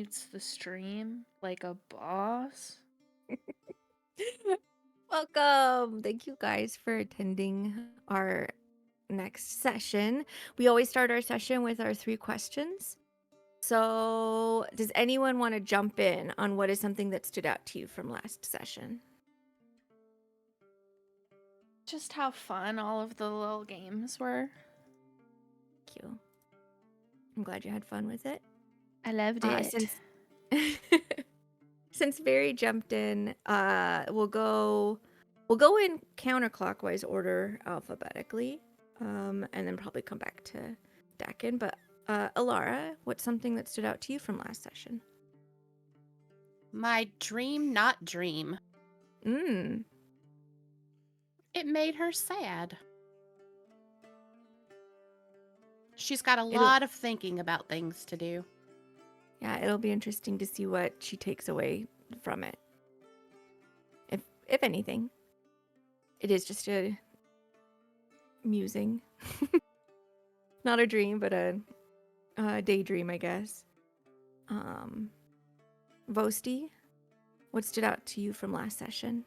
dominates the stream like a boss. Welcome. Thank you guys for attending our next session. We always start our session with our 3 questions. So, does anyone want to jump in on what is something that stood out to you from last session? Just how fun all of the little games were. Thank you. I'm glad you had fun with it. I loved it. Since Barry jumped in, we'll go in counterclockwise order alphabetically, and then probably come back to Dakin. But Alara, what's something that stood out to you from last session? My dream, not dream. Mm. It made her sad. She's got a lot of thinking about things to do. Yeah, it'll be interesting to see what she takes away from it. If anything. It is just a musing. Not a dream, but a daydream, I guess. Vosti, what stood out to you from last session?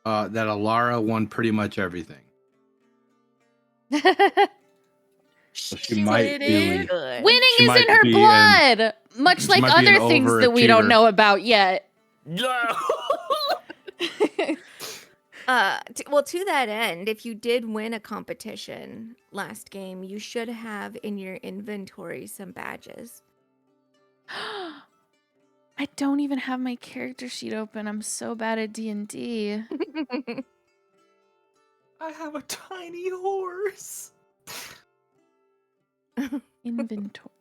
That Alara won pretty much everything. So she might be good. Winning She is might in her be blood, much she like might be an other things that we don't overachiever. know about yet. Well, to that end, if you did win a competition last game, you should have in your inventory some badges. I don't even have my character sheet open. I'm so bad at D&D. I have a tiny horse. Inventory.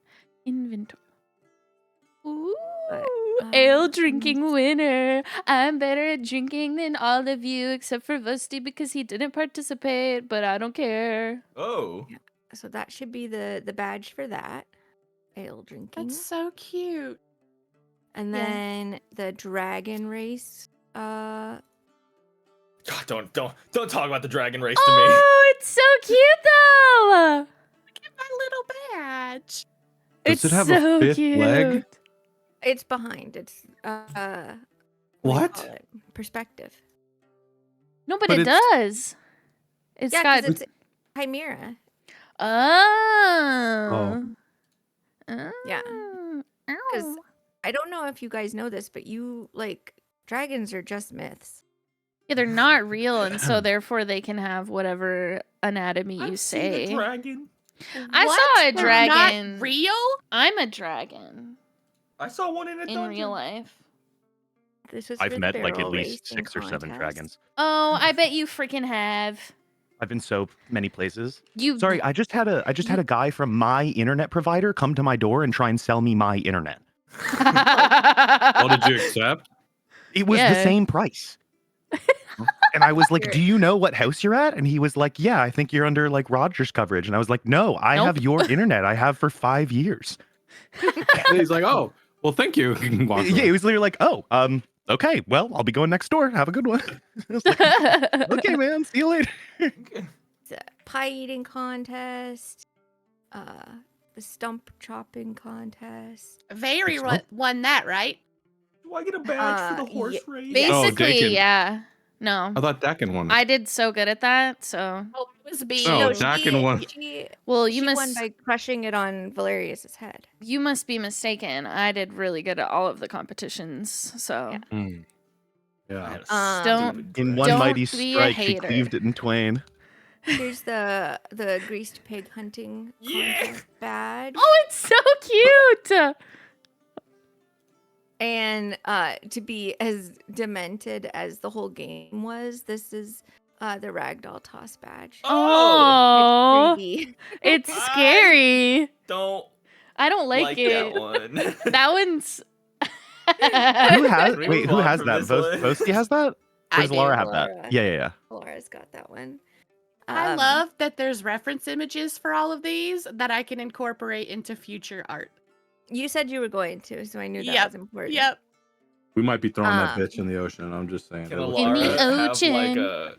Ooh, But, ale drinking winner. I'm better at drinking than all of you except for Vosti because he didn't participate, but I don't care. Oh. So that should be the badge for that. Ale drinking. That's so cute. And Yeah. then the dragon race. God, don't talk about the dragon race to me. Oh, it's so cute though. Look at my little badge. Does It's it have so a 5th cute. leg? It's behind. It's what do you What? call it? Perspective. No, but But it it's- does. It's Yeah, got. because it's chimera. Oh. Yeah. Oh. 'Cause I don't know if you guys know this, but dragons are just myths. Yeah, they're not real, and so therefore they can have whatever anatomy you I've seen say. a dragon. I What? saw a They're dragon. Not real? I'm a dragon I saw one in a in dungeon. real life. This was I've for the met like at barrel least racing 6 or 7 contest. dragons. Oh, I bet you freaking have. I've been so many places. You. Sorry, I just had a guy from my internet provider come to my door and try and sell me my internet. What did you accept? It was the Yeah. same price. And I was like, "Do you know what house you're at?" And he was like, "Yeah, I think you're under like Rogers coverage." And I was like, "No, I have Nope. your internet. I have for 5 years." And he's like, "Oh, well, thank you." Walk Yeah, away. he was literally like, "Oh, okay, well, I'll be going next door. Have a good one." I was like, "Okay, man, see you later." It's a pie eating contest. The stump chopping contest. Very It's won that, right? Do I get a badge for the Yeah. horse race? Basically, Dakin. yeah. No, I thought Dakin won. I did so good at that. So, Oh, it was me. Oh, No, Dakin won. well, She you won must by crushing it on Valerius's head. be mistaken. I did really good at all of the competitions. So, Yeah. Mm. I Yeah. had a Don't- stupid In grudge. one Don't mighty be a strike, she hater. cleaved it in twain. Here's the greased pig hunting Yeah. contest badge. oh, it's so cute. And to be as demented as the whole game was, this is the ragdoll toss badge. Oh, It's 3D. it's scary. Don't I don't like it. that one. That one's. Who has? Can we Wait, move who on has from that? this list? Vosti has that? Or I does do. Laura have Laura. that? Yeah. Laura's got that one. I Um, love that there's reference images for all of these that I can incorporate into future art. You said you were going to, so I knew that Yep, was important. Yep. We might be throwing that Um, bitch in the ocean. I'm just saying. Can That looks In the bad. Alara have like ocean. a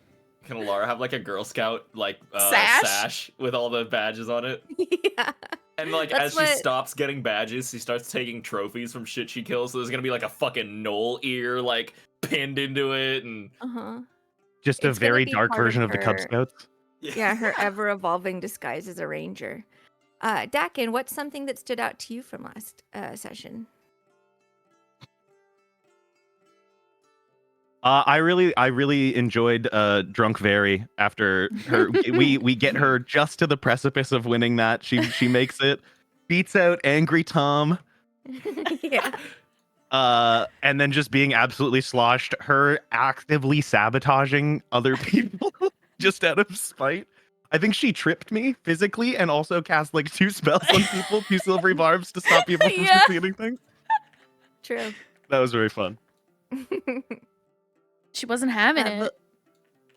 Can Alara have like a Girl Scout like Sash? sash with all the badges on it? yeah. And like That's as she what- stops getting badges, she starts taking trophies from shit she kills. So there's gonna be like a fucking knoll ear like pinned into it, and Uh-huh. Just a It's gonna very be dark part of version of the Cub her- Scouts. Yeah, her ever-evolving disguise as a ranger. Dakin, what's something that stood out to you from last session? I really enjoyed Drunk Very after her. we get her just to the precipice of winning that. She makes it, beats out Angry Tom, yeah. and then just being absolutely sloshed. Her actively sabotaging other people just out of spite. I think she tripped me physically and also cast like 2 spells on people, 2 silvery barbs to stop people from Yeah. succeeding things. True. That was very fun. She wasn't having Uh, it.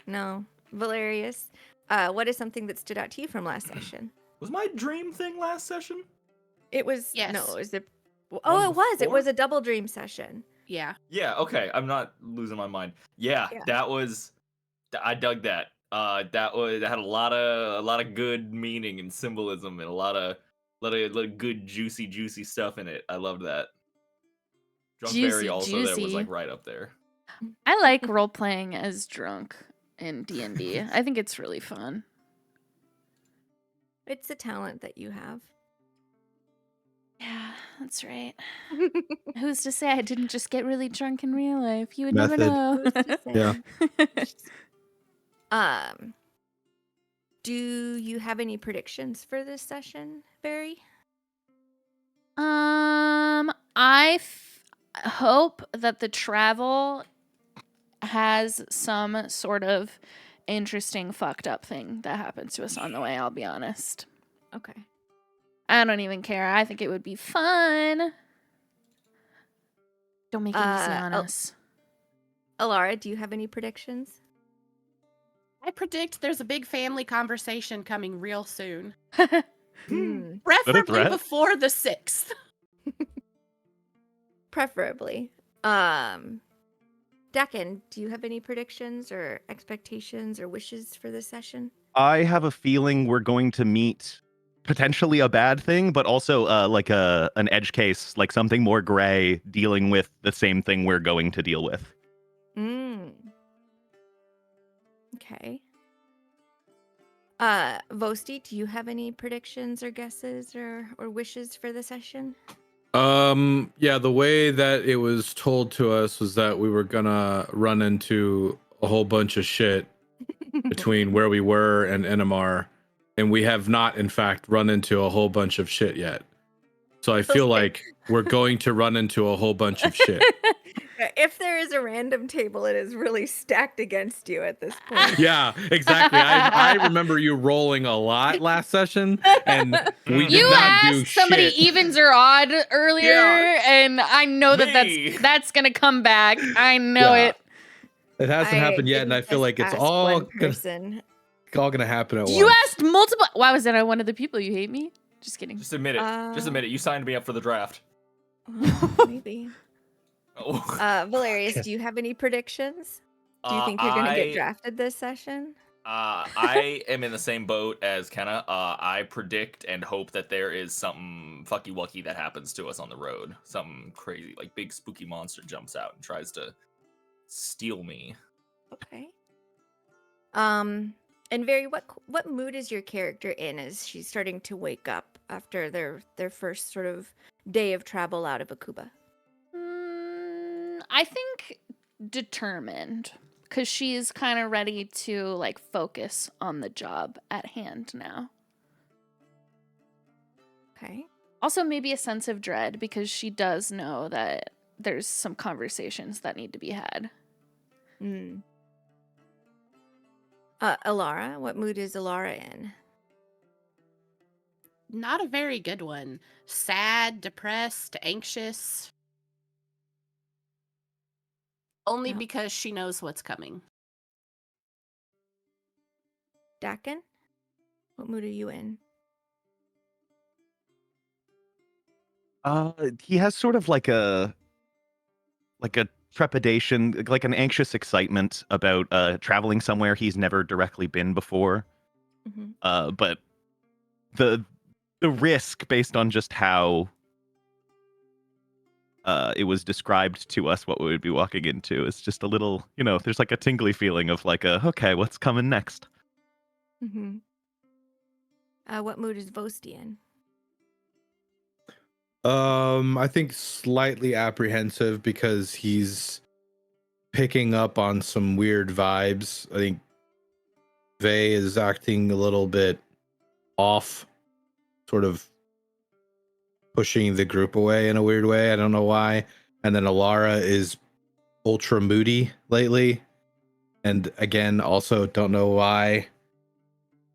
No. Valerius, what is something that stood out to you from last session? was my dream thing last session? It was Yes. no, it was the One it was. It before? was a double dream session. Yeah. Yeah, okay. I'm not losing my mind. Yeah, Yeah. that was I dug that. That had a lot of good meaning and symbolism and a lot of good juicy stuff in it. I loved that. Drunk Berry Juicy, also there was juicy. like right up there. I like role playing as drunk in D&D. I think it's really fun. It's a talent that you have. Yeah, that's right. Who's to say I didn't just get really drunk in real life? You would never Method. know. Who's to Yeah. say? Do you have any predictions for this session, Barry? I hope that the travel has some sort of interesting fucked up thing that happens to us on the way, I'll be honest. Okay. I don't even care. I think it would be fun. Don't make it easy on us. Alara, do you have any predictions? I predict there's a big family conversation coming real soon. Hmm. Preferably threat? before the 6th. Preferably. Dakin, do you have any predictions or expectations or wishes for this session? I have a feeling we're going to meet potentially a bad thing, but also like an edge case, like something more gray dealing with the same thing we're going to deal with. Okay. Vosti, do you have any predictions or guesses or wishes for the session? Yeah, the way that it was told to us was that we were gonna run into a whole bunch of shit between where we were and Inemar, and we have not, in fact, run into a whole bunch of shit yet. So I feel Okay. like we're going to run into a whole bunch of shit. If there is a random table, it is really stacked against you at this point. Yeah, exactly. I remember you rolling a lot last session, and we did You not do asked somebody shit. evens or odd earlier, Yeah. and I know that Me. that's gonna come back. I know Yeah. it. It hasn't happened yet, and I didn't feel just like it's ask all one gonna, person. happen at You once. asked multiple. Why was that one of the people you hate me? Just kidding. Just admit it. Just admit it. You signed me up for the draft. Maybe. Oh. Valerius, do you have any predictions? Do you think you're going to get drafted this session? I am in the same boat as Kenna. I predict and hope that there is something fucky wucky that happens to us on the road. Something crazy, like big spooky monster jumps out and tries to steal me. Okay. And Very, what mood is your character in as she's starting to wake up after their first sort of day of travel out of Okuba? I think determined, because she's kind of ready to like focus on the job at hand now. Okay. Also, maybe a sense of dread because she does know that there's some conversations that need to be had. Alara, what mood is Alara in? Not a very good one. Sad, depressed, anxious. Only Yeah. because she knows what's coming. Dakin, what mood are you in? He has sort of like like a trepidation, like an anxious excitement about traveling somewhere he's never directly been before. But the risk based on just how it was described to us what we would be walking into is just a little, there's like a tingly feeling of like okay, what's coming next? What mood is Vosti in? I think slightly apprehensive because he's picking up on some weird vibes. I think Vey is acting a little bit off, sort of pushing the group away in a weird way. I don't know why. And then Alara is ultra moody lately. And again, also don't know why.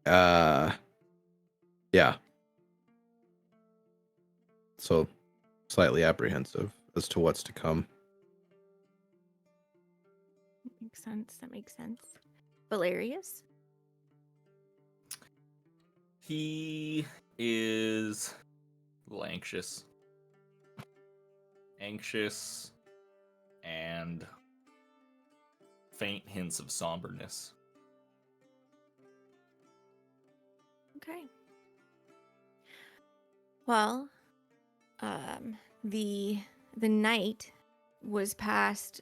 Yeah. So slightly apprehensive as to what's to come. Makes sense. That makes sense. Valerius? He is a little anxious. Anxious and faint hints of somberness. Okay. Well, the night was passed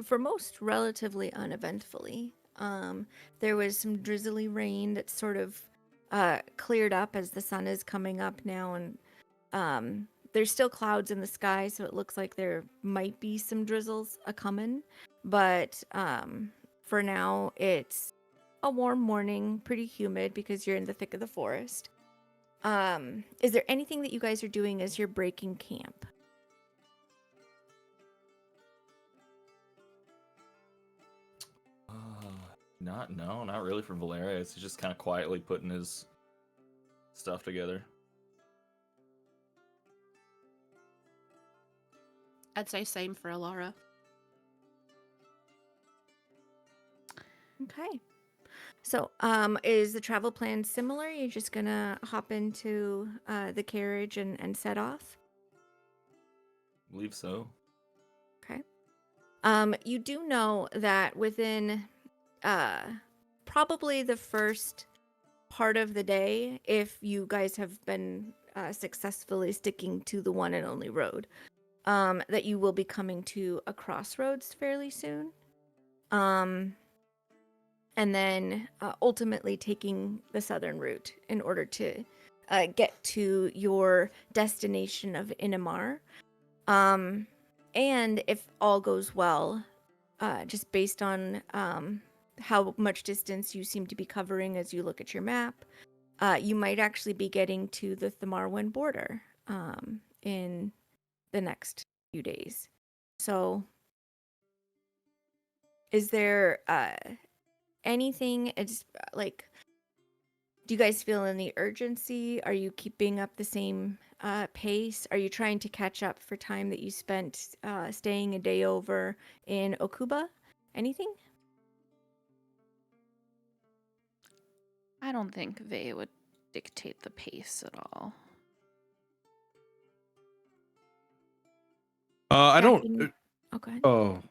for most relatively uneventfully. There was some drizzly rain that sort of cleared up as the sun is coming up now, and there's still clouds in the sky, so it looks like there might be some drizzles a-coming. But for now, it's a warm morning, pretty humid because you're in the thick of the forest. Is there anything that you guys are doing as you're breaking camp? Not really for Valerius. He's just kind of quietly putting his stuff together. I'd say same for Alara. Okay. So, is the travel plan similar? You're just gonna hop into the carriage and set off? I believe so. Okay. You do know that within probably the first part of the day, if you guys have been successfully sticking to the one and only road, that you will be coming to a crossroads fairly soon. And then ultimately taking the southern route in order to get to your destination of Inemar. And if all goes well, just based on how much distance you seem to be covering as you look at your map, you might actually be getting to the Thamarwen border in the next few days. So is there anything, it's like, do you guys feel any urgency? Are you keeping up the same pace? Are you trying to catch up for time that you spent staying a day over in Okuba? Anything? I don't think Vey would dictate the pace at all. I don't. Oh, go ahead. Oh,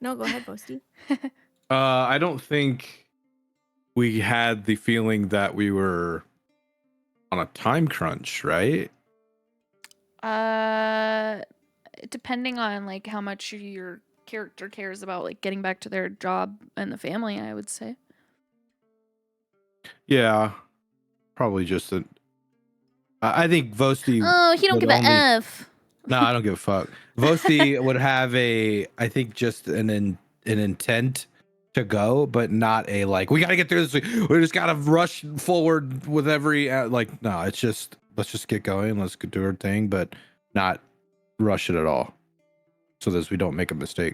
No, go ahead, Boasty. I don't think we had the feeling that we were on a time crunch, right? Depending on like how much your character cares about like getting back to their job and the family, I would say. Yeah, probably just a. I think Vosti. Oh, he don't would give a only- F. No, I don't give a fuck. Vosti would have I think just an intent to go, but not a like, we got to get through this. We just got to rush forward with every, like, no, it's just, let's just get going. Let's do our thing, but not rush it at all. So that we don't make a mistake.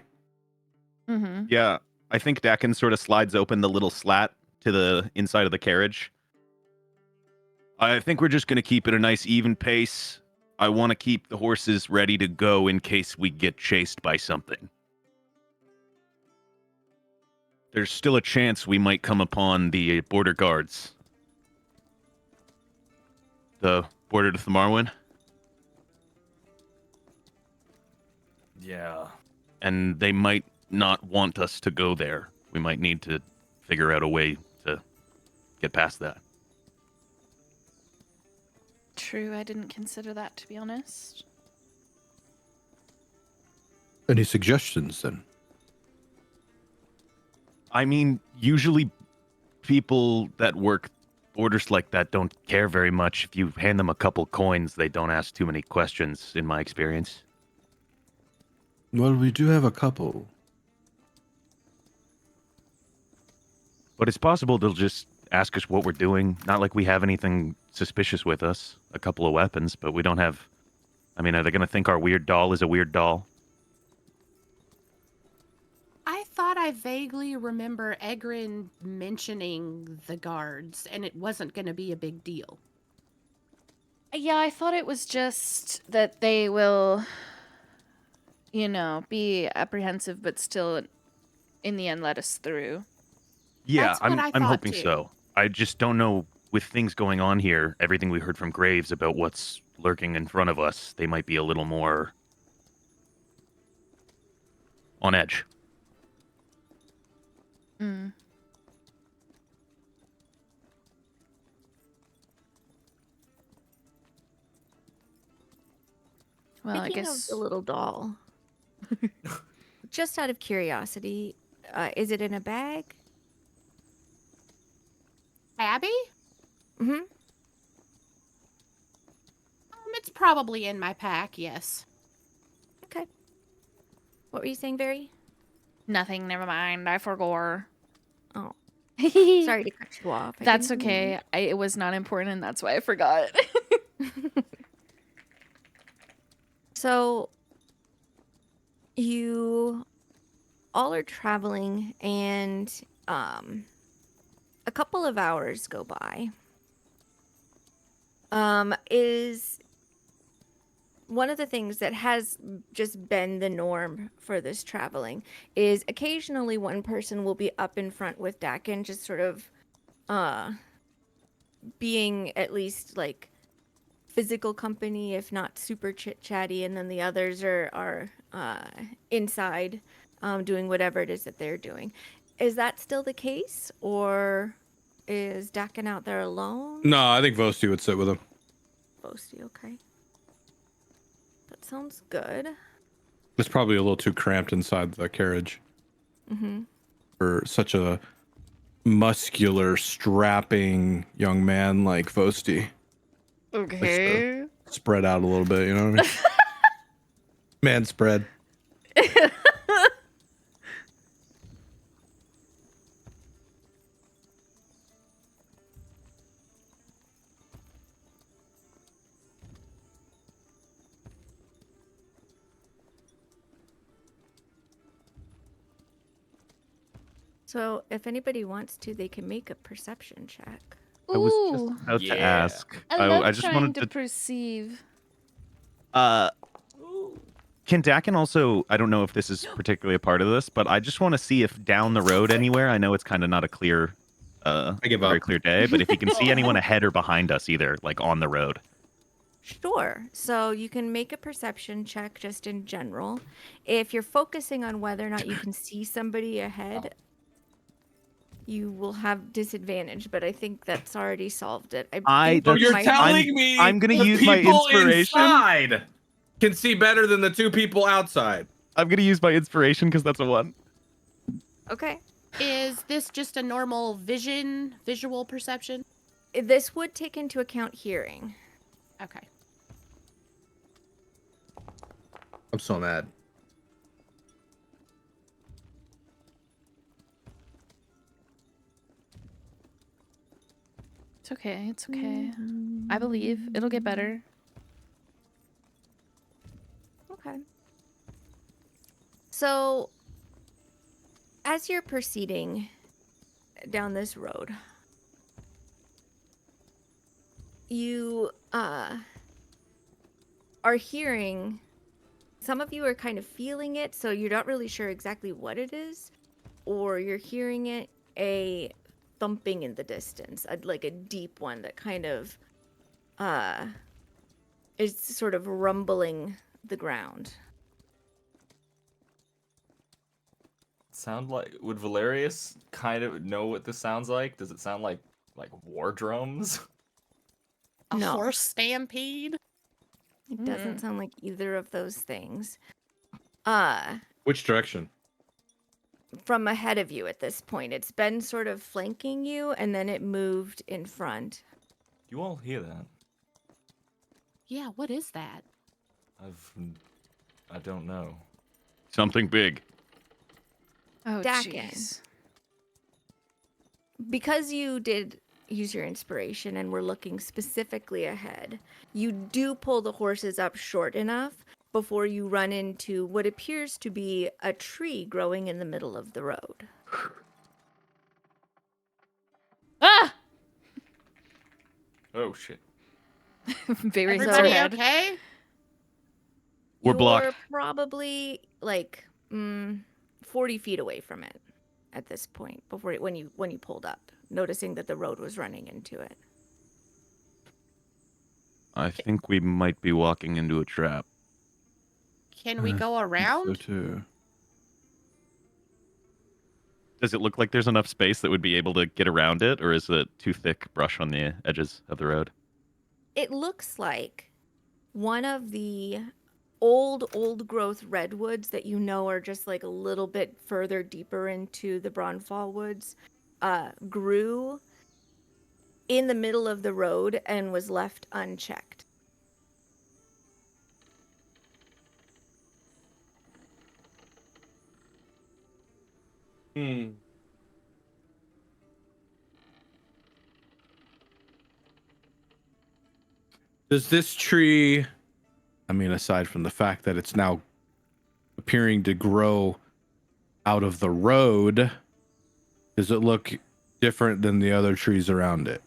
Mm-hmm. Yeah, I think Dakin sort of slides open the little slat to the inside of the carriage. I think we're just going to keep it a nice even pace. I want to keep the horses ready to go in case we get chased by something. There's still a chance we might come upon the border guards. The border to Thamarwen? Yeah. And they might not want us to go there. We might need to figure out a way to get past that. True, I didn't consider that, to be honest. Any suggestions then? I mean, usually people that work orders like that don't care very much. If you hand them a couple coins, they don't ask too many questions, in my experience. Well, we do have a couple. But it's possible they'll just ask us what we're doing. Not like we have anything suspicious with us. A couple of weapons, but we don't have... I mean, are they going to think our weird doll is a weird doll? I thought I vaguely remember Egrin mentioning the guards, and it wasn't going to be a big deal. Yeah, I thought it was just that they will, be apprehensive, but still, in the end, let us through. Yeah, That's what I I'm thought, hoping too. so. I just don't know, with things going on here, everything we heard from Graves about what's lurking in front of us, they might be a little more on edge. Mm. Well, I Speaking guess of the little doll, just out of curiosity, is it in a bag? Abby? Mm-hmm. It's probably in my pack, yes. Okay. What were you saying, Barry? nothing. Never mind. I forgot. Oh, Sorry. sorry to cut you off. I That's didn't okay. It was not important, and that's why I forgot. mean- So, you all are traveling, and a couple of hours go by. Is one of the things that has just been the norm for this traveling is occasionally one person will be up in front with Dakin, just sort of being at least like physical company, if not super chit chatty, and then the others are inside doing whatever it is that they're doing. Is that still the case, or is Dakin out there alone? No, I think Vosti would sit with him. Boasty, okay. That sounds good. It's probably a little too cramped inside the carriage Mm-hmm. for such a muscular, strapping young man like Vosti. Okay. Spread out a little bit, you know what I mean? Man spread. So if anybody wants to, they can make a perception check. I was just Ooh, about to Yeah. ask. I love I just trying wanted to to... perceive. Can Dakin also, I don't know if this is particularly a part of this, but I just want to see if down the road anywhere, I know it's kind of not a clear, I give very up. clear day, but if you can see anyone ahead or behind us either, like on the road. Sure. So you can make a perception check just in general. If you're focusing on whether or not you can see somebody ahead, you will have disadvantage, but I think that's already solved it. I- think So you're my- telling me I'm gonna the use my people inspiration. inside can see better than the two people outside. I'm going to use my inspiration because that's a 1. Okay. Is this just a normal visual perception? This would take into account hearing. Okay. I'm so mad. It's okay. It's okay. I believe it'll get better. Okay. So, as you're proceeding down this road, you are hearing, some of you are kind of feeling it, so you're not really sure exactly what it is, or you're hearing it, a thumping in the distance, like a deep one that kind of is sort of rumbling the ground. sound like? Would Valerius kind of know what this sounds like? Does it sound like war drums? A No. horse stampede? It doesn't Mm. sound like either of those things. Which direction? From ahead of you at this point. It's been sort of flanking you, and then it moved in front. You all hear that? Yeah, what is that? I don't know. Something big. Oh, Dakin. jeez. Because you did use your inspiration and were looking specifically ahead, you do pull the horses up short enough before you run into what appears to be a tree growing in the middle of the road. Ah! Oh shit. Very Everybody sad. okay? We're You're blocked. probably like 40 feet away from it at this point before when you pulled up, noticing that the road was running into it. I think we might be walking into a trap. Can we go around? So too. Does it look like there's enough space that would be able to get around it, or is it too thick brush on the edges of the road? It looks like one of the old growth redwoods that you know are just like a little bit further deeper into the Braunfall woods grew in the middle of the road and was left unchecked. Does this tree, I mean, aside from the fact that it's now appearing to grow out of the road, does it look different than the other trees around it?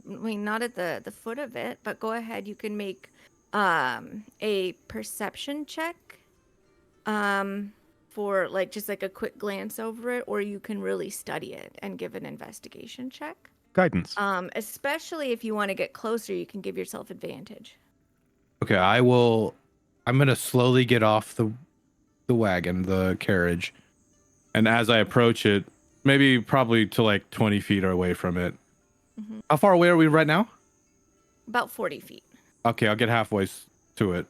Not at the foot of it, but go ahead. You can make a perception check for like just like a quick glance over it, or you can really study it and give an investigation check. Guidance. Especially if you want to get closer, you can give yourself advantage. Okay, I'm gonna slowly get off the wagon, the carriage, and as I approach it, maybe probably to like 20 feet away from it. Mhm. How far away are we right now? About 40 feet. Okay, I'll get halfway to it.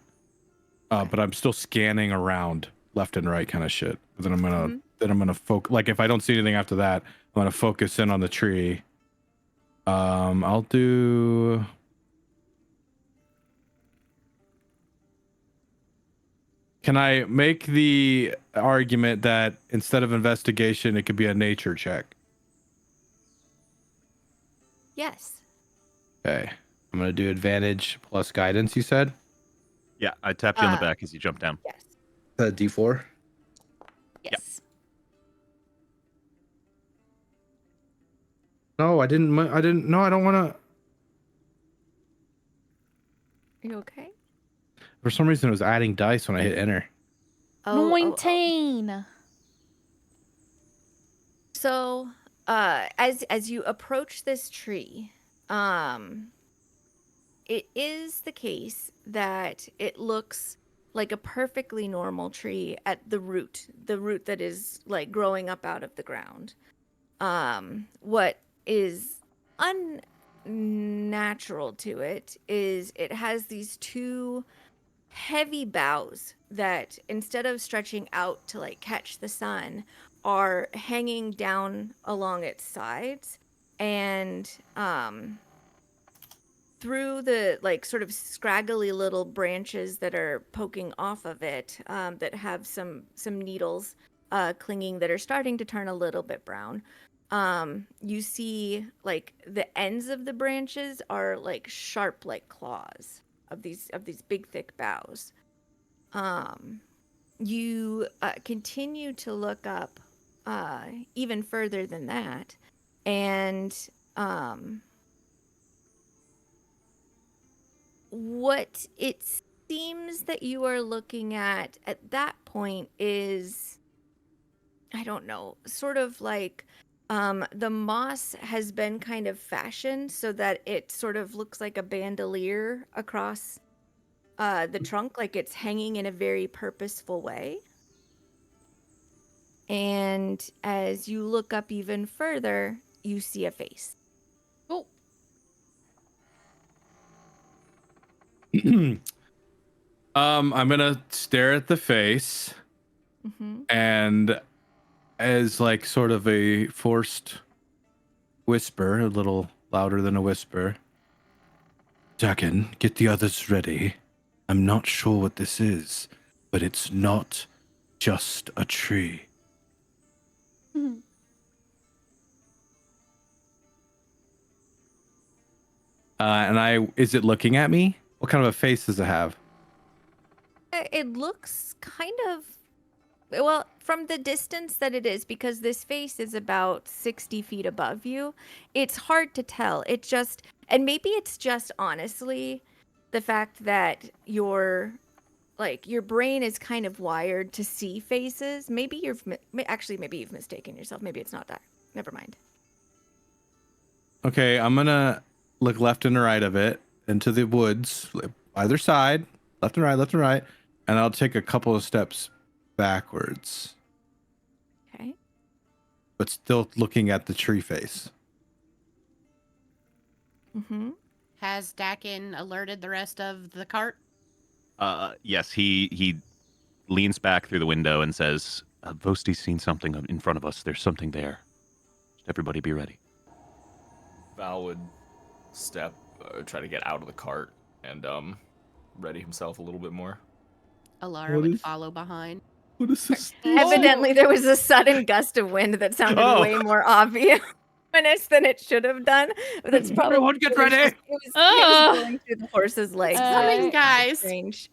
But I'm still scanning around left and right kind of shit. Then I'm gonna focus. Like if I don't see anything after that, I'm gonna focus in on the tree. I'll do. Can I make the argument that instead of investigation, it could be a nature check? Yes. Okay, I'm gonna do advantage plus guidance. You said Yeah, I tapped you on the back as you jumped down. Yes. D4. Yes. No, I didn't. No, I don't want to. Are you okay? For some reason, it was adding dice when I hit enter. Oh. 19. So, as you approach this tree, it is the case that it looks like a perfectly normal tree at the root that is like growing up out of the ground. What is unnatural to it is it has these two heavy boughs that instead of stretching out to like catch the sun are hanging down along its sides, and through the like sort of scraggly little branches that are poking off of it that have some needles clinging that are starting to turn a little bit brown. You see like the ends of the branches are like sharp like claws of these big thick boughs. You continue to look up even further than that, and what it seems that you are looking at that point is, I don't know, sort of like the moss has been kind of fashioned so that it sort of looks like a bandolier across the trunk like it's hanging in a very purposeful way. And as you look up even further, you see a face. Oh, I'm gonna stare at the face, Mm-hmm. and as like sort of a forced whisper, a little louder than a whisper. Dakin, get the others ready. I'm not sure what this is, but it's not just a tree. Is it looking at me? What kind of a face does it have? It looks kind of, well, from the distance that it is, because this face is about 60 feet above you, it's hard to tell. It just, and maybe it's just honestly the fact that your brain is kind of wired to see faces. Maybe maybe you've mistaken yourself. Maybe it's not that. Never mind. Okay, I'm gonna look left and right of it into the woods, either side, left and right, and I'll take a couple of steps backwards, Okay. but still looking at the tree face. Mm-hmm. Has Dakin alerted the rest of the cart? Yes, he leans back through the window and says, Vosti's seen something in front of us. There's something there. Just everybody be ready. Val would try to get out of the cart and ready himself a little bit more. Alara would follow behind. What is this? Evidently, there was a sudden gust of wind that sounded way more obvious than it should have done. But that's probably Everyone get ready. It was going through the horse's legs. Coming, guys. Strange.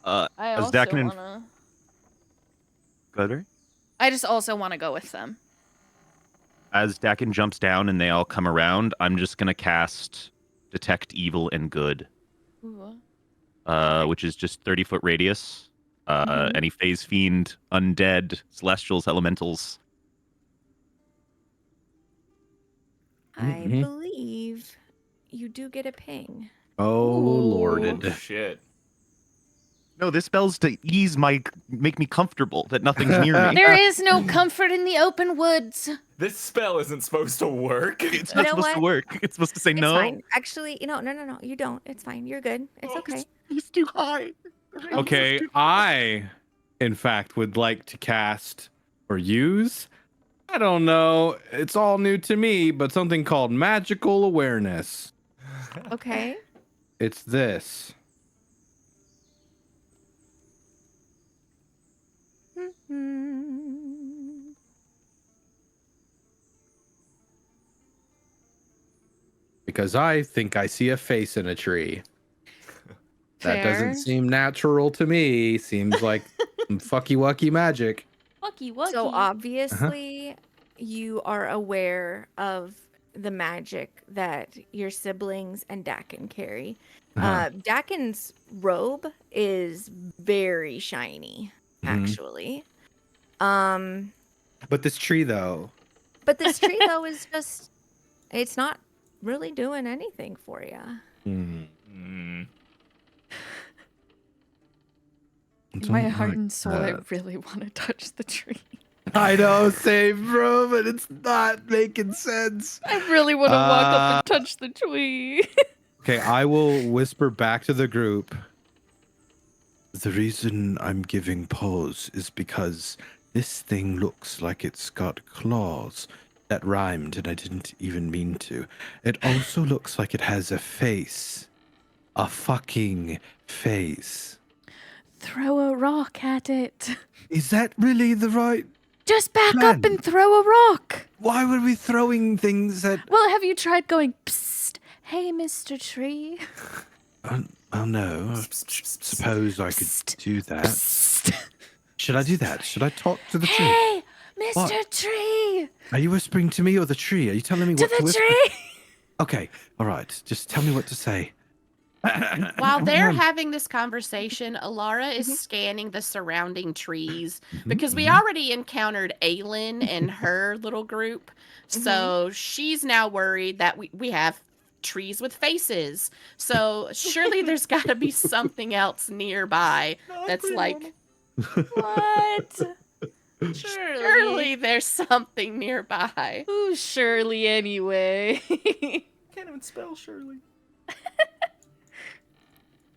I As also Dakin and- wanna. Go ahead, Barry. I just also want to go with them. As Dakin jumps down and they all come around, I'm just gonna cast Detect Evil and Good, Ooh. which is just 30-foot radius. Mhm. Any phase fiend, undead, celestials, elementals. I Mhm. believe you do get a ping. Oh, Ooh. Lord. Shit. No, this spell's to make me comfortable that nothing's near me. There is no comfort in the open woods. This spell isn't supposed to work. It's You not know supposed to what? work. It's supposed to say It's no. fine. Actually, no. You don't. It's fine. You're good. It's okay. He's too high. Okay, I, in fact, would like to cast or use, I don't know, it's all new to me, but something called magical awareness. Okay. It's this. Mm-hmm. Because I think I see a face in a tree. That Fair. doesn't seem natural to me. Seems like some fucky wucky magic. Wucky wucky. So obviously, you are aware of the magic that your siblings and Dakin carry. Dakin's robe is very shiny, actually. But this tree, though. But this tree, though, is just, it's not really doing anything for you. Hmm. Mm. In my heart and soul, I really want to touch the tree. I know, same, bro, but it's not making sense. I really want to walk up and touch the tree. Okay, I will whisper back to the group. The reason I'm giving pause is because this thing looks like it's got claws. That rhymed, and I didn't even mean to. It also looks like it has a face. A fucking face. Throw a rock at it. Is that really the right... Just back Plan. up and throw a rock. Why were we throwing things at... Well, have you tried going, psst, hey, Mr. Tree? Oh no, I suppose I could do that. Psst. Should I do that? Should I talk to the tree? Hey, Mr. What? Tree. Are you whispering to me or the tree? Are you telling me To what to the whisper? tree. Okay, all right. Just tell me what to say. While they're having this conversation, Alara is scanning the surrounding trees because we already encountered Aylin and her little group. So she's now worried that we have trees with faces. So surely there's got to be something else nearby that's like, What? surely there's something nearby. Who's Shirley anyway? Can't even spell Shirley.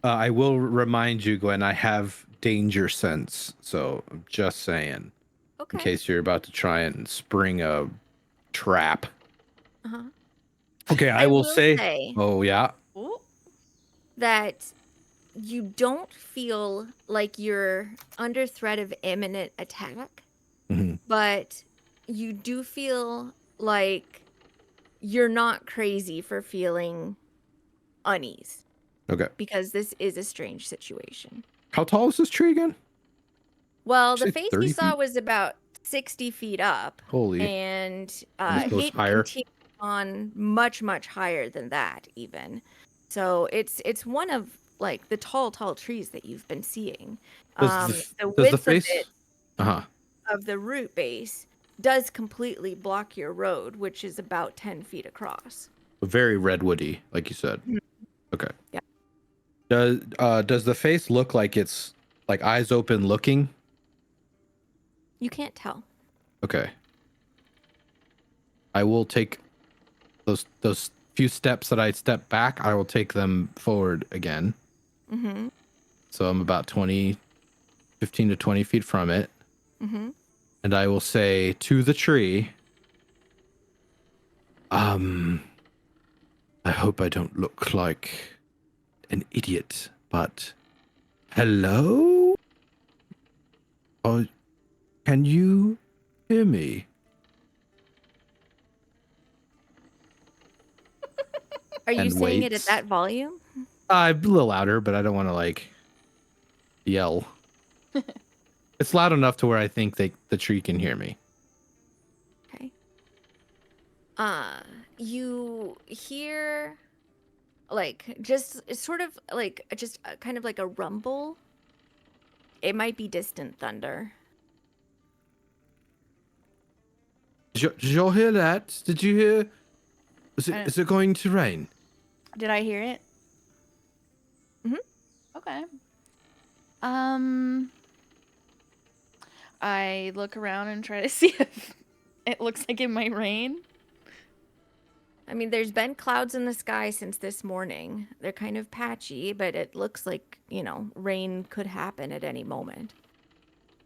I will remind you, Gwen, I have danger sense, so I'm just saying, Okay. in case you're about to try and spring a trap. Uh-huh. Okay, I will say. Oh yeah. Ooh. That you don't feel like you're under threat of imminent attack, Mhm. but you do feel like you're not crazy for feeling unease Okay. because this is a strange situation. How tall is this tree again? Well, Did you the say face 30 you saw feet? was about 60 feet up, Holy. and This goes it higher. continues on much, much higher than that even. So it's one of like the tall trees that you've been seeing. Does The the width face? of it, Uh-huh. of the root base, does completely block your road, which is about 10 feet across. Very redwoody, like you said. Mhm. Okay. Yeah. Does the face look like it's like eyes open looking? You can't tell. Okay. I will take those few steps that I step back, I will take them forward again. Mm-hmm. So I'm about 15 to 20 feet from it. Mm-hmm. And I will say to the tree, I hope I don't look like an idiot, but hello? Oh, can you hear me? Are you And saying it at waits. that volume? A little louder, but I don't want to like yell. It's loud enough to where I think the tree can hear me. Okay. You hear like just it's sort of like just kind of like a rumble. It might be distant thunder. Did y'all hear that? Did you hear? Is it going to rain? Did I hear it? Mhm. Okay. I look around and try to see if it looks like it might rain. I mean, there's been clouds in the sky since this morning. They're kind of patchy, but it looks like, rain could happen at any moment.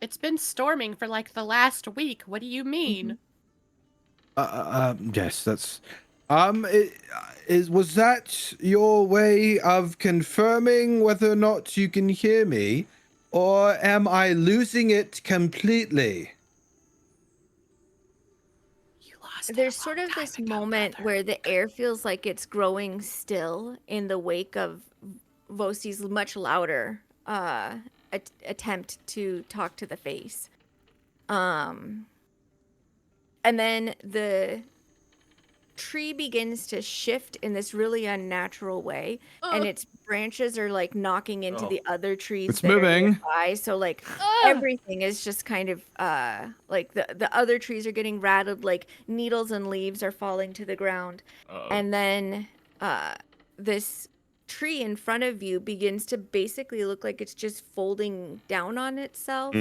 It's been storming for like the last week. What do you mean? Yes, that's. Was that your way of confirming whether or not you can hear me, or am I losing it completely? You lost it There's a sort long of this time ago, moment brother. where the air feels like it's growing still in the wake of Vosi's much louder attempt to talk to the face. And then the tree begins to shift in this really unnatural way, and its branches are like knocking into the other trees It's that are moving. nearby. So like everything is just kind of like the other trees are getting rattled, like needles and leaves are falling to the ground. And then this tree in front of you begins to basically look like it's just folding down on itself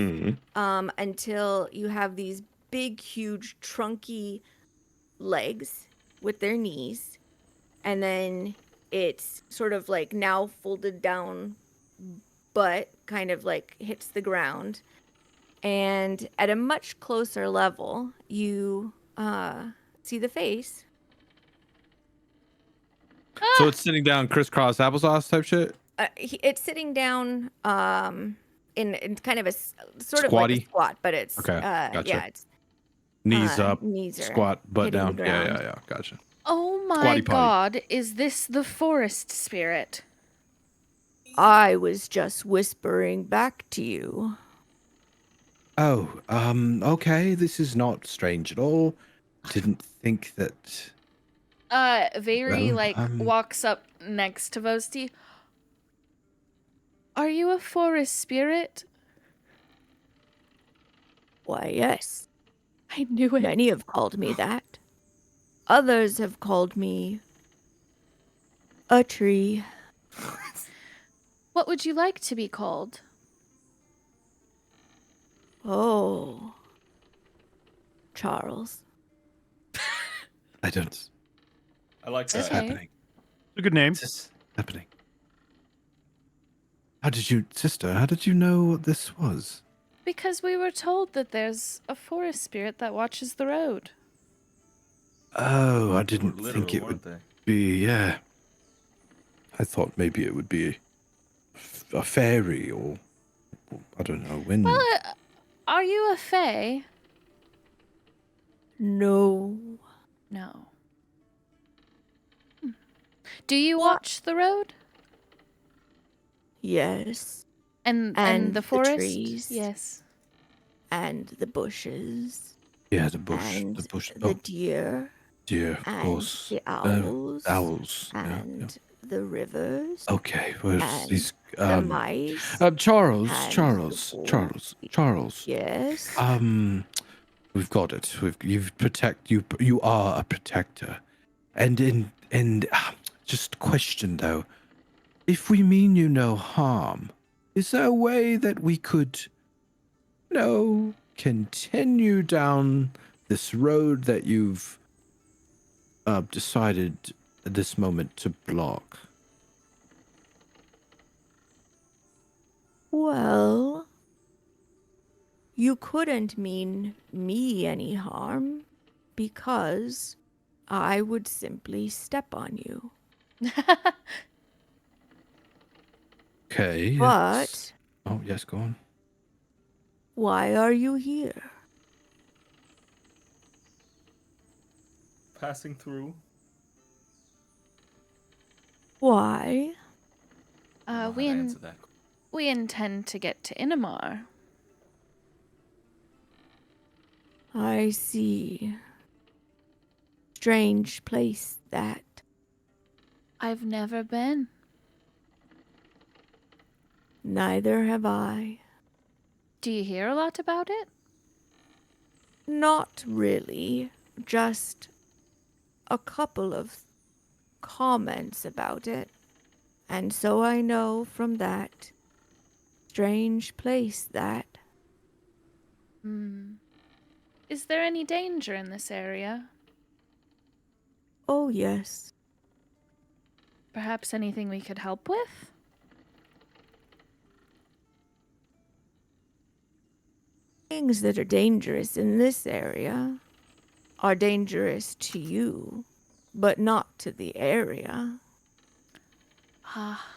until you have these big, huge, trunky legs with their knees, and then it's sort of like now folded down butt kind of like hits the ground, and at a much closer level you see the face. So it's sitting down crisscross applesauce type shit? It's sitting down in kind of a sort of like a Squatty? squat, but it's Okay, gotcha. yeah, it's Knees up, knees are squat, butt hitting the down. Yeah, ground. yeah, gotcha. Oh my Squatty potty. god, is this the forest spirit? I was just whispering back to you. Oh, okay, this is not strange at all. Didn't think that... Very Well, walks up next to Vosti. Are you a forest spirit? Why, yes. I knew it. Many have called me that. Others have called me A tree. What would you like to be called? Oh. Charles. I don't. I like What's that. Okay. happening? It's a good name. What's happening? Sister, how did you know what this was? Because we were told that there's a forest spirit that watches the road. Oh, I They were didn't literal, think it would weren't they? be, yeah. I thought maybe it would be a fairy or I don't know, wind. Well, are you a fae? No. No. Do you What? watch the road Yes. and And the the forest? trees. Yes. And the bushes. Yeah, the bush. And The bush. the Oh, deer. dear, of And course. the owls. Owls. And the rivers. Okay, well, and he's, the mice. Charles, and Charles, the Charles, wolf. Charles. Yes. We've got it. You are a protector, and just question though, if we mean you no harm, is there a way that we could, continue down this road that you've decided at this moment to block? Well, you couldn't mean me any harm because I would simply step on you. Okay. But Oh yes, go on. why are you here? Passing through. Why? I don't know we how to in- answer that. we intend to get to Inemar. I see. Strange place that. I've never been. Neither have I. Do you hear a lot about it? Not really. Just a couple of comments about it. And so I know from that. Strange place that. Hmm. Is there any danger in this area? Oh, yes. Perhaps anything we could help with? Things that are dangerous in this area are dangerous to you, but not to the area. Ah.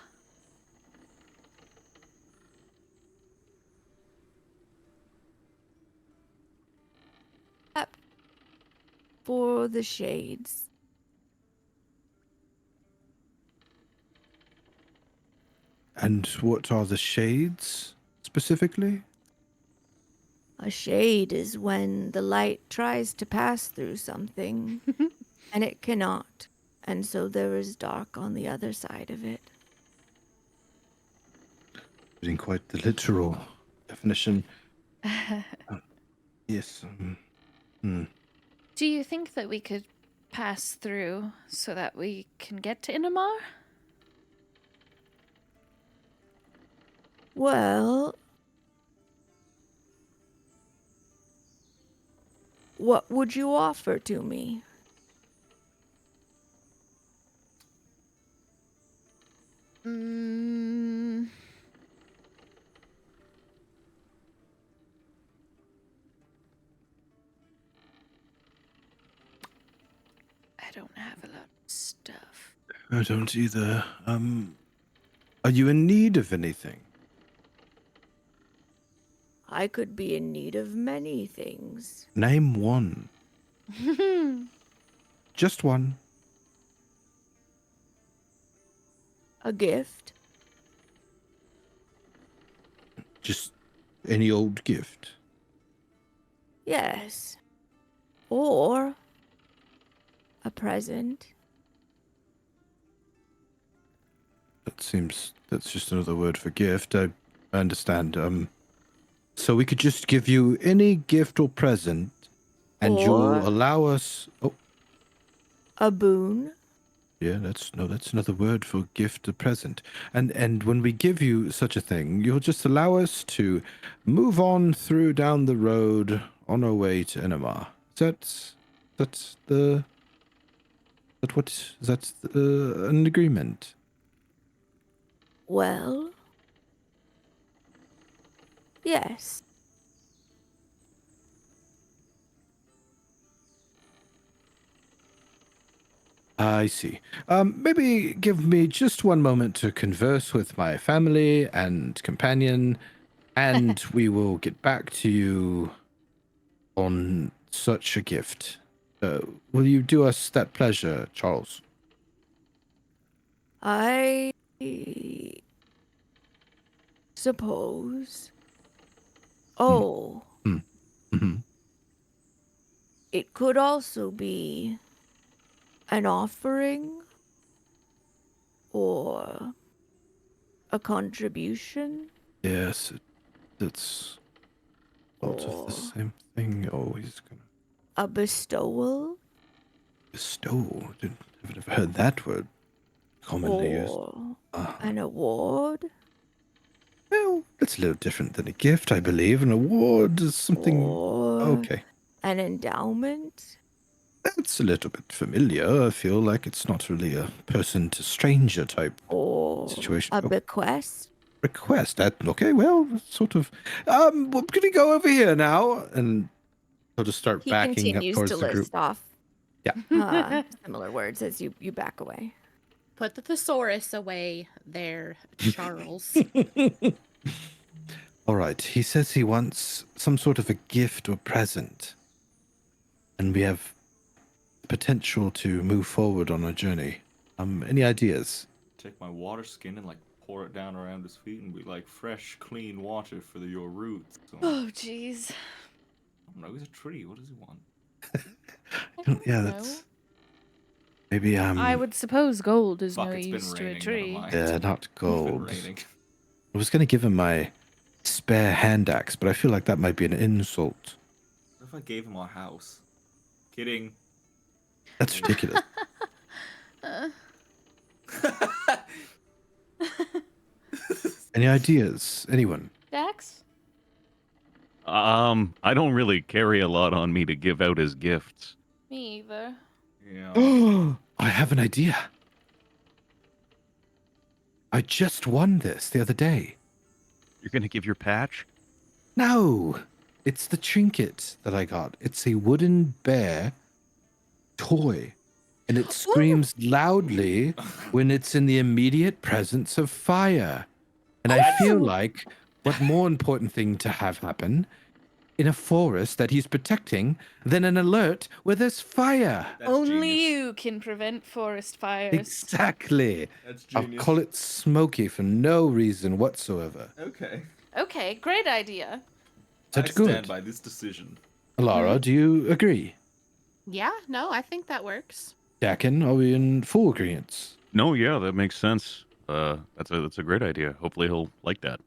For the shades. And what are the shades specifically? A shade is when the light tries to pass through something and it cannot. And so there is dark on the other side of it. Using quite the literal definition. Yes. Do you think that we could pass through so that we can get to Inemar? Well, what would you offer to me? Mm. I don't have a lot of stuff. I don't either. Are you in need of anything? I could be in need of many things. Name one. Just one. A gift. Just any old gift. Yes. Or a present. That's just another word for gift. I understand. So we could just give you any gift or present, and Or- you'll allow us. Oh, A boon. Yeah, that's another word for gift or present. And when we give you such a thing, you'll just allow us to move on through down the road on our way to Inemar. That's the that what is that an agreement? Well, yes. I see. Maybe give me just one moment to converse with my family and companion, and we will get back to you on such a gift. Will you do us that pleasure, Charles? I suppose. Oh, Mm-hmm. it could also be an offering or a contribution Yes, that's sort of or the same thing. Always gonna a bestowal bestow. I've never heard that word commonly used. or Uh, an award well, that's a little different than a gift, I believe. An award is something. or Okay. an endowment That's a little bit familiar. I feel like it's not really a person to stranger type or situation. a Oh, bequest. request. That okay? Well, sort of. We're gonna go over here now, and he'll just start He backing up continues towards to the group. list off Yeah. similar words as you back away. Put the thesaurus away there, Charles. All right. He says he wants some sort of a gift or present, and we have potential to move forward on our journey. Any ideas? Take my water skin and like pour it down around his feet and be like fresh, clean water for your roots. So, I Oh, jeez. don't know. He's a tree. What does he want? I don't Yeah, know. that's maybe I would suppose gold is Fuck, no it's been use to a raining. Never tree. mind. not It's been gold. raining. I was gonna give him my spare hand axe, but I feel like that might be an insult. What if I gave him our house? Kidding. That's ridiculous. Any ideas? Anyone? Dax? I don't really carry a lot on me to give out as gifts. Me either. Yeah. I have an idea. I just won this the other day. You're gonna give your patch? No, it's the trinket that I got. It's a wooden bear toy, and it screams loudly when it's in the immediate presence of fire. And I feel like what more important thing to have happen in a forest that he's protecting than an alert where there's fire. That's Only genius. you can prevent forest fires. Exactly. That's I'll genius. call it Smoky for no reason whatsoever. Okay. Okay, great idea. Such I stand good. by this decision. Alara, do you agree? Yeah, no, I think that works. Dakin, are we in full agreement? No, yeah, that makes sense. That's a great idea. Hopefully he'll like that.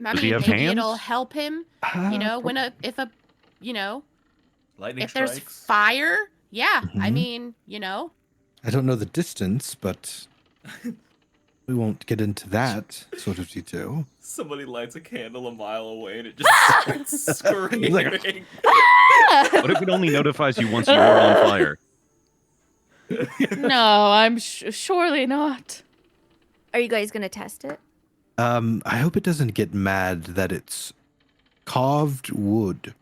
I Does he mean, have maybe it'll hands? help him, you know, when Lightning if there's strikes. fire. Yeah, I Mhm. mean, you know, I don't know the distance, but we won't get into that sort of detail. Somebody lights a candle a mile away and it just starts screaming. What if it only notifies you once you are on fire? No, I'm surely not. Are you guys gonna test it? I hope it doesn't get mad that it's carved wood,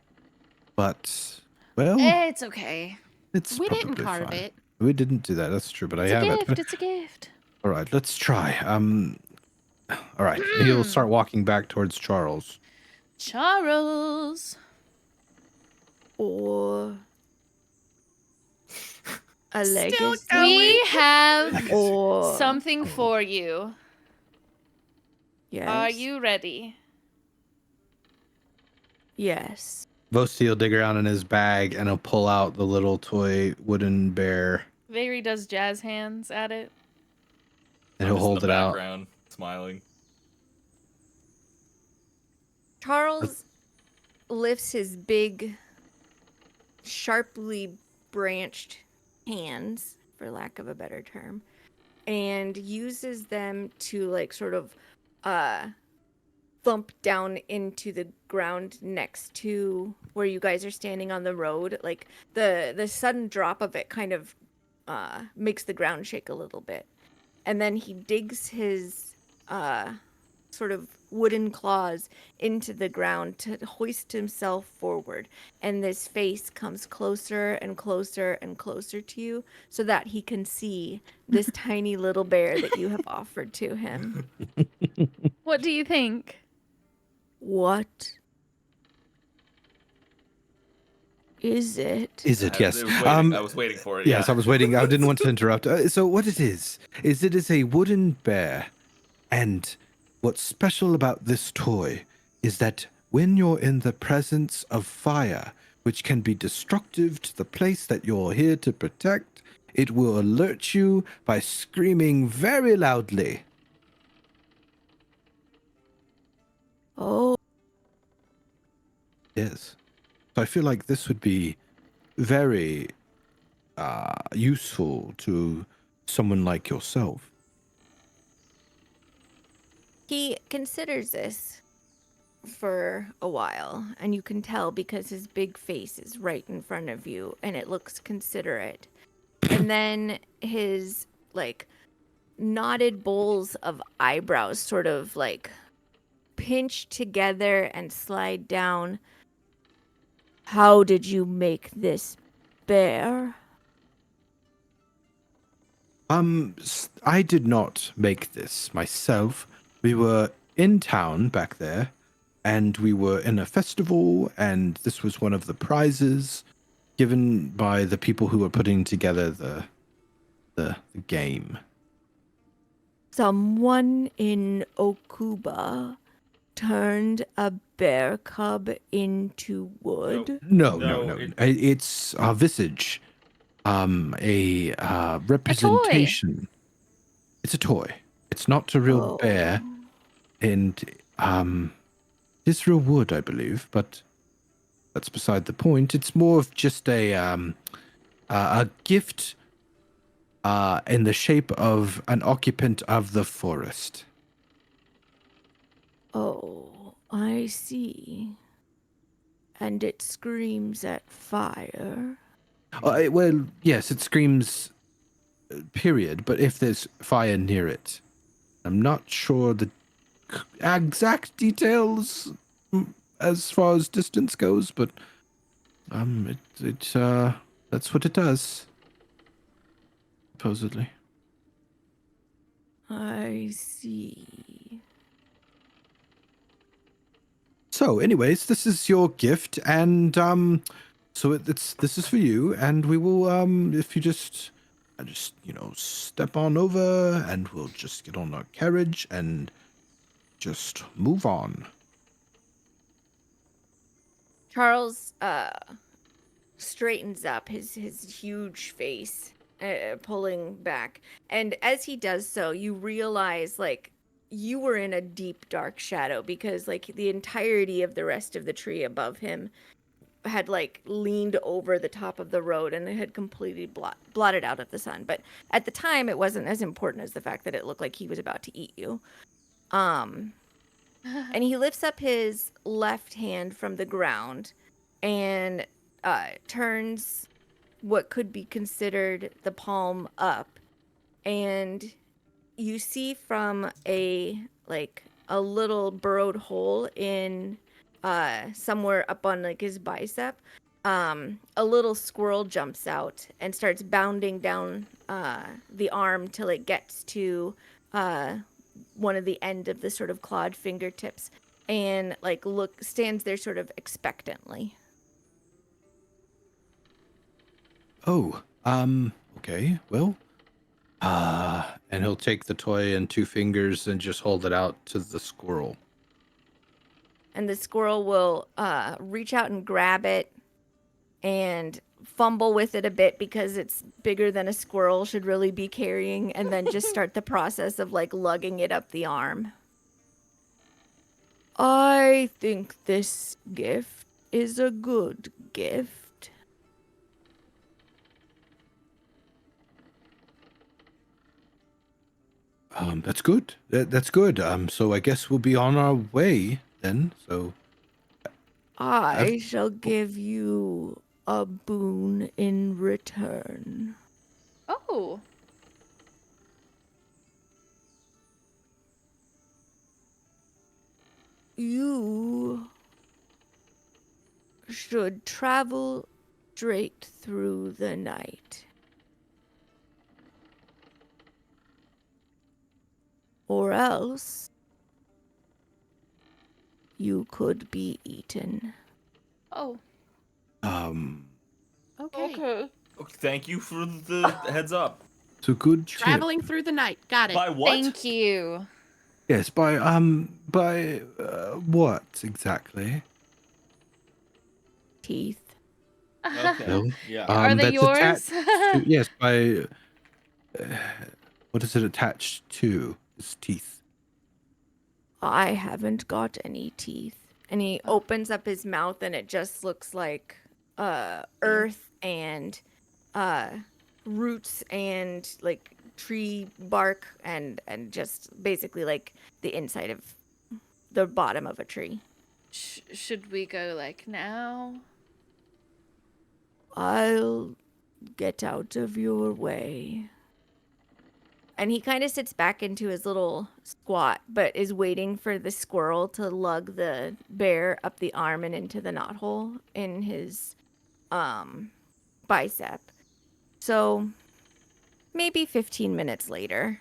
but well, It's okay. it's we probably didn't carve fine. it. We didn't do that. That's true, but I It's a have gift. it. It's a gift. All right, let's try. All right. He'll start walking back towards Charles. Charles. Or a legacy? We have Or something for you. yes. Are you ready? Yes. Vosti will dig around in his bag and he'll pull out the little toy wooden bear Vary does jazz hands at it. and I'm he'll just in hold the it out. background, smiling. Charles lifts his big, sharply branched hands, for lack of a better term, and uses them to like sort of thump down into the ground next to where you guys are standing on the road. Like the sudden drop of it kind of makes the ground shake a little bit. And then he digs his sort of wooden claws into the ground to hoist himself forward. And this face comes closer and closer and closer to you so that he can see this tiny little bear that you have offered to him. What do you think? What is it? Is it? Yes. I was waiting for it. Yes, Yeah. I was waiting. I didn't want to interrupt. So what it is it is a wooden bear. And what's special about this toy is that when you're in the presence of fire, which can be destructive to the place that you're here to protect, it will alert you by screaming very loudly. Oh, Yes. So I feel like this would be very useful to someone like yourself. he considers this for a while, and you can tell because his big face is right in front of you and it looks considerate. And then his like knotted bowls of eyebrows sort of like pinch together and slide down. How did you make this bear? I did not make this myself. We were in town back there, and we were in a festival, and this was one of the prizes given by the people who were putting together the game. Someone in Okuba turned a bear cub into wood? No. No, It's a visage, a representation. It's a toy. It's not a real bear, and it's real wood, I believe. But that's beside the point. It's more of just a gift in the shape of an occupant of the forest. Oh, I see. And it screams at fire. Well, yes, it screams, period. But if there's fire near it, I'm not sure the exact details as far as distance goes, but that's what it does, supposedly. I see. So, anyways, this is your gift, and so this is for you, and we will if you just step on over, and we'll just get on our carriage and just move on. Charles straightens up his huge face, pulling back. And as he does so, you realize, like, you were in a deep, dark shadow because, like, the entirety of the rest of the tree above him had, like, leaned over the top of the road and it had completely blotted out of the sun. But at the time, it wasn't as important as the fact that it looked like he was about to eat you. And he lifts up his left hand from the ground and turns what could be considered the palm up. And you see from a little burrowed hole in somewhere up on like his bicep, a little squirrel jumps out and starts bounding down the arm till it gets to one of the end of the sort of clawed fingertips, and stands there sort of expectantly. Oh, okay, well, and he'll take the toy in 2 fingers and just hold it out to the squirrel. And the squirrel will reach out and grab it and fumble with it a bit because it's bigger than a squirrel should really be carrying, and then just start the process of like lugging it up the arm. I think this gift is a good gift. That's good. That's good. So I guess we'll be on our way then. So I shall give you a boon in return. Oh. You should travel straight through the night. Or else you could be eaten. Oh. Okay. Thank you for the heads up. it's a good tip. Traveling through the night. Got it. By what? Thank you. Yes, by what exactly? Teeth. Okay. No. Yeah. Are they That's yours? attached to- yes, by what is it attached to? His teeth. I haven't got any teeth. And he opens up his mouth and it just looks like earth and roots and like tree bark and just basically like the inside of the bottom of a tree. Should we go like now? I'll get out of your way. And he kind of sits back into his little squat, but is waiting for the squirrel to lug the bear up the arm and into the knothole in his bicep. So maybe 15 minutes later,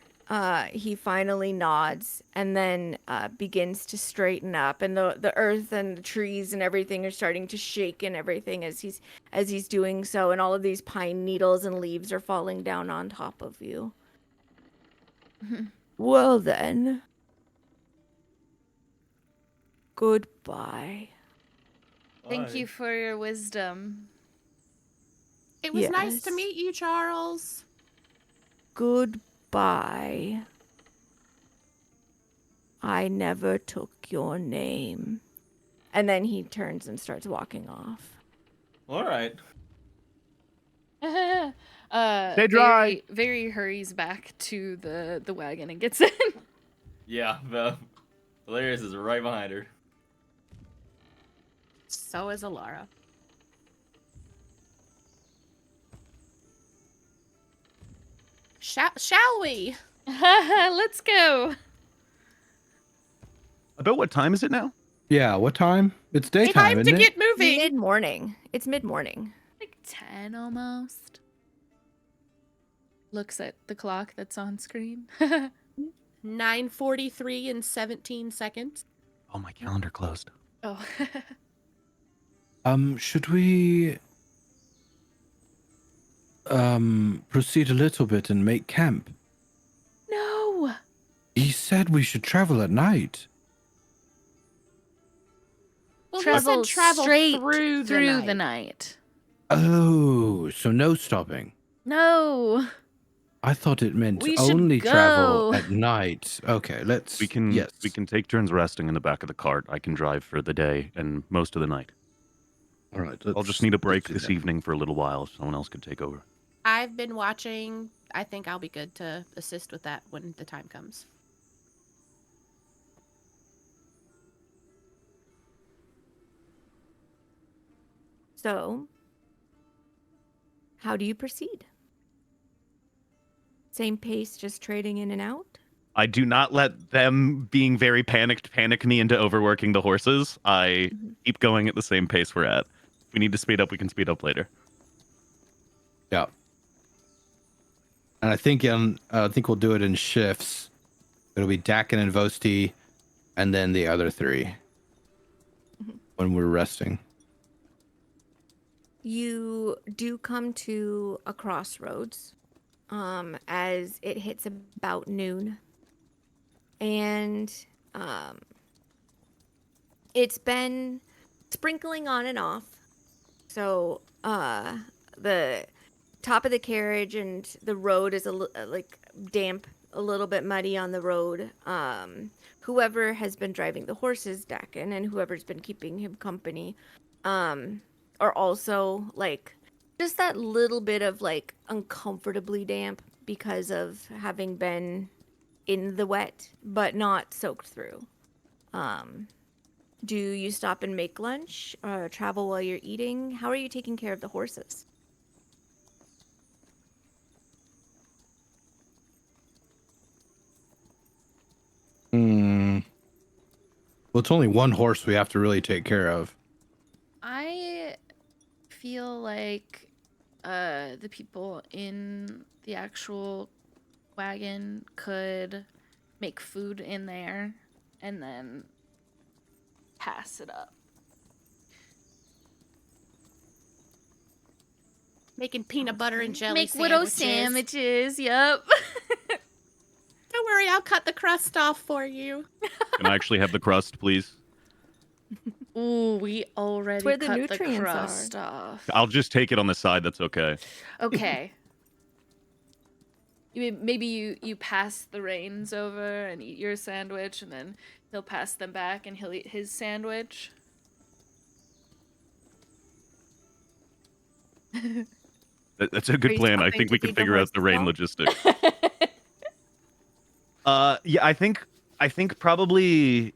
he finally nods and then begins to straighten up, and the earth and the trees and everything are starting to shake and everything as he's doing so, and all of these pine needles and leaves are falling down on top of you. Well then, goodbye. Thank you for your wisdom. It was nice to Yes. meet you, Charles. Goodbye. I never took your name. And then he turns and starts walking off. All right. Stay dry. Very hurries back to the wagon and gets in. Yeah. Valerius is right behind her. So is Alara. Shall we? Let's go. About what time is it now? Yeah, what time? It's daytime, Time to isn't it? get moving. Mid-morning. It's mid-morning. Like 10 almost. Looks at the clock that's on screen. 9:43 and 17 seconds. Oh, my calendar closed. Oh. Should we proceed a little bit and make camp? No. He said we should travel at night. Well, Travel, he said travel straight through the night. Oh, so no stopping. No. I thought it meant We should only travel go. at night. Okay, let's. We can Yes. we can take turns resting in the back of the cart. I can drive for the day and most of the night. All right. I'll just need a break do this that. evening for a little while. Someone else could take over. I've been watching. I think I'll be good to assist with that when the time comes. So, how do you proceed? Same pace, just trading in and out? I do not let them being very panicked panic me into overworking the horses. I keep going at the same pace we're at. If we need to speed up, we can speed up later. Yeah. And I think we'll do it in shifts. It'll be Dakin and Vosti, and then the other three when we're resting. You do come to a crossroads as it hits about noon. And it's been sprinkling on and off. So the top of the carriage and the road is like damp, a little bit muddy on the road. Whoever has been driving the horses, Dakin, and whoever's been keeping him company, are also like just that little bit of like uncomfortably damp because of having been in the wet, but not soaked through. Do you stop and make lunch? Travel while you're eating? How are you taking care of the horses? Hmm. Well, it's only one horse we have to really take care of. I feel like the people in the actual wagon could make food in there and then pass it up. Making peanut butter and jelly Make widow sandwiches. sandwiches. Yep. Don't worry, I'll cut the crust off for you. Can I actually have the crust, please? Ooh, we already where the cut the nutrients crust off. I'll just take it on the side. That's okay. Okay. Maybe you pass the reins over and eat your sandwich, and then he'll pass them back and he'll eat his sandwich. That's a good you plan. I stopping think to we can feed the figure out horse the as rain well? logistics. Yeah, I think probably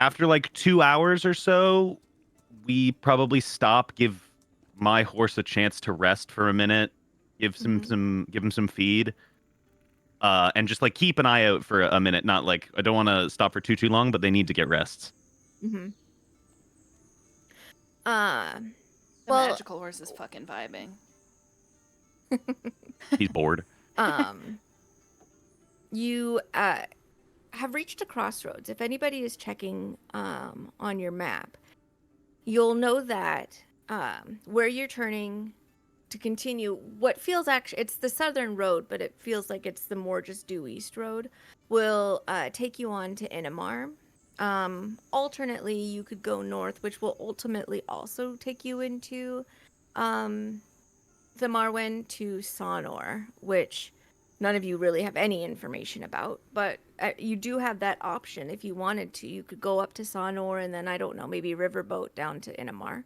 after like 2 hours or so, we probably stop, give my horse a chance to rest for a minute, give give him some feed, and just like keep an eye out for a minute. Not like I don't want to stop for too long, but they need to get rests. Mm-hmm. The Well, magical horse is fucking vibing. He's bored. You have reached a crossroads. If anybody is checking on your map, you'll know that where you're turning to continue, what feels actually, it's the southern road, but it feels like it's the more just due east road, will take you on to Inemar. Alternately, you could go north, which will ultimately also take you into the Marwen to Sonor, which none of you really have any information about, but you do have that option if you wanted to. You could go up to Sonor and then, I don't know, maybe riverboat down to Inemar.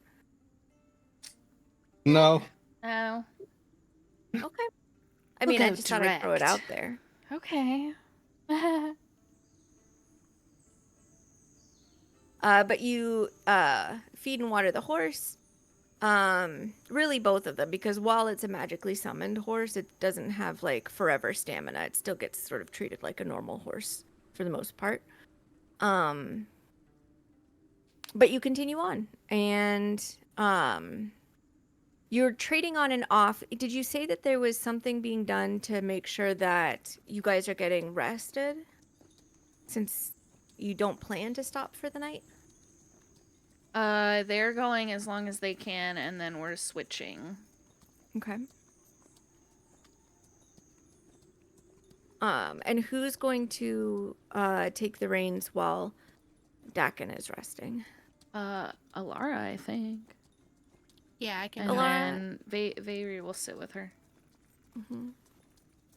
No. Oh. Okay. I We'll mean, I go just thought I'd throw it out direct. there. Okay. But you feed and water the horse. Really both of them, because while it's a magically summoned horse, it doesn't have like forever stamina. It still gets sort of treated like a normal horse for the most part. But you continue on, and you're trading on and off. Did you say that there was something being done to make sure that you guys are getting rested, since you don't plan to stop for the night? They're going as long as they can, and then we're switching. Okay. And who's going to take the reins while Dakin is resting? Alara, I think. Yeah, I can. And Alara- then Veiri will sit with her. Mm-hmm.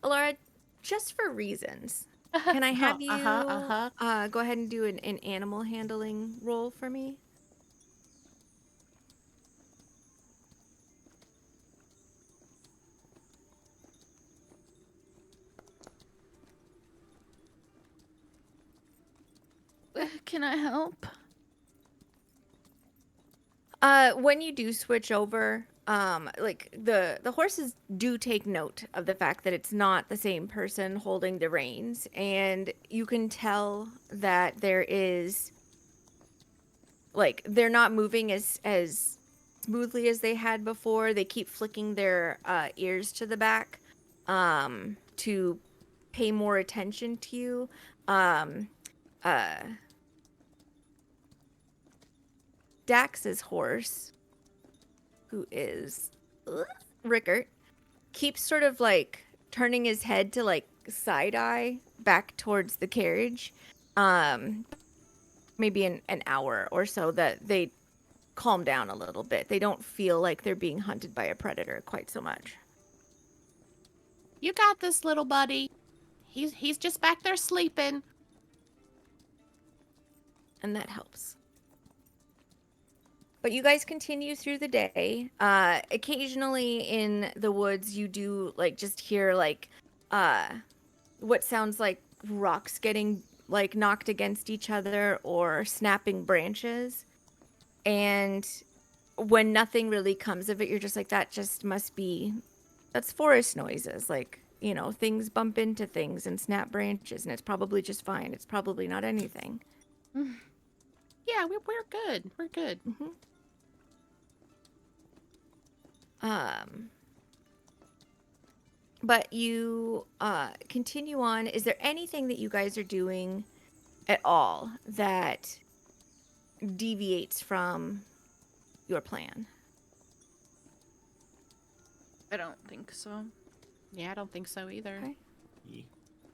Alara, just for reasons, can I have you go ahead and do an animal handling roll for me? Can I help? When you do switch over, like the horses do take note of the fact that it's not the same person holding the reins, and you can tell that there is, like, they're not moving as smoothly as they had before. They keep flicking their ears to the back to pay more attention to you. Dax's horse, who is Rickert, keeps sort of like turning his head to like side eye back towards the carriage. Maybe an hour or so that they calm down a little bit. They don't feel like they're being hunted by a predator quite so much. You got this, little buddy. He's just back there sleeping. And that helps. But you guys continue through the day. Occasionally in the woods, you do like just hear like what sounds like rocks getting like knocked against each other or snapping branches. And when nothing really comes of it, you're just like, that just must be, that's forest noises. Like, you know, things bump into things and snap branches, and it's probably just fine. It's probably not anything. Yeah, we're good. We're good. But you continue on. Is there anything that you guys are doing at all that deviates from your plan? I don't think so. Yeah, I don't think so either. Okay.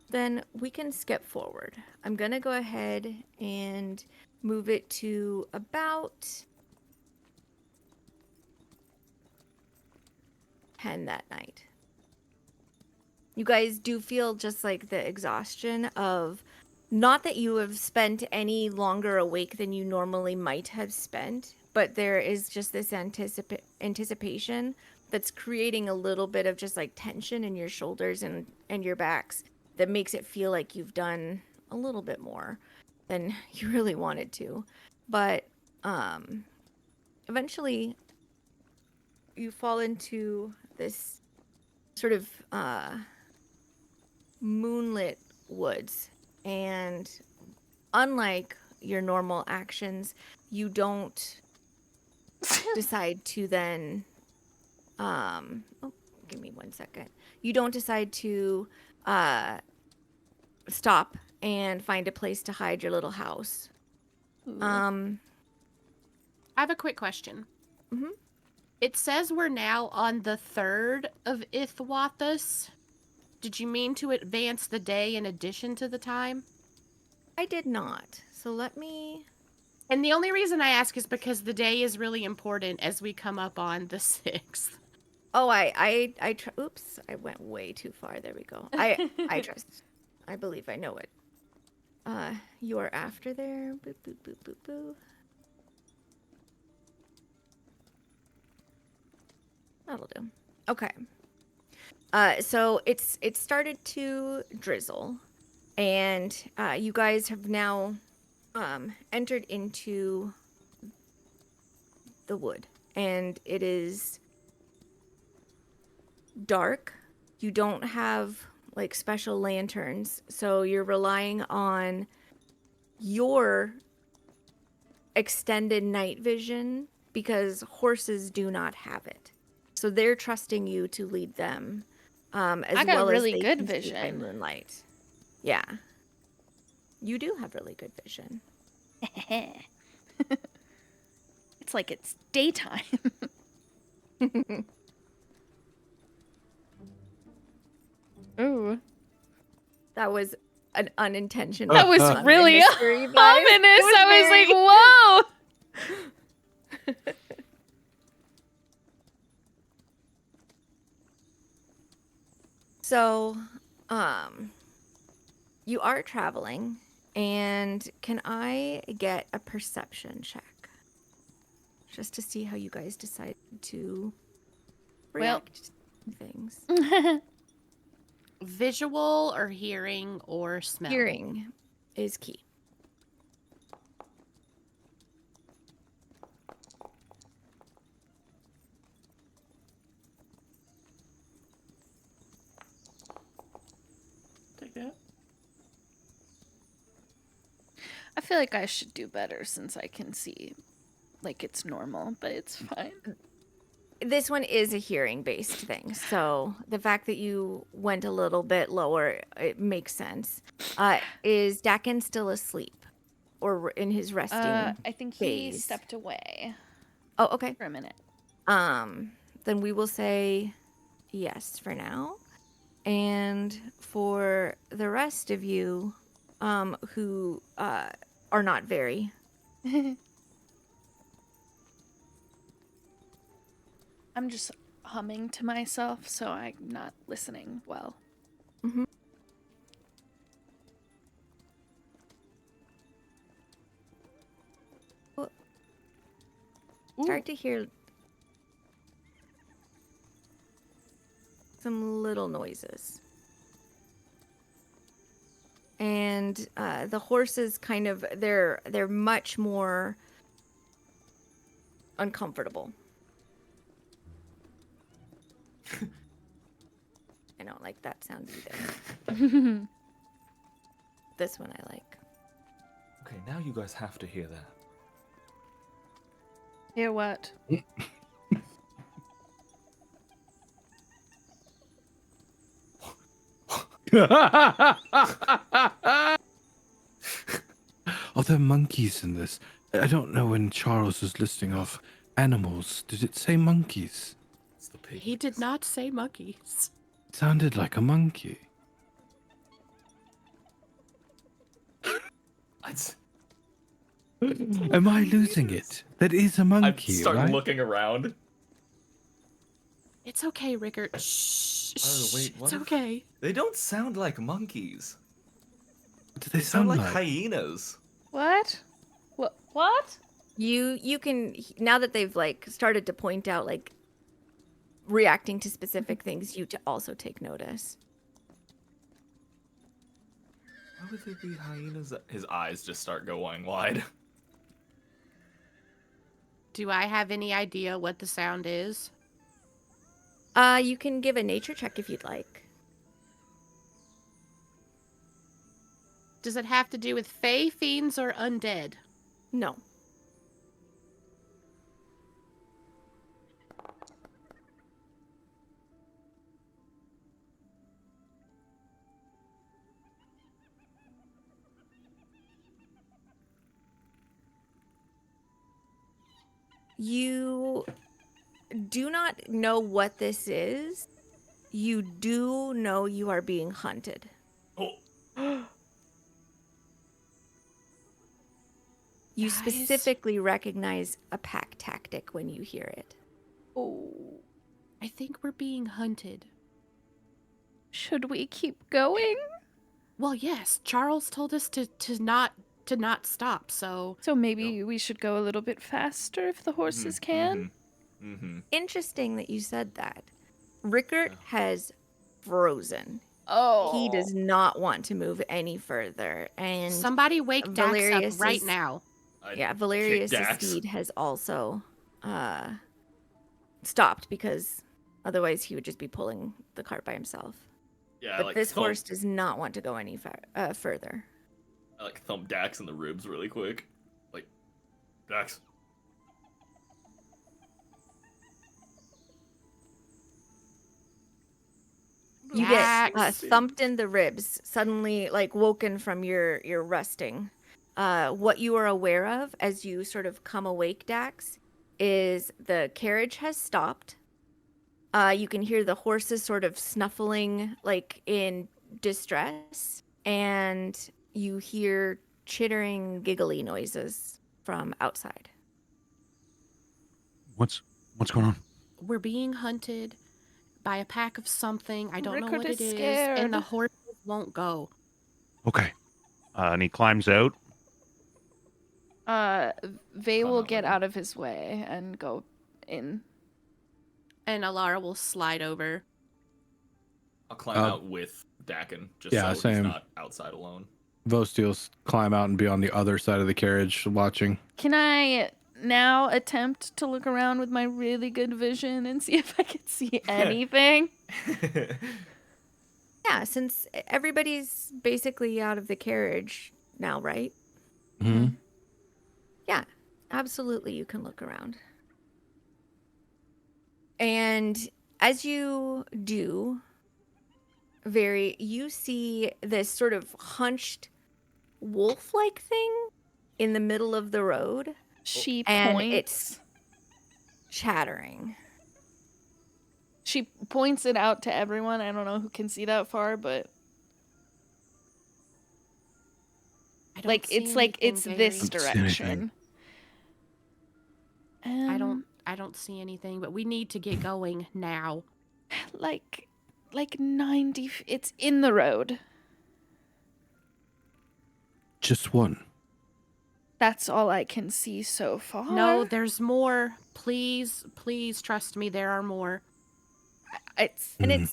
Then we can skip forward. I'm going to go ahead and move it to about 10 that night. You guys do feel just like the exhaustion of, not that you have spent any longer awake than you normally might have spent, but there is just this anticipation that's creating a little bit of just like tension in your shoulders and your backs that makes it feel like you've done a little bit more than you really wanted to. But eventually you fall into this sort of moonlit woods, and unlike your normal actions, you don't decide to then give me 1 second. You don't decide to stop and find a place to hide your little house. I have a quick question. Mhm. It says we're now on the 3rd of Ithwathus. Did you mean to advance the day in addition to the time? I did not. So let me... And the only reason I ask is because the day is really important as we come up on the 6th. Oh, oops, I went way too far. There we go. I trust. I believe I know it. You are after there. Boop, boop, boop, boop, boop. That'll do. Okay. So it started to drizzle, and you guys have now entered into the wood, and it is dark. You don't have like special lanterns, so you're relying on your extended night vision because horses do not have it. So they're trusting you to lead them, as I got well really as they good can see by vision. moonlight. Yeah, you do have really good vision. It's like it's daytime. Ooh. That was an unintentional. That was really mystery vibe. ominous. It was I was very- like, whoa. So, you are traveling, and can I get a perception check? Just to see how you guys decide to react to things. Visual or hearing or smell? Hearing is key. Take that. I feel like I should do better since I can see like it's normal, but it's fine. This one is a hearing-based thing, so the fact that you went a little bit lower, it makes sense. Is Dakin still asleep, or in his resting? I think he phase? stepped away Oh, okay. for a minute. Then we will say yes for now. And for the rest of you, who are not very, I'm just humming to myself, so I'm not listening well. start to hear some little noises. and the horses kind of they're much more uncomfortable. I don't like that sound either. This one I like. Okay, now you guys have to hear that. Hear what? Are there monkeys in this? I don't know when Charles was listing off animals. Did it say monkeys? It's the pig. He did not say monkeys. It sounded like a monkey. It's- Am I losing it? That is a I monkey, start right? looking around. It's okay, Rickard. Shh. Oh, wait, what It's if- okay. They don't sound like monkeys. What do they They sound sound like like? hyenas. What? What? You can, now that they've like started to point out like reacting to specific things, you to also take notice. Why would they be hyenas? His eyes just start going wide. Do I have any idea what the sound is? You can give a nature check if you'd like. Does it have to do with fae, fiends, or undead? No. You do not know what this is. You do know you are being hunted. Oh, You Guys. specifically recognize a pack tactic when you hear it. Oh, I think we're being hunted. should we keep going? Well, yes. Charles told us to not stop. So So maybe we should go a little bit faster if the horses can. Mm-hmm. Interesting that you said that. Rickert has frozen. Oh, He does not want to move any further. And somebody wake Dax Valerius up right is- now. yeah, Valerius' Dax. steed has also stopped because otherwise he would just be pulling the cart by himself. Yeah, But like this thump, horse does not want to go any further. I like thump Dax in the ribs really quick. Like, Dax. You get Dax. thumped in the ribs, suddenly like woken from your resting. What you are aware of as you sort of come awake, Dax, is the carriage has stopped. You can hear the horses sort of snuffling like in distress, and you hear chittering, giggly noises from outside. What's going on? We're being hunted by a pack of something. I don't know Rickard what is it is, and the scared. horses won't go. Okay. And he climbs out. Vay Climb will out get with him. out of his way and go in. And Alara will slide over. I'll climb Uh, out with Dakin, just yeah, so same. he's not outside alone. Vostiel's climb out and be on the other side of the carriage watching. Can I now attempt to look around with my really good vision and see if I can see anything? Yeah, since everybody's basically out of the carriage now, right? Hmm. Yeah, absolutely. You can look around. And as you do, you see this sort of hunched wolf-like thing in the middle of the road She And points. it's chattering. She points it out to everyone. I don't know who can see that far, but I don't like see it's like anything, it's Barry. this Don't see anything. direction. I don't see anything, but we need to get going now. Like 90 it's in the road. Just one. That's all I can see so far. No, there's more. Please, please trust me, there are more. it's And Hmm.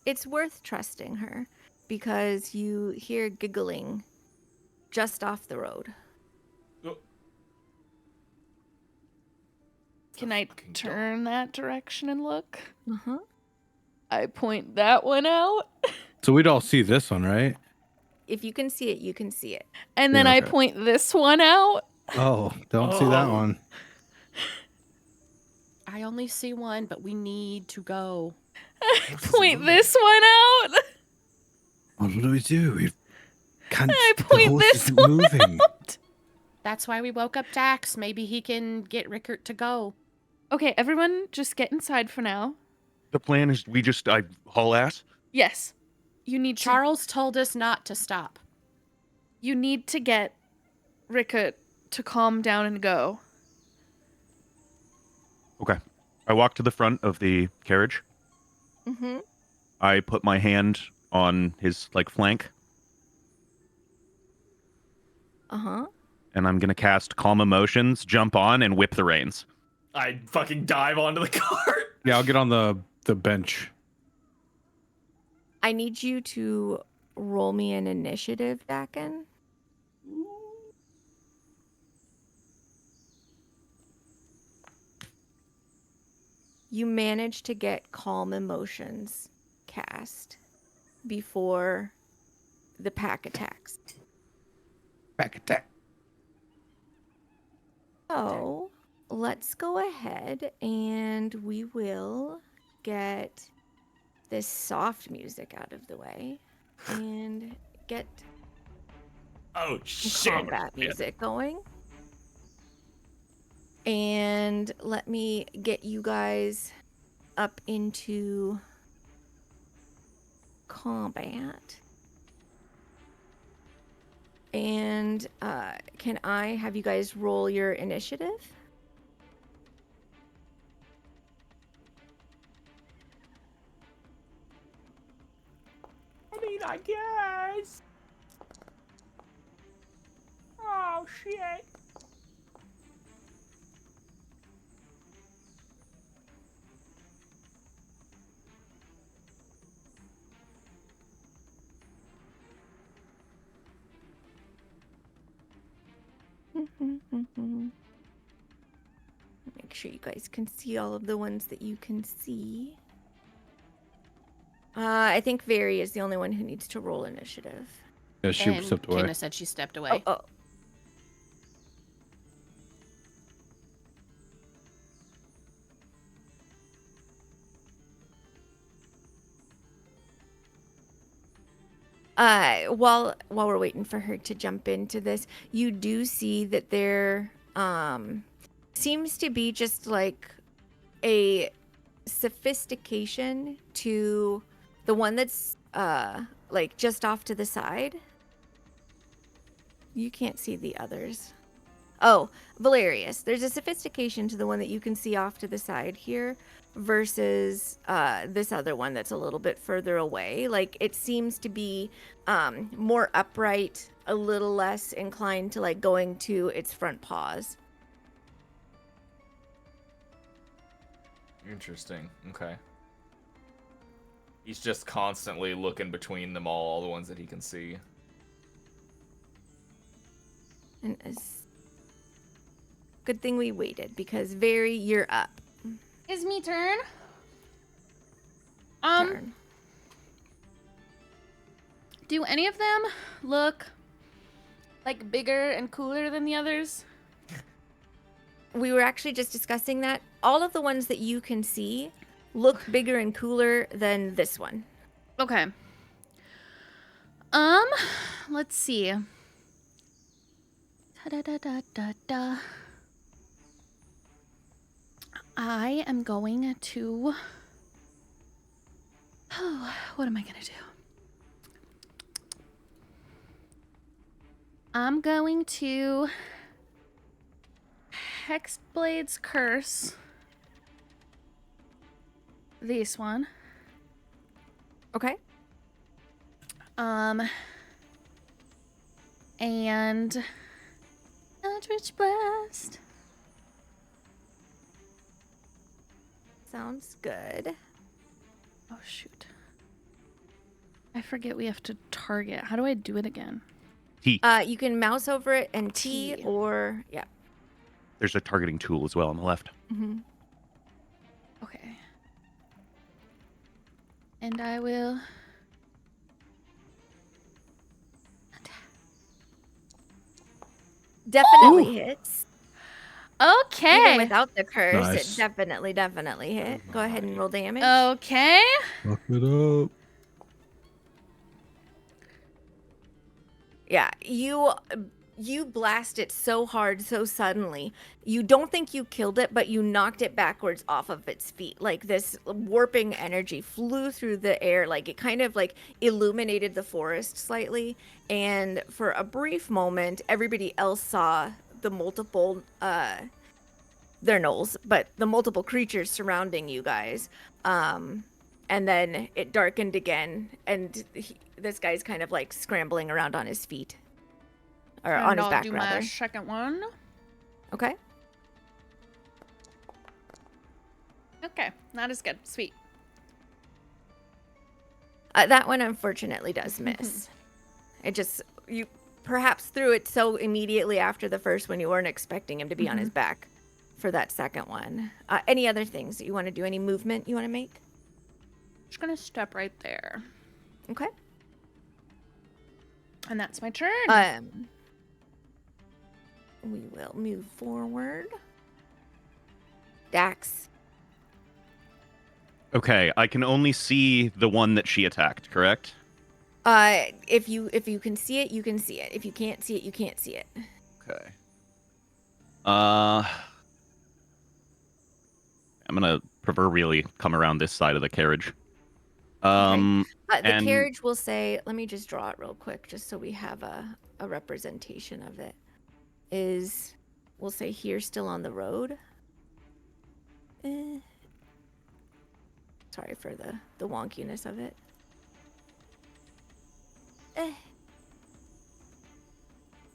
it's worth trusting her. because you hear giggling just off the road. Can I Fucking turn that direction and look? Uh-huh. I point that one out, So we'd all see this one, right? If you can see it, you can see it. and then Yeah, I okay. point this one out. Oh, don't see that Oh. one. I only see one, but we need to go. I Horse is point moving. this one out. What do we do? We can't. I The point horse this isn't one moving. out. That's why we woke up Dax. Maybe he can get Rickert to go. Okay, everyone, just get inside for now. The plan is I haul ass. Yes, you need to. Charles told us not to stop. You need to get Rickert to calm down and go. Okay. I walk to the front of the carriage. Mm-hmm. I put my hand on his flank, Uh-huh. and I'm gonna cast Calm Emotions, jump on, and whip the reins. I fucking dive onto the cart. Yeah, I'll get on the bench. I need you to roll me an initiative, Dakin. You managed to get Calm Emotions cast before the pack attacks. Back attack. So let's go ahead and we will get this soft music out of the way and get Oh some shit. combat music going. And let me get you guys up into combat. And can I have you guys roll your initiative? I mean, I guess. Oh shit. Make sure you guys can see all of the ones that you can see. I think Very is the only one who needs to roll initiative. Yeah, she And stepped away. Kenna said she stepped away. Oh. While we're waiting for her to jump into this, you do see that there seems to be just like a sophistication to the one that's like just off to the side. You can't see the others. Oh, Valerius. There's a sophistication to the one that you can see off to the side here versus this other one that's a little bit further away. Like it seems to be more upright, a little less inclined to like going to its front paws. Interesting. Okay. He's just constantly looking between them all the ones that he can see. And it's good thing we waited because Very, you're up. Is me turn? Turn. Do any of them look like bigger and cooler than the others? We were actually just discussing that. All of the ones that you can see look bigger and cooler than this one. Okay. Let's see. Da-da-da-da-da-da. I am going to... Oh, what am I going to do? I'm going to... Hexblade's Curse. This one. Okay. And Eldritch Blast. Sounds good. Oh shoot. I forget we have to target. How do I do it again? T. You can mouse over it and T, T. or yeah. There's a targeting tool as well on the left. Mm-hmm. Okay. And I will. Definitely hits. Okay. Even without the curse, Nice. it definitely hit. Go ahead and roll damage. Okay. Fuck it up. Yeah, you blast it so hard, so suddenly. You don't think you killed it, but you knocked it backwards off of its feet. Like this warping energy flew through the air, like it kind of like illuminated the forest slightly. And for a brief moment, everybody else saw the multiple they're gnolls, but the multiple creatures surrounding you guys. And then it darkened again, and this guy's kind of like scrambling around on his feet. Or on And his I'll back, do rather. my second one. Okay. Okay. Not as good. Sweet. That one unfortunately does miss. It just, you perhaps threw it so immediately after the first one you weren't expecting him to be on his back for that second one. Any other things that you want to do? Any movement you want to make? Just gonna step right there. Okay. And that's my turn. We will move forward. Dax. Okay, I can only see the one that she attacked, correct? If you can see it, you can see it. If you can't see it, you can't see it. Okay. I'm gonna proverbially come around this side of the carriage. The and- carriage will say, let me just draw it real quick, just so we have a representation of it. We'll say here, still on the road. Sorry for the wonkiness of it.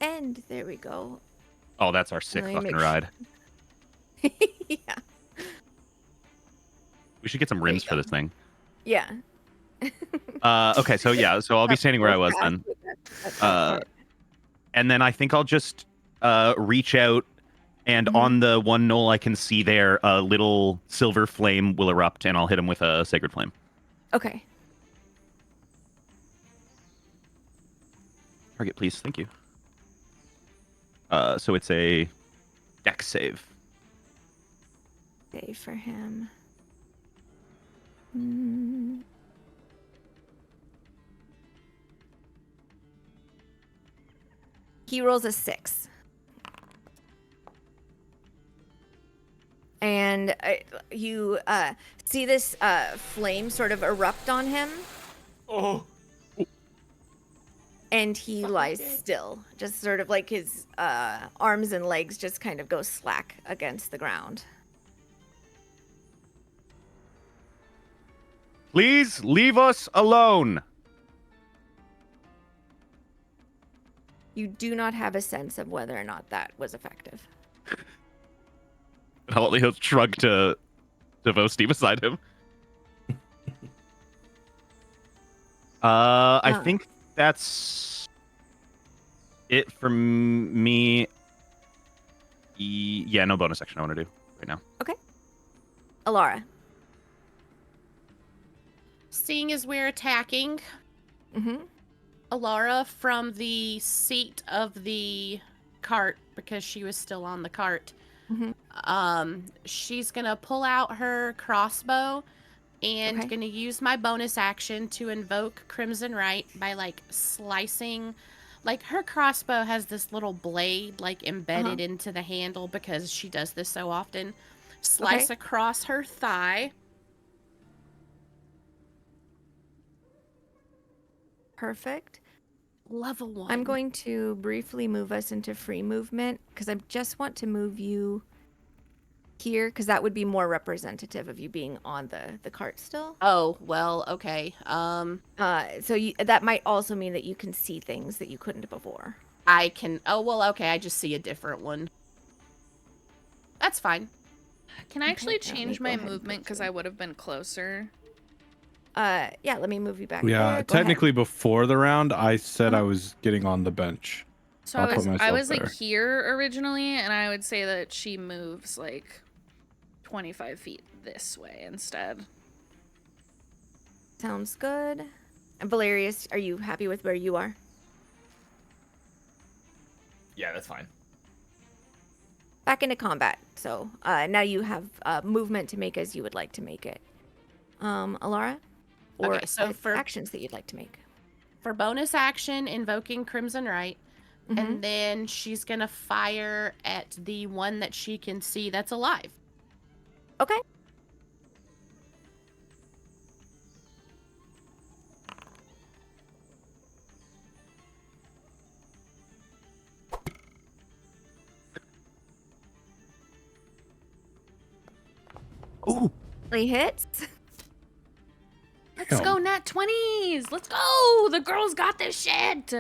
And there we go. Oh, that's our sick Let me fucking make ride. Yeah. We should get some rims for this thing. Yeah. Okay, so yeah, so I'll be standing where I was then. And then I think I'll just reach out, and on the one knoll I can see there, a little silver flame will erupt, and I'll hit him with a sacred flame. Okay. Target, please. Thank you. So it's a dex save. Save for him. He rolls a 6. And you see this flame sort of erupt on him. Oh. And he lies still, just sort of like his arms and legs just kind of go slack against the ground. Please leave us alone. You do not have a sense of whether or not that was effective. He'll shrug to Vosti beside him. I think that's it for me. Yeah, no bonus action I want to do right now. Okay. Alara. Seeing as we're attacking, Mm-hmm. Alara from the seat of the cart, because she was still on the cart, she's gonna pull out her crossbow and Okay. gonna use my bonus action to invoke Crimson Right by like slicing. Like her crossbow has this little blade like embedded into the handle because she does this so often. Slice across her thigh. Perfect. Level 1. I'm going to briefly move us into free movement because I just want to move you here because that would be more representative of you being on the cart still. Oh, well, okay. So that might also mean that you can see things that you couldn't before. I can. Oh, well, okay. I just see a different one. That's fine. Can I actually let me change go my ahead and movement put because you- I would have been closer? Yeah, let me move you back. Yeah, there. Go ahead. technically before the round, I said I was getting on the bench. So I'll I put was myself like there. here originally, and I would say that she moves like 25 feet this way instead. Sounds good. And Valerius, are you happy with where you are? Yeah, that's fine. Back into combat. So now you have movement to make as you would like to make it. Alara? Or Okay, so for actions that you'd like to make. For bonus action, invoking Crimson Right, Mhm. and then she's gonna fire at the one that she can see that's alive. Okay. Ooh, He hits. Let's Damn. go, nat 20s! Let's go! The girls got this shit!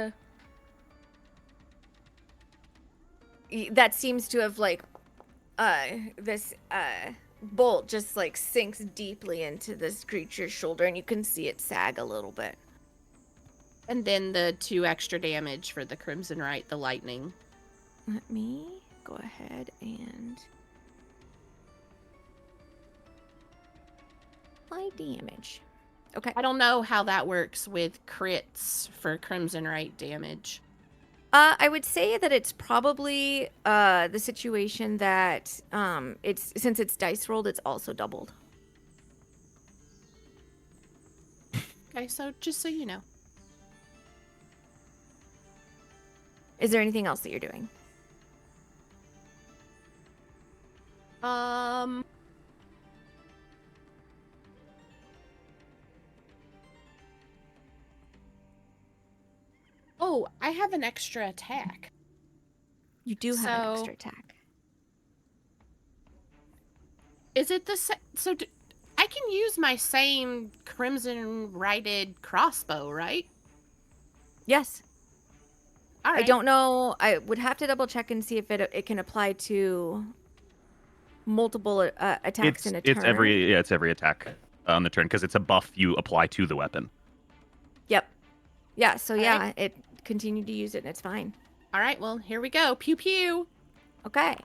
That seems to have like this bolt just like sinks deeply into this creature's shoulder, and you can see it sag a little bit. And then the 2 extra damage for the Crimson Right, the lightning. Let me go ahead and apply damage. Okay. I don't know how that works with crits for Crimson Right damage. I would say that it's probably the situation that it's since it's dice rolled, it's also doubled. Okay, so just so you know. Is there anything else that you're doing? Oh, I have an extra attack. You do have an So- extra attack. Is it the I can use my same Crimson Righted crossbow, right? Yes. All right. I don't know. I would have to double check and see if it can apply to multiple attacks in a turn. It's every attack on the turn because it's a buff you apply to the weapon. Yep. Yeah. So All yeah, right. it continued to use it, and it's fine. All right, well, here we go. Pew pew. Okay.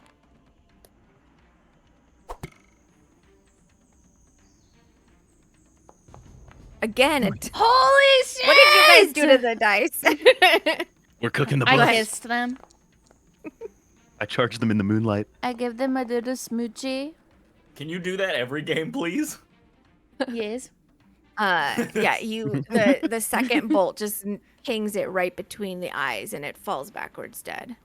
Again, Holy shit! what did you guys do to the dice? We're cooking the I books. kissed them. I charged them in the moonlight. I give them a little smoochie. Can you do that every game, please? Yes. Yeah, the second bolt just pings it right between the eyes, and it falls backwards dead.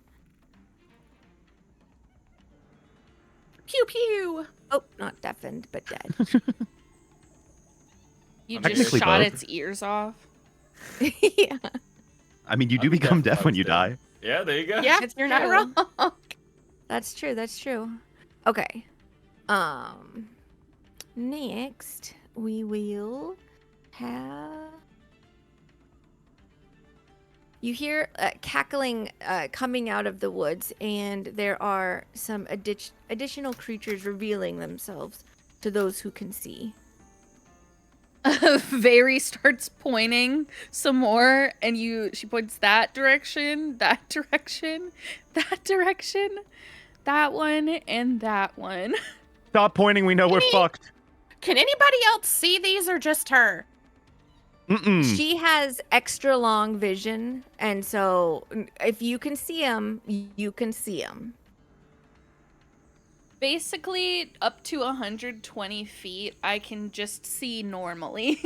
Pew pew. Oh, not deafened, but dead. You I'm just technically shot both. its ears off. Yeah. I mean, you do I'd be become deaf deaf when you too. die. Yeah, there you go. Yeah, It's you're not true. wrong. That's true. That's true. Okay. Next we will have. You hear cackling coming out of the woods, and there are some additional creatures revealing themselves to those who can see. Very starts pointing some more, and she points that direction, that direction, that direction, that one, and that one. Stop pointing. We know we're Any- fucked. Can anybody else see these or just her? Mm-mm. She has extra long vision, and so if you can see them, you can see them. Basically, up to 120 feet, I can just see normally.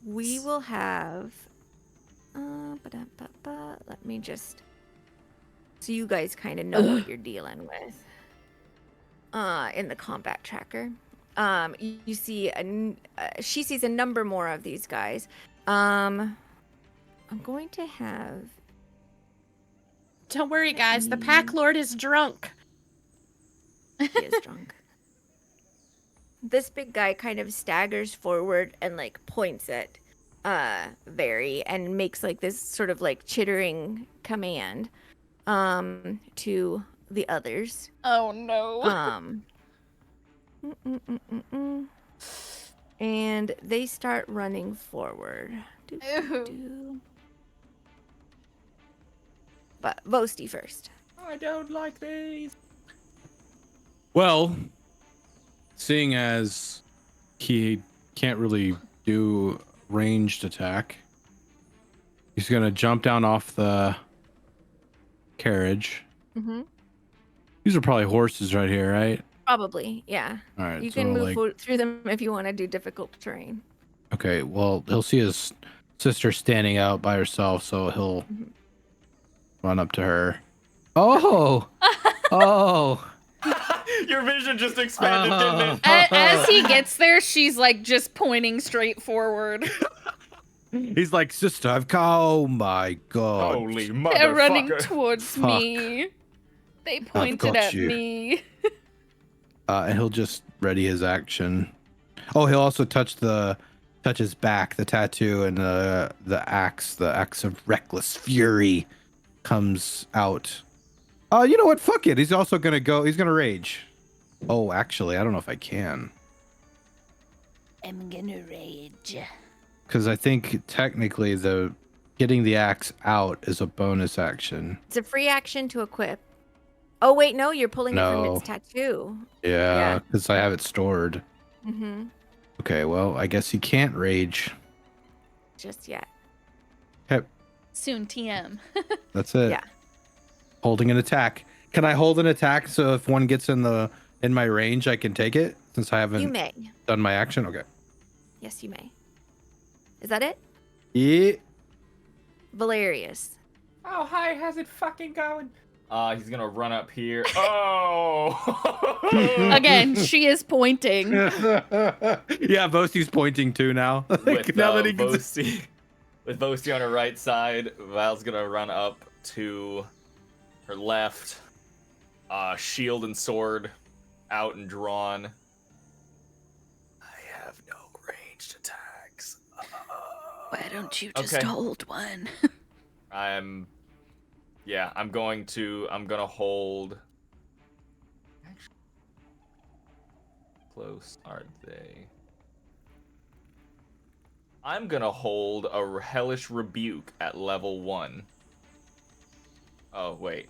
We will have. Let me just. So you guys kind of know what you're dealing with. In the combat tracker, you see she sees a number more of these guys. I'm going to have. Don't worry, guys. The Pack Lord is drunk. He is drunk. This big guy kind of staggers forward and like points at Very and makes like this sort of like chittering command to the others. Oh no. And they start running forward. Ew. But Vosti first. I don't like these. Well, seeing as he can't really do ranged attack, he's gonna jump down off the carriage. Mm-hmm. These are probably horses right here, right? Probably, yeah. All right. You so can move like, through them if you want to do difficult terrain. okay. Well, he'll see his sister standing out by herself, so he'll Mhm. run up to her. Oh, oh. Your vision just expanded, didn't it? As he gets there, she's like just pointing straight forward. He's like, sister, I've come. Oh my god. Holy They're running motherfucker. towards Fuck. me. They pointed got at you. me. And he'll just ready his action. Oh, he'll also touch his back, the tattoo, and the axe of reckless fury comes out. You know what? Fuck it. He's also gonna go. He's gonna rage. Oh, actually, I don't know if I can, I'm gonna rage. because I think technically the getting the axe out is a bonus action. It's a free action to equip. Oh, wait, no, you're pulling it No. from its tattoo. Yeah, because I have it stored. Mm-hmm. Okay, well, I guess he can't rage. Just yet. Okay, Soon TM. that's it. Yeah. Holding an attack. Can I hold an attack so if one gets in my range, I can take it since I You haven't may. done my action? Okay. Yes, you may. Is that it? Yeah. Valerius. How high has it fucking going? He's gonna run up here. Oh! Again, she is pointing. Yeah, Vosti's pointing too now. With now that he gets Vosti, with Vosti on her right side, Val's gonna run up to her left. Shield and sword out and drawn. I have no ranged attacks. Why don't you just Okay. hold one? I'm gonna hold. Actually, close are they? I'm gonna hold a hellish rebuke at level 1. Oh wait,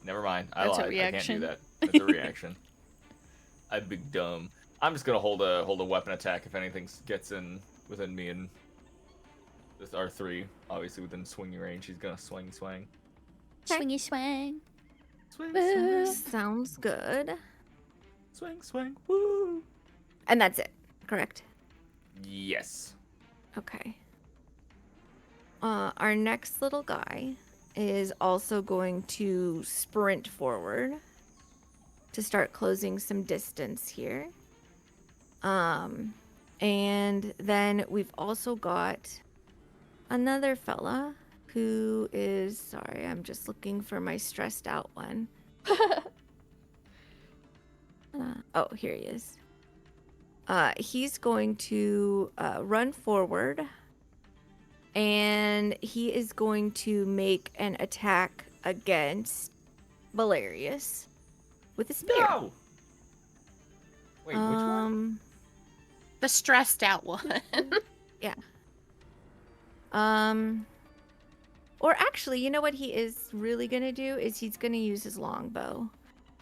never mind. I That's a lied. I can't reaction. do that. That's a reaction. I'm big dumb. I'm just gonna hold a weapon attack if anything gets in within me and with R3, obviously within swinging range. He's gonna swing. Swingy swang. Swing, Woo. Sounds good. swing, woo. And that's it, correct? Yes. Okay. Our next little guy is also going to sprint forward to start closing some distance here. And then we've also got another fella who is, sorry, I'm just looking for my stressed out one. Oh, here he is. He's going to run forward, and he is going to make an attack against Valerius with a spear. No. Wait, which one? The stressed out one. Or actually, you know what he is really gonna do is he's gonna use his longbow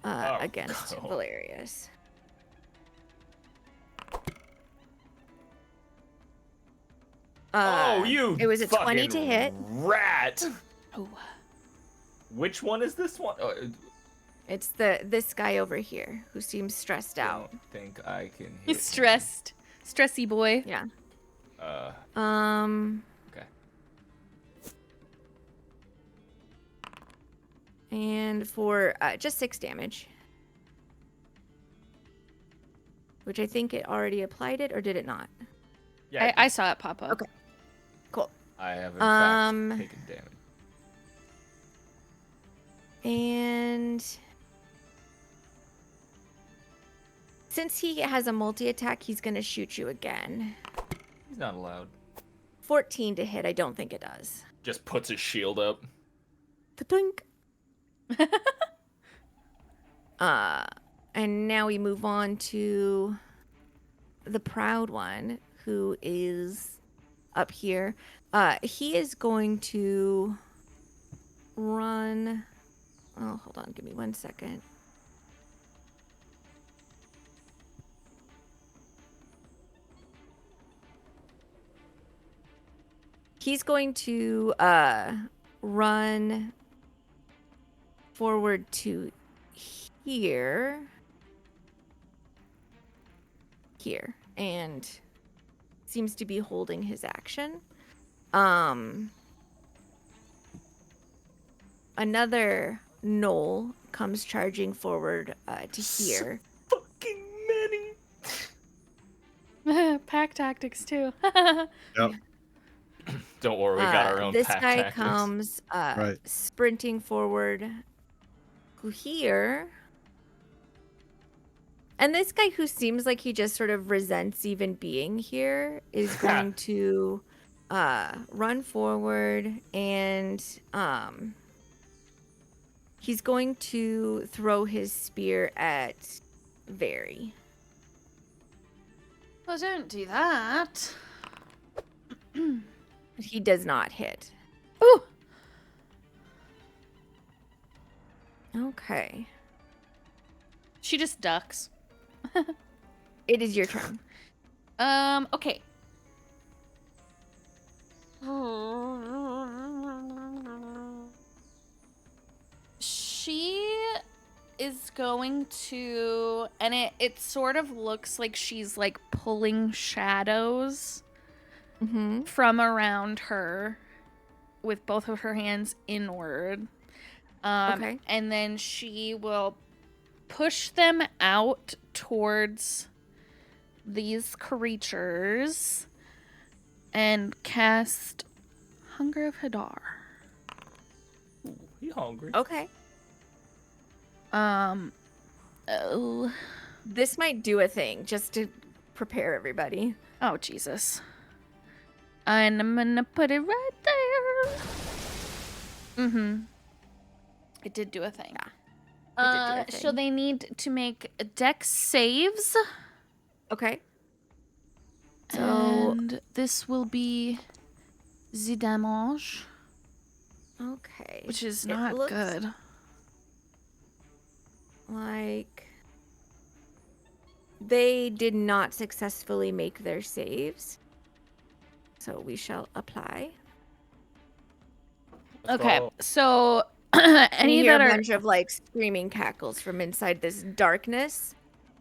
against no. Valerius. Oh, you! It was a 20 to fucking hit. Rat. Oh. Which one is this one? It's this guy over here who seems stressed out. Don't think I can. Hit He's stressed. Stressy boy. Yeah. him. Okay. And for just 6 damage. Which I think it already applied it, or did it not? Yeah, I saw it pop up. Okay. Cool. I have in fact taken damage. And since he has a multi-attack, he's going to shoot you again. He's not allowed. 14 to hit, I don't think it does. Just puts his shield up. Ka-twink. And now we move on to the proud one, who is up here. He is going to run. Oh, hold on. Give me 1 second. He's going to run forward to here. Here. And seems to be holding his action. Another gnoll comes charging forward to here. Fucking many. Pack tactics too. Yep. Don't worry, we got our own This pack guy tactics. comes Right. sprinting forward to here. And this guy, who seems like he just sort of resents even being here, is going to run forward, and he's going to throw his spear at Very. Well, don't do that. He does not hit. Ooh. Okay. She just ducks. It is your turn. Okay. She is going to, and it sort of looks like she's like pulling shadows Mm-hmm. from around her with both of her hands inward. Okay. And then she will push them out towards these creatures and cast Hunger of Hadar. Ooh, he hungry. Okay. Oh, This might do a thing, just to prepare everybody. oh Jesus. And I'm gonna put it right there. Mm-hmm. It did do a thing. Yeah, So they need to make dex saves. Okay. So And this will be the damage, okay. which is It not looks good. Like they did not successfully make their saves. So we shall apply. Let's Okay, go. so And any you hear that a are bunch of like screaming cackles from inside this darkness,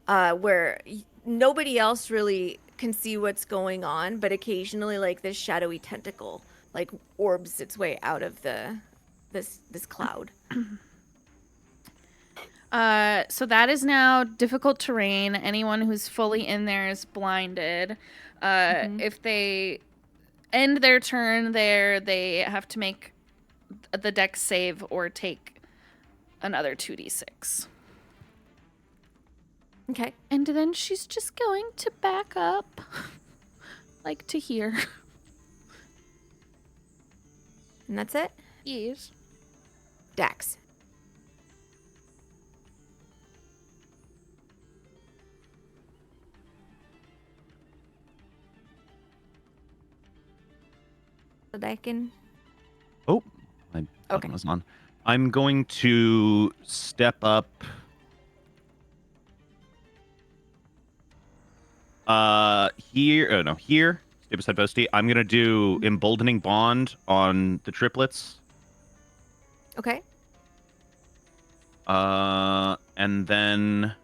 where nobody else really can see what's going on, but occasionally like this shadowy tentacle like orbs its way out of this cloud. so that is now difficult terrain. Anyone who's fully in there is blinded. If they end their turn there, they have to make the dex save or take another 2d6. Okay. And then she's just going to back up, like to here. And that's it. Yes. Dax. So that can. Oh, my button was on. I'm going to step up. Here. Oh no, here. Stay beside Boasty. I'm gonna do emboldening bond on the triplets. Okay. And then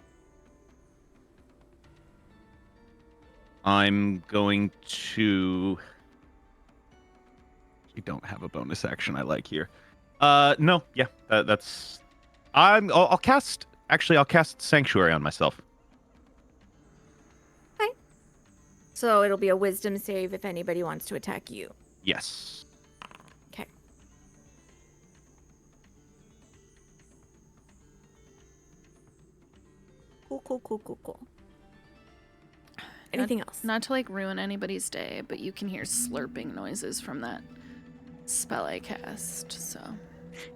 I'm going to. We don't have a bonus action I like here. No, yeah, that's. I'll cast. Actually, I'll cast Sanctuary on myself. So it'll be a wisdom save if anybody wants to attack you. Yes. Okay. Cool. Anything else? Not to like ruin anybody's day, but you can hear slurping noises from that spell I cast. So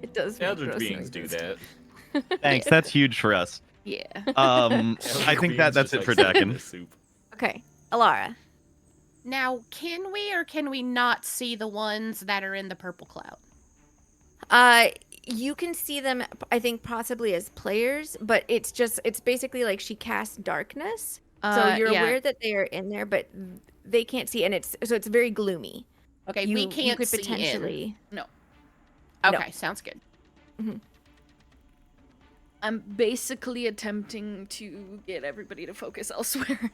It does. The make other gross beings do noises. that. Thanks. That's huge for us. Yeah. I think Beans that's just, it for like, sitting in Dakin. the soup. Okay, Alara. Now, can we or can we not see the ones that are in the purple cloud? You can see them, I think, possibly as players, but it's basically like she casts darkness. So you're Yeah. aware that they are in there, but they can't see, and it's very gloomy. Okay, You we can't could see potentially. No. in. No. Okay, sounds good. I'm basically attempting to get everybody to focus elsewhere.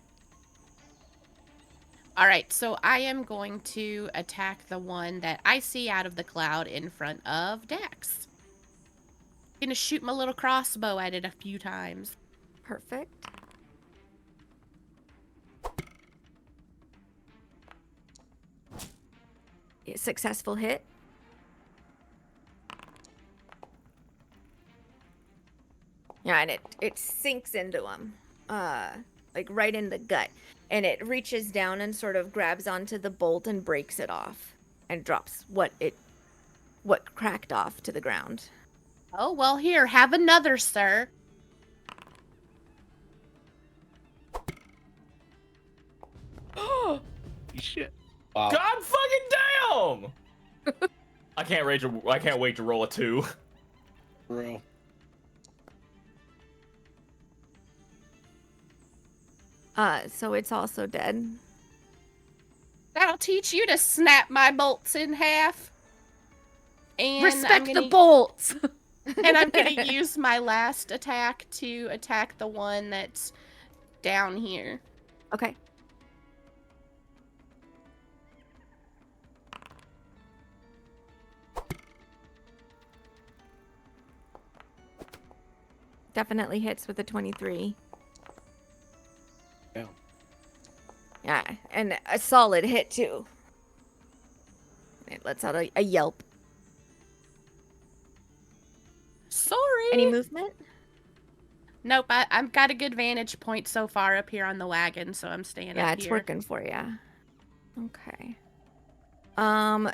All right, so I am going to attack the one that I see out of the cloud in front of Dax. Gonna shoot my little crossbow at it a few times. Perfect. Successful hit. Yeah, and it sinks into him, like right in the gut, and it reaches down and sort of grabs onto the bolt and breaks it off, and drops what cracked off to the ground. Oh, well, here, have another, sir. Shit. Wow. God fucking damn! I can't wait to roll a 2. Bro. So it's also dead. That'll teach you to snap my bolts in half. And Respect the bolts. And I'm gonna use my last attack to attack the one that's down here. Okay. Definitely hits with a 23. Damn. Yeah, and a solid hit too. It lets out a yelp. Sorry. Any movement? Nope, I've got a good vantage point so far up here on the wagon, so I'm staying Yeah, up it's here. working for you. Okay.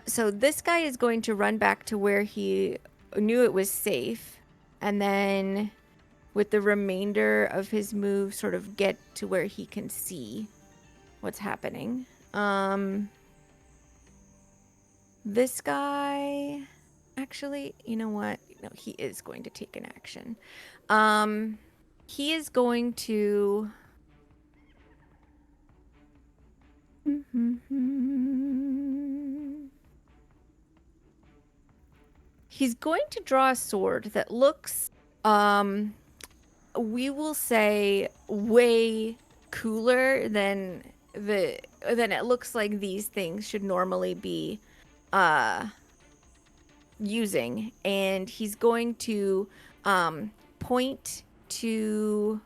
So this guy is going to run back to where he knew it was safe, and then with the remainder of his move sort of get to where he can see what's happening. This guy, actually, you know what? No, he is going to take an action. He is going to he's going to draw a sword that looks we will say way cooler than it looks like these things should normally be using, and he's going to point to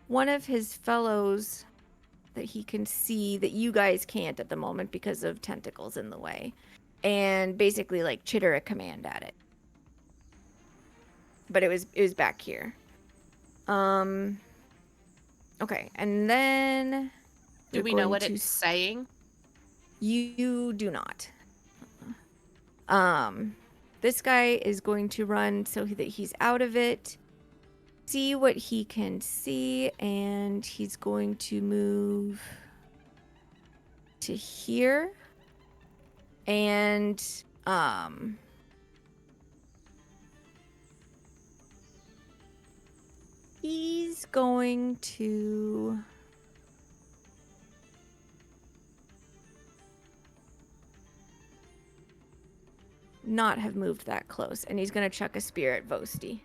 one of his fellows that he can see that you guys can't at the moment because of tentacles in the way, and basically like chitter a command at it. But it was back here. Okay, and then Do we know what it's saying? You do not. This guy is going to run so that he's out of it, see what he can see, and he's going to move to here. And he's going to not have moved that close, and he's going to chuck a spear at Vosti.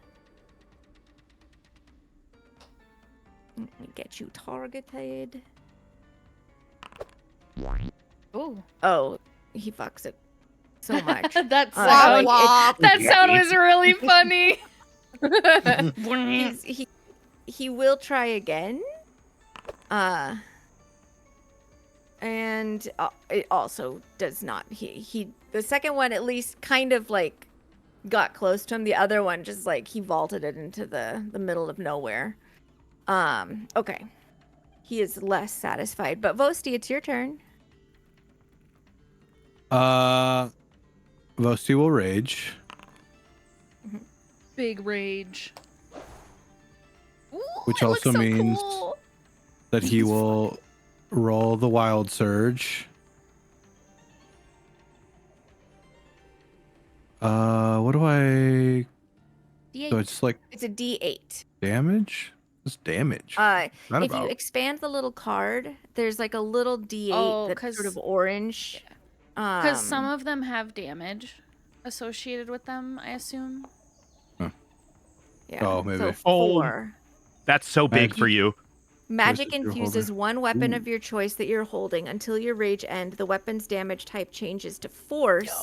Let me get you targeted. Ooh. Oh, he fucks it so much. That Like, sound, Wah. that sound was really funny. he will try again. And it also does not. He the second one at least kind of like got close to him. The other one just like he vaulted it into the middle of nowhere. Okay. He is less satisfied. But Vosti, it's your turn. Vosti will rage. Big rage. Ooh, Which it looks also so means cool. that he will roll the wild surge. What do I? D8. So it's like It's a D8. damage. It's damage. Not Not if you about. expand the little card, there's like a little D8 Oh, that's 'cause- sort of orange. Because some of them have damage associated with them, I assume. yeah. Oh, maybe. So Oh. 4. That's so big for you. Magic that you're infuses holding. one weapon Ooh. of your choice that you're holding until your rage end. The weapon's damage type changes to force,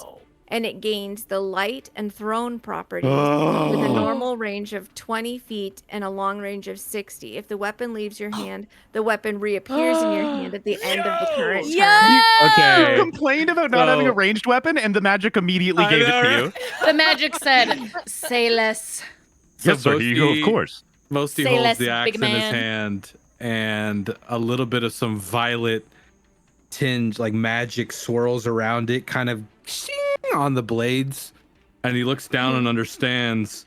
and it gains the light and thrown properties with a normal range of 20 feet and a long range of 60. If the weapon leaves your hand, the weapon reappears in your hand at the end of the current turn. You Okay. complained about not having a So- ranged weapon, and the magic immediately I gave know, it to right? you. The magic said, say less. Yes, sir. Here you go. Of Boasty- course. Mosty Say holds less, the axe big in his man. hand, and a little bit of some violet tinge, like magic, swirls around it, kind of on the blades. And he looks down and understands.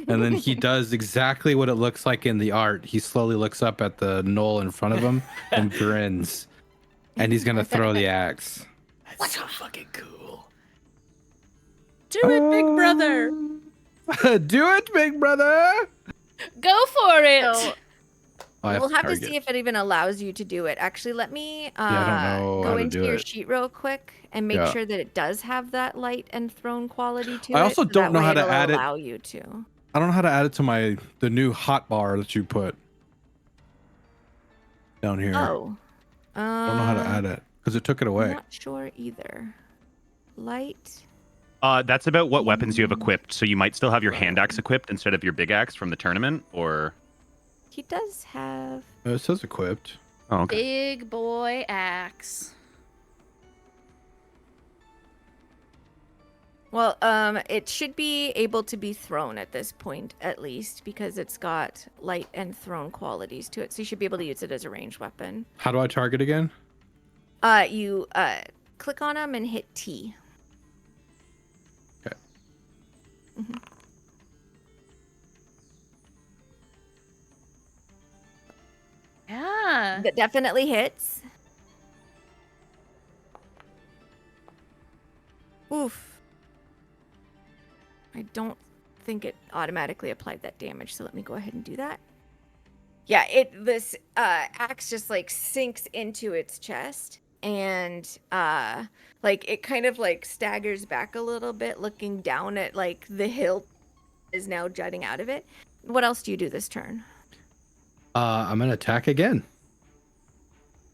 And then he does exactly what it looks like in the art. He slowly looks up at the knoll in front of him and grins. And he's gonna throw the axe. That's so fucking cool. Do it, big brother. Do it, big brother. Go for it. So I we'll have to target. see if it even allows you to do it. Actually, let me I don't know how go to into do your it. sheet real quick and make Yeah. sure that it does have that light and thrown quality to it. I also so don't that know way how to it'll add it. allow you to. I don't know how to add it to the new hot bar that you put down here. Oh. I don't know how to add it because it took it I'm away. not sure either. Light. That's about what weapons you have equipped. So you might still have your hand axe equipped instead of your big axe from the tournament, or He does have. It says equipped. oh, okay. Big boy axe. Well, it should be able to be thrown at this point, at least, because it's got light and thrown qualities to it. So you should be able to use it as a ranged weapon. How do I target again? You click on them and hit T. Okay. Yeah. That definitely hits. Oof. I don't think it automatically applied that damage, so let me go ahead and do that. Yeah, this axe just like sinks into its chest and like it kind of like staggers back a little bit, looking down at like the hilt is now jutting out of it. What else do you do this turn? I'm gonna attack again.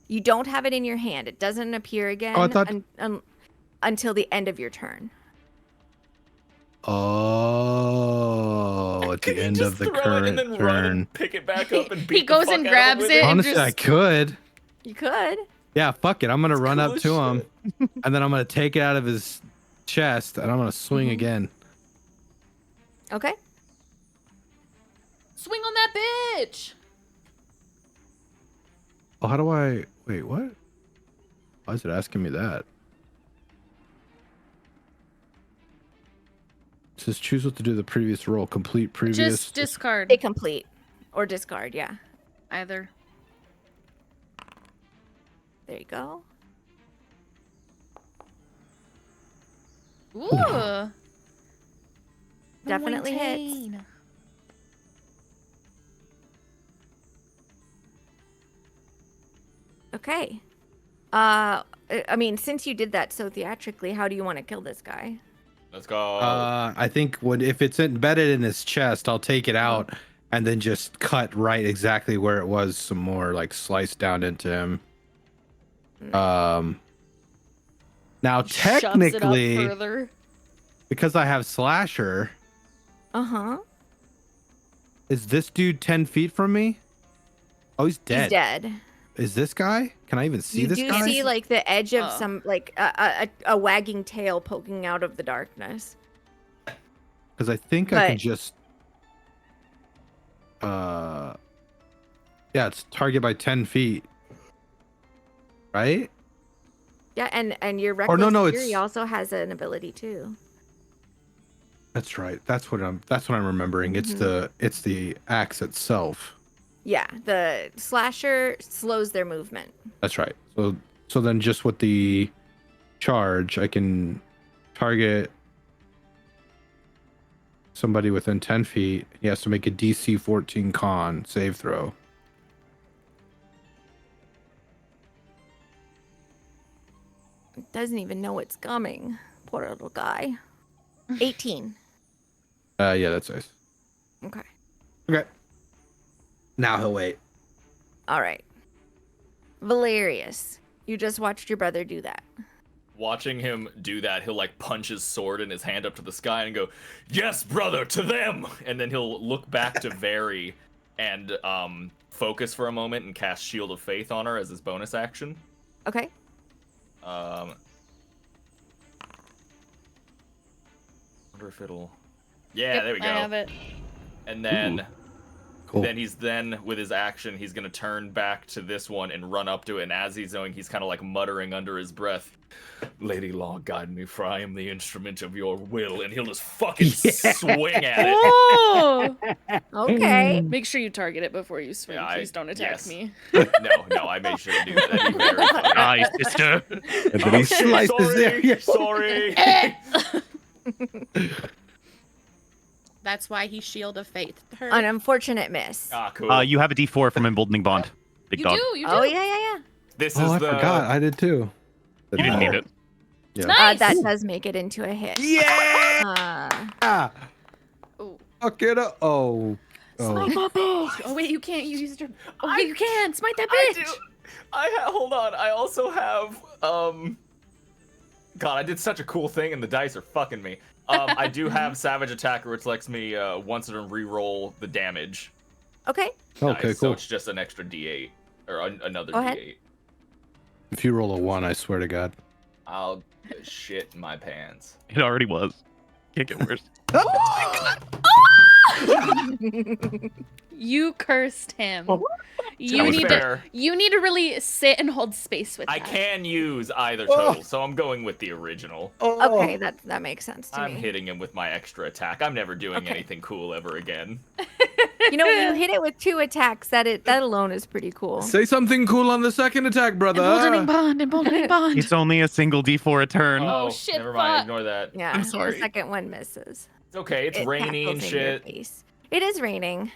You don't have it in your hand. It doesn't appear again Oh, I thought- until the end of your turn. Oh, at Could the you end just of the throw it current and then run turn. and pick it back up and He beat the goes fuck and out of grabs with it. and Honestly, I just- could. You could. Yeah, fuck it. I'm gonna run cool up as to him, shit. and then I'm gonna take it out of his chest, and I'm gonna swing Mhm. again. Okay. Swing on that bitch. Oh, how do I? Wait, what? Why is it asking me that? It says choose what to do the previous roll. Complete previous. Just discard Hit complete or discard. Yeah. either. There you go. Ooh. Definitely hits. 19. Okay. I mean, since you did that so theatrically, how do you want to kill this guy? Let's go. I think if it's embedded in his chest, I'll take it out and then just cut right exactly where it was some more, like slice down into him. Now Shoves it up technically, further. because I have slasher, Uh-huh. is this dude 10 feet from me? Oh, he's dead. He's dead. Is this guy? Can I even see You this do guy? see like the edge of Oh. some like a wagging tail poking out of the darkness. Because I think I can But- just yeah, it's target by 10 feet. Right? Yeah, and your Or reckless no, fury it's- also has an ability too. That's right. That's what I'm remembering. It's the axe itself. Yeah, the slasher slows their movement. That's right. So then just with the charge, I can target somebody within 10 feet. He has to make a DC 14 con save throw. Doesn't even know it's coming. Poor little guy. 18. Yeah, that's nice. Okay. Okay. Now he'll wait. All right. Valerius, you just watched your brother do that. Watching him do that, he'll like punch his sword in his hand up to the sky and go, "Yes, brother, to them!" And then he'll look back to Very and focus for a moment and cast Shield of Faith on her as his bonus action. Okay. Wonder if it'll. Yeah, Yep, there we go. I have it. And then, Cool. then with his action, he's gonna turn back to this one and run up to it. And as he's doing, he's kind of like muttering under his breath, "Lady Law, guide me, for I am the instrument of your will." And he'll just fucking swing at it. Oh! Okay. Make sure you target it before you swing. Yeah, Please don't attack yes. me. No, I made sure to do that. That'd be very funny. Nice, sister. And then he slices there. Yeah. Sorry. That's why he Shield of Faith her. An unfortunate miss. Ah, cool. You have a D4 from Emboldening Bond. Big You dog. do, you do. Oh, yeah. This Oh, is I the. forgot. I did too. You didn't need it. Yeah. Nice. That does make it into a hit. Yeah. Oh. Fuck it up. Oh. Smite Oh. that bitch. Oh, wait, you can't. You used your. Oh, wait, you can. Smite that I bitch. do. Hold on. I also have. God, I did such a cool thing, and the dice are fucking me. I do have Savage Attacker, which lets me once and re-roll the damage. Okay. Okay, Nice. So cool. it's just an extra D8 or another Go ahead. D8. If you roll a 1, I swear to God. I'll shit my pants. It already was. Can't get worse. You cursed him. You That was need fair. to. You need to really sit and hold space with I that. can use either total, so I'm going with the original. Okay, that makes sense to I'm me. hitting him with my extra attack. I'm never doing Okay. anything cool ever again. You know, you hit it with 2 attacks. That alone is pretty cool. Say something cool on the second attack, brother. Emboldening bond. It's only a single D4 a turn. Oh, shit, never mind. fuck. Ignore that. Yeah, I'm sorry. the second one misses. It's okay. It's It rainy and tackles in your shit. face. It is raining.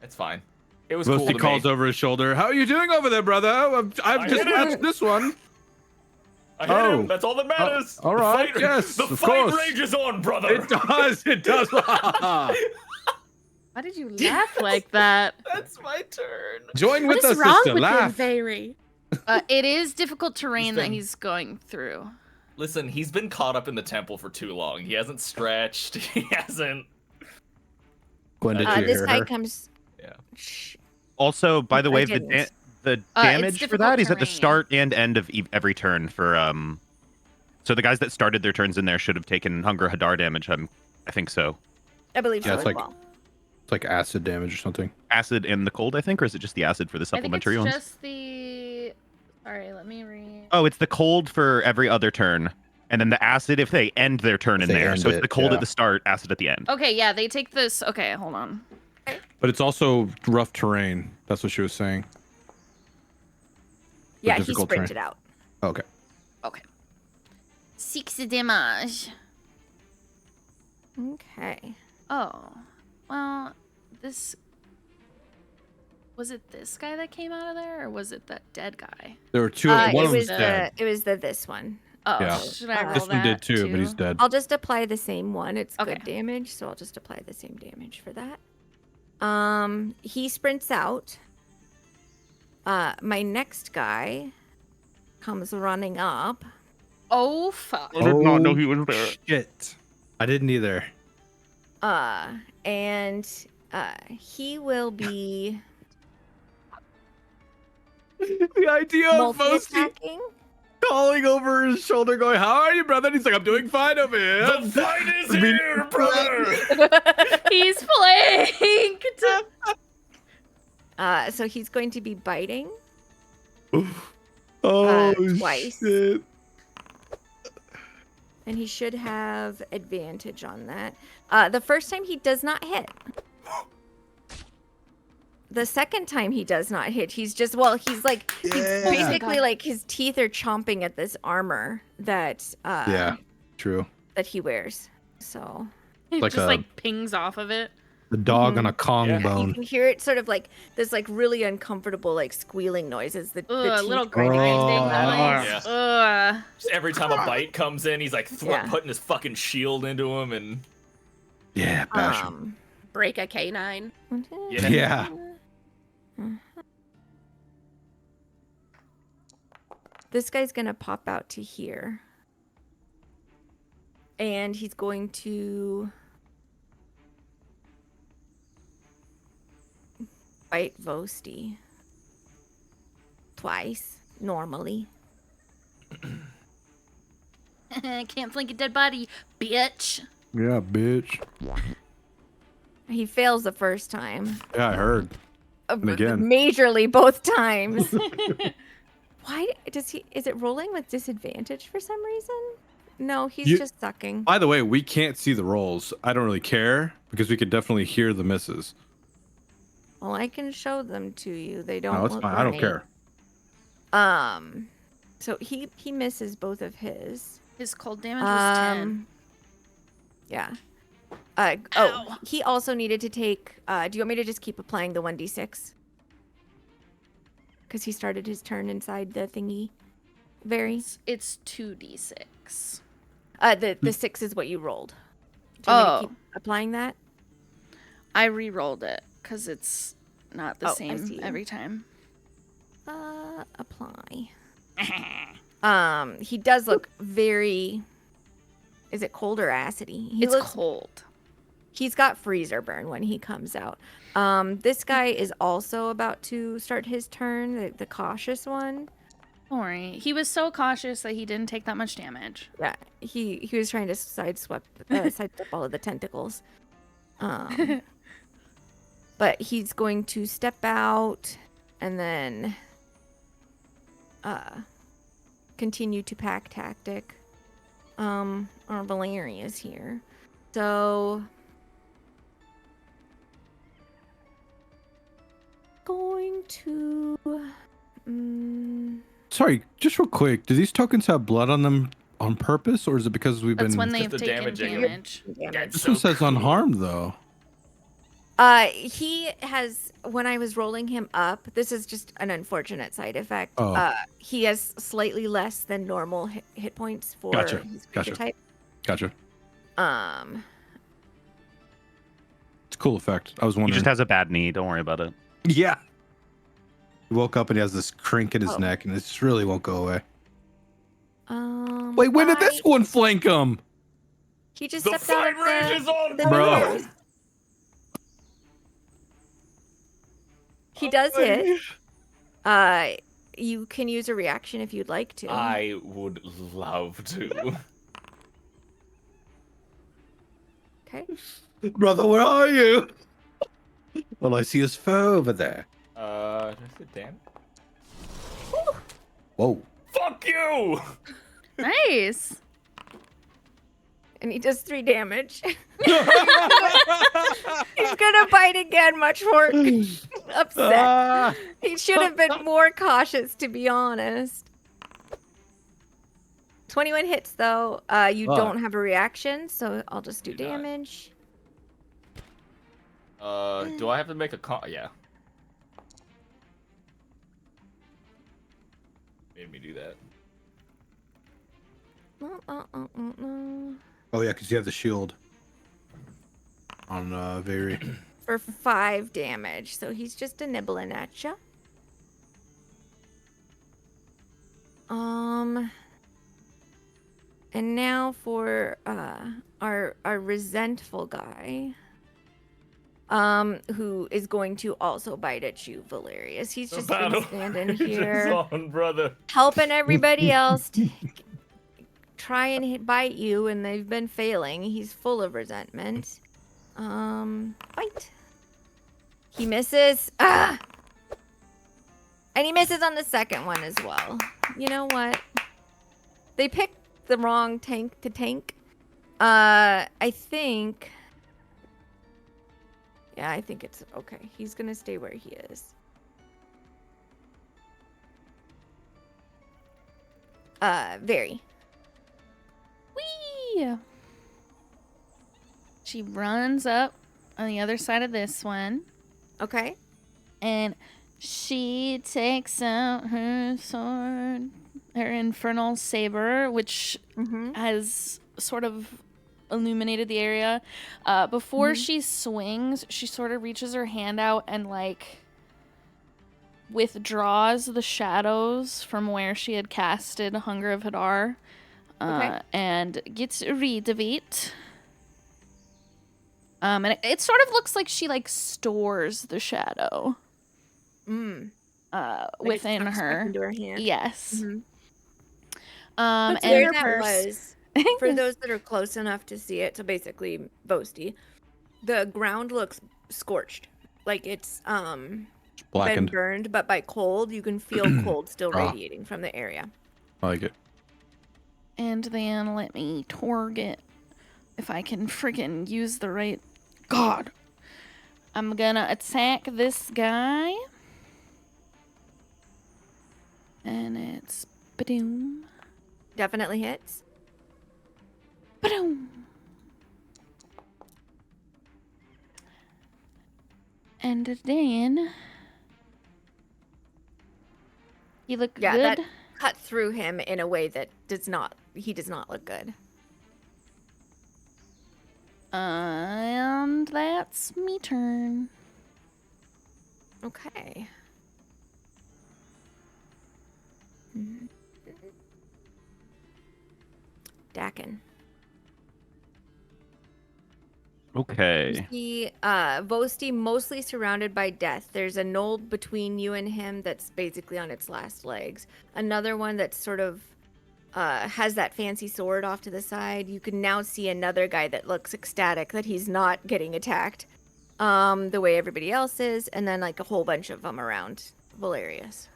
It's fine. It was cool Rusty to calls me. over his shoulder. How are you doing over there, brother? I've I just hit him. matched this one. I hit Oh. him. That's all that matters. all right, The fight, yes, the of fight course. rages on, brother. It does. It does. Why did you laugh like that? That's my turn. Join What with is us, wrong sister. with Laugh. him, Very? It is difficult terrain that been- he's going through. Listen, he's been caught up in the temple for too long. He hasn't stretched. He hasn't. Gwen, did you This hear guy her? comes. Yeah. Shh. Also, by the I way, didn't. the It's damage for difficult that is at the terrain. start and end of every turn for So the guys that started their turns in there should have taken Hunger Hadar damage. I think so. I believe Yeah, so it's as like- well. It's like acid damage or something. Acid and the cold, I think, or is it just the acid for the I think it's supplementary ones? just the. Sorry, let me read. Oh, it's the cold for every other turn, and then the acid if they end their turn in They there. end So it's it, the cold yeah. at the start, acid at the end. Okay, yeah, they take this. Okay, hold on. But it's also rough terrain. That's what she was saying. Yeah, he difficult sprinted terrain. out. Okay. Okay. 6 damage. Okay. Oh, well, this. Was it this guy that came out of there, or was it that dead guy? There were two. It One of was them's dead. this one. Oh, Yeah. should I roll This one did that too, but he's dead. I'll just apply the same one. It's Okay. good damage, so I'll just apply the same damage for that. He sprints out. My next guy comes running up. Oh fuck! I did not know he was there. Shit. I didn't either. And he will be The idea of Mosty multi-attacking. calling over his shoulder, going, "How are you, brother?" And he's like, "I'm doing fine over here." The fight is here, brother. He's flanked. So he's going to be biting. Oh Twice. shit! And he should have advantage on that. The first time he does not hit. The second time he does not hit. He's just, he's like, he's basically like his teeth are chomping at this armor that Yeah, true. that he wears. So It Like just a- like pings off of it. The dog on a Kong Yeah. you bone. can hear it sort of like this like really uncomfortable like squealing noises. The Ugh, a teeth little grinding grinding against the noise. metal. Ugh. Just every time a bite comes in, he's like Yeah. putting his fucking shield into him, and Yeah, bash him. Break a canine. yeah. Yeah. This guy's gonna pop out to here. And he's going to bite Vosti. Twice, normally. Can't flank a dead body, bitch. Yeah, bitch. He fails the first time. Yeah, I heard. again. Majorly both times. Why does he? Is it rolling with disadvantage for some reason? No, he's just sucking. By the way, we can't see the rolls. I don't really care because we could definitely hear the misses. Well, I can show them to you. They don't. No, it's look fine. I don't right. care. So he misses both of his. His cold damage was 10. Yeah. Ow. He also needed to take. Do you want me to just keep applying the 1d6? Because he started his turn inside the thingy. It's 2d6. The 6 is what you rolled. Do you want me to keep applying that? I re-rolled it because it's not the I same see. every time. Apply. He does look very. Is it cold or acidy? It's cold. He's got freezer burn when he comes out. This guy is also about to start his turn, the cautious one. Don't worry. He was so cautious that he didn't take that much damage. Yeah, he was trying to sidestep all of the tentacles. But he's going to step out and then continue to pack tactic. Our Valeria's here. So going to Sorry, just real quick. Do these tokens have blood on them on purpose, or is it because we've That's been? when they've the taken damaging. damage. damage. This one says unharmed though. He has, when I was rolling him up, this is just an unfortunate side effect. Oh. He has slightly less than normal hit points for Gotcha, his creature gotcha. type. Gotcha. It's a cool effect. I was He wondering. just has a bad knee. Don't worry about it. Yeah. He woke up and he has this crink in his Oh. neck, and it just really won't go away. Wait, when did this one flank him? He just The stepped out fight of rage is on, the bro. doors. He does hit. You can use a reaction if you'd like to. I would love to. Okay. Brother, where are you? Well, I see his foe over there. That's it, damn. Whoa. Fuck you! Nice. And he does 3 damage. He's gonna bite again, much more upset. He should have been more cautious, to be honest. 21 hits, though. You don't have a reaction, so I'll just do Do not. damage. Do I have to make a con? Yeah. Made me do that. Oh yeah, because you have the shield on Very. For 5 damage, so he's just a nibbling at you. And now for our resentful guy, who is going to also bite at you, Valerius. He's just been standing here, on, brother. helping everybody else try and bite you, and they've been failing. He's full of resentment. Bite. He misses. Ah! And he misses on the second one as well. You know what? They picked the wrong tank to tank. I think. Yeah, I think it's okay. He's gonna stay where he is. Very. Whee! She runs up on the other side of this one, Okay. and she takes out her sword, her infernal saber, which Mm-hmm. has sort of illuminated the area. Before she swings, she sort of reaches her hand out and like withdraws the shadows from where she had casted Hunger of Hadar, Okay. and gets rid of it. And it sort of looks like she like stores the shadow Like within it sucks back her. into her hand. Yes. Mhm. And Where her that purse. was, for those that are close enough to see it, so basically Vosti, the ground looks scorched. Like it's been Blackened. burned, but by cold, you can feel cold still Ah. radiating from the area. I like it. And then let me target if I can freaking use the right. God. I'm gonna attack this guy. And it's ba-doom, Definitely hits. ba-doom. And then you look Yeah, good. that cut through him in a way that he does not look good. And that's me turn. Okay. Dakin. You Okay. see Vosti mostly surrounded by death. There's a knoll between you and him that's basically on its last legs. Another one that's sort of has that fancy sword off to the side. You can now see another guy that looks ecstatic that he's not getting attacked the way everybody else is. And then like a whole bunch of them around Valerius.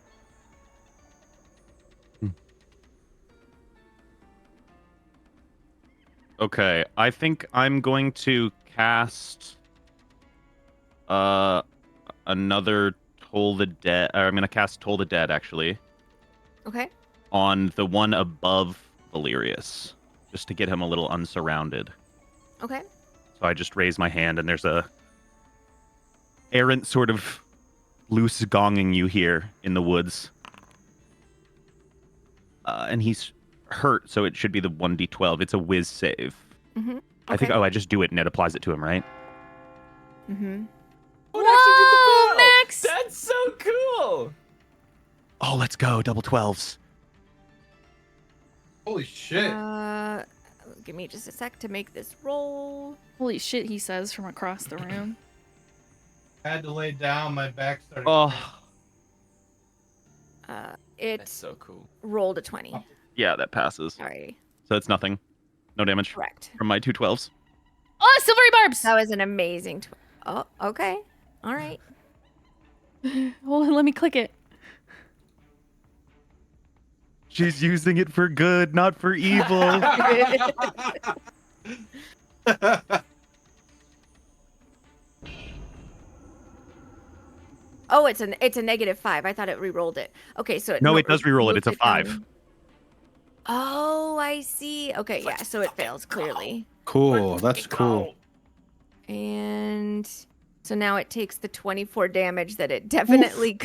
Okay, I think I'm going to cast another Toll the Dead. Or I'm going to cast Toll the Dead actually Okay. on the one above Valerius, just to get him a little unsurrounded. Okay. So I just raise my hand, and there's a errant sort of loose gonging you hear in the woods. And he's hurt, so it should be the 1d12. It's a whiz save. Mm-hmm. I think, I just do it and it applies it to him, right? Mm-hmm. Oh, it actually did the bell! Max! That's so cool! Oh, let's go. Double 12s. Holy shit. Give me just a sec to make this roll. Holy shit, he says from across the room. I had to lay down. My back started. Oh, It That's so cool. rolled a 20. yeah, that passes. Sorry. So it's nothing. No damage Correct. from my 2 12s. Oh, silvery barbs! That was an amazing. Oh, okay. All right. Hold on, let me click it. She's using it for good, not for evil. Oh, it's a -5. I thought it re-rolled it. Okay, so No, it does re-roll it. moved It's a 5. down. Oh, I see. Okay, yeah, so it fails clearly. Cool. That's cool. And so now it takes the 24 damage that it definitely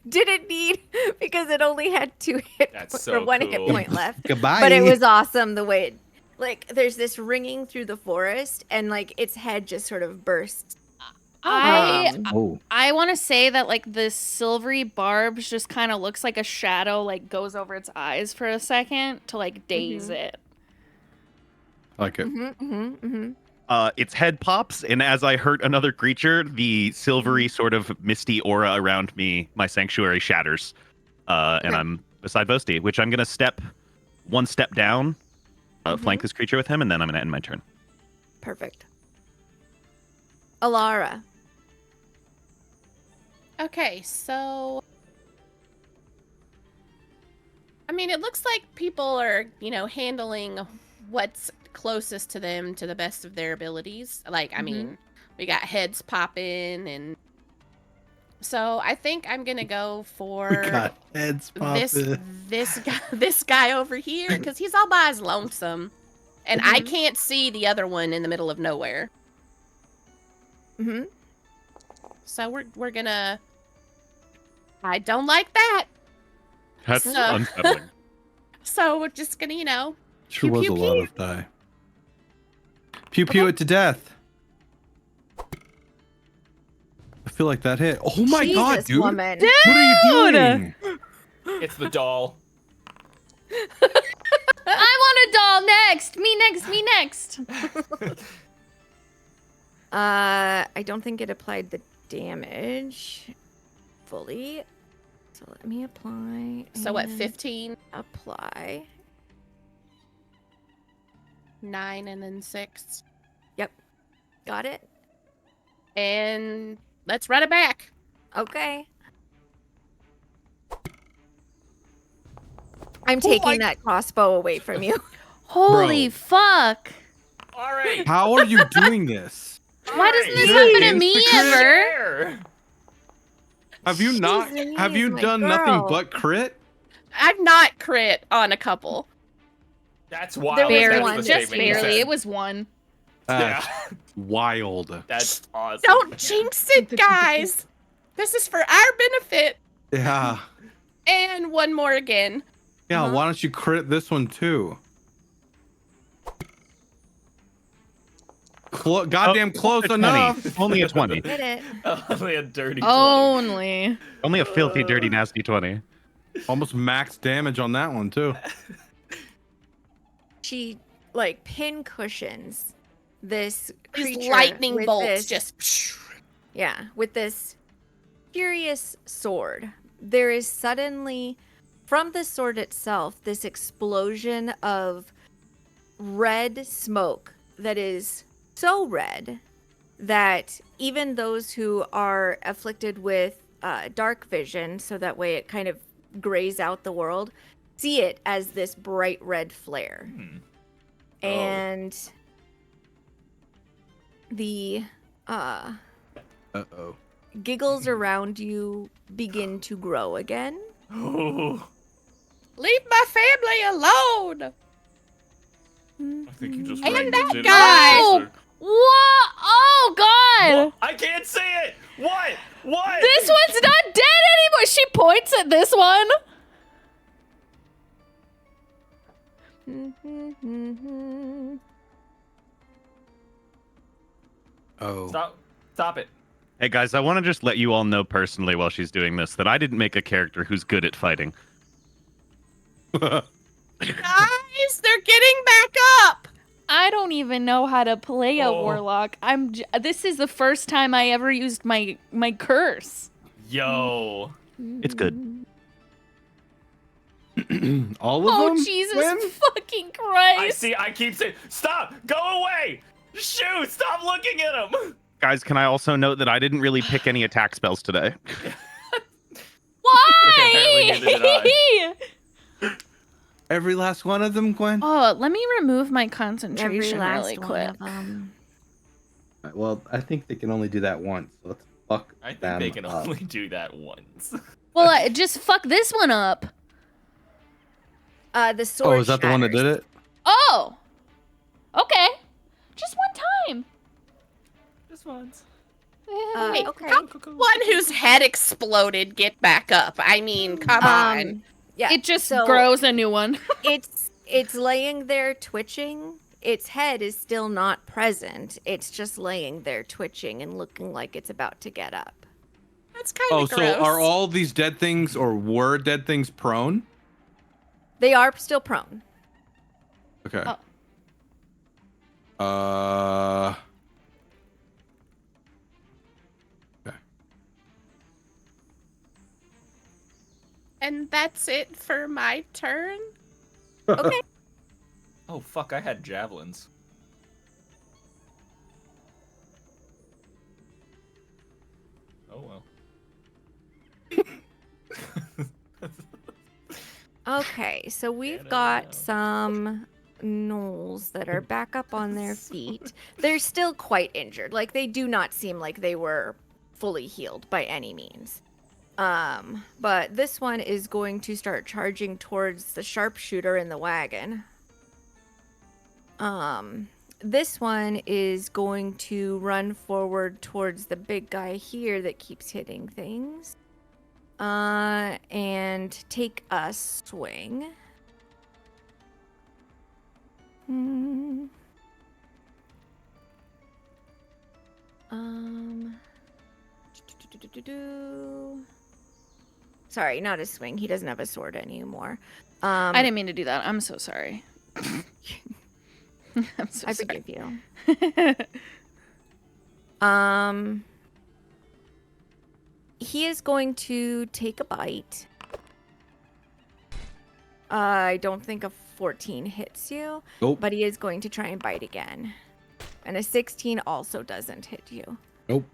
didn't need because it only had 2 hit That's or so 1 hit cool. point left. Goodbye. But it was awesome the way it, like, there's this ringing through the forest and like its head just sort of bursts. Oh. I want to say that like the silvery barbs just kind of looks like a shadow like goes over its eyes for a second to like daze it. I like it. Its head pops, and as I hurt another creature, the silvery sort of misty aura around me, my sanctuary shatters. And I'm beside Vosti, which I'm going to step 1 step down, flank this creature with him, and then I'm going to end my turn. Perfect. Alara. Okay, so I mean, it looks like people are, handling what's closest to them to the best of their abilities. Like, I mean, we got heads popping, and so I think I'm gonna go for heads this guy over here because he's all by his lonesome, and I can't see the other one in the middle of nowhere. So we're gonna. I don't like that. That's So- unsettling. So we're just gonna, Sure Pew, was pew, a lot pew. of die. Pew pew it to death. I feel like that hit. Oh my god, Jesus, dude! woman. What are you doing? It's the doll. I want a doll next. Me next. Me next. I don't think it applied the damage fully. So let me apply. So what? and 15, Apply. 9, and then 6, Got it. and let's run it back. Okay. I'm taking that crossbow away from you. Holy fuck. All right. How are you doing this? Why doesn't this Is it happen to me insta-crit? ever? There. Have you not? Jeez, Have you my done girl. nothing but crit? I've not crit on a couple. That's wild. There was That's one. the Just statement you barely. said. It was one. That's Yeah. wild. That's awesome. Don't jinx it, guys. This is for our benefit. Yeah. And one more again. Yeah, why don't you crit this one too? Goddamn close a 20. enough. Only a 20. Did it. Only a dirty 20. Only. Only a filthy, dirty, nasty 20. Almost max damage on that one too. She like pin cushions this These creature lightning with bolts this- just. Yeah, with this furious sword. There is suddenly, from the sword itself, this explosion of red smoke that is so red that even those who are afflicted with dark vision, so that way it kind of grays out the world, see it as this bright red flare. Oh. And the Uh-oh. giggles around you begin to grow again. Oh, Leave my family alone. I think you just And rang that the guy! dinner. What? Oh god. I can't see it. What? What? This one's not dead anymore. She points at this one. Oh. Stop it. Hey guys, I want to just let you all know personally while she's doing this that I didn't make a character who's good at fighting. Guys, they're getting back up. I don't even know how to play a Oh. warlock. This is the first time I ever used my curse. Yo. It's good. All of Oh them? Jesus Win? fucking Christ. I keep saying, stop. Go away. Shoot. Stop looking at him. Guys, can I also note that I didn't really pick any attack spells today? Apparently neither Why? did Every last one of them, Gwen? Oh, let me remove my Every concentration last really one quick. of them. Well, I think they can only do that once. So let's fuck I think them they can up. only do that once. Well, just fuck this one up. The sword. Oh, is that the one that did it? Oh. Okay. Just one time. Just once. Hey, okay. how one whose head exploded get back up? I mean, come on. Yeah. It just so grows a new one. it's laying there twitching. Its head is still not present. It's just laying there twitching and looking like it's about to get up. That's kind Oh, of gross. so are all these dead things or were dead things prone? They are still prone. Okay. Oh. Okay. And that's it for my turn? Okay. Oh, fuck. I had javelins. Oh, well. Okay, so we've Yeah, got no. some gnolls that are back up on their feet. They're still quite injured. Like, they do not seem like they were fully healed by any means. But this one is going to start charging towards the sharpshooter in the wagon. This one is going to run forward towards the big guy here that keeps hitting things. And take a swing. Sorry, not a swing. He doesn't have a sword anymore. I didn't mean to do that. I'm so sorry. I'm so I sorry. forgive you. He is going to take a bite. I don't think a 14 hits you, Nope. but he is going to try and bite again. And a 16 also doesn't hit you. Nope.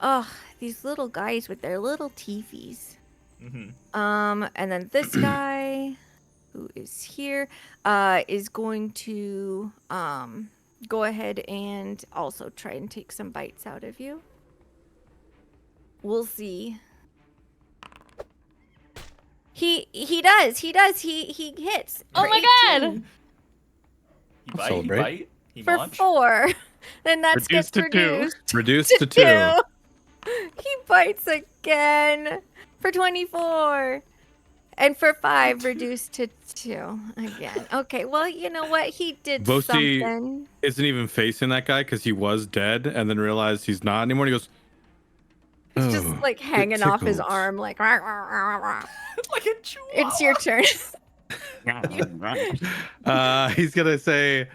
Ugh, these little guys with their little teefies. Mm-hmm. And then this guy, who is here, is going to go ahead and also try and take some bites out of you. We'll see. He does. He hits. Oh for my 18 god! He bite? Celebrate. He bite? He For munch? 4. Then that's Reduced gets to 2. reduced. Reduced to 2. He bites again for 24. And for 5, reduced to 2 again. Okay, well, you know what? He did Boasty something. isn't even facing that guy because he was dead and then realized he's not anymore. He goes, It's just "Oh, like it hanging off his tickles." arm, like, "Rah, rah, rah, rah." Like a chihuahua. It's your turn. He's gonna say,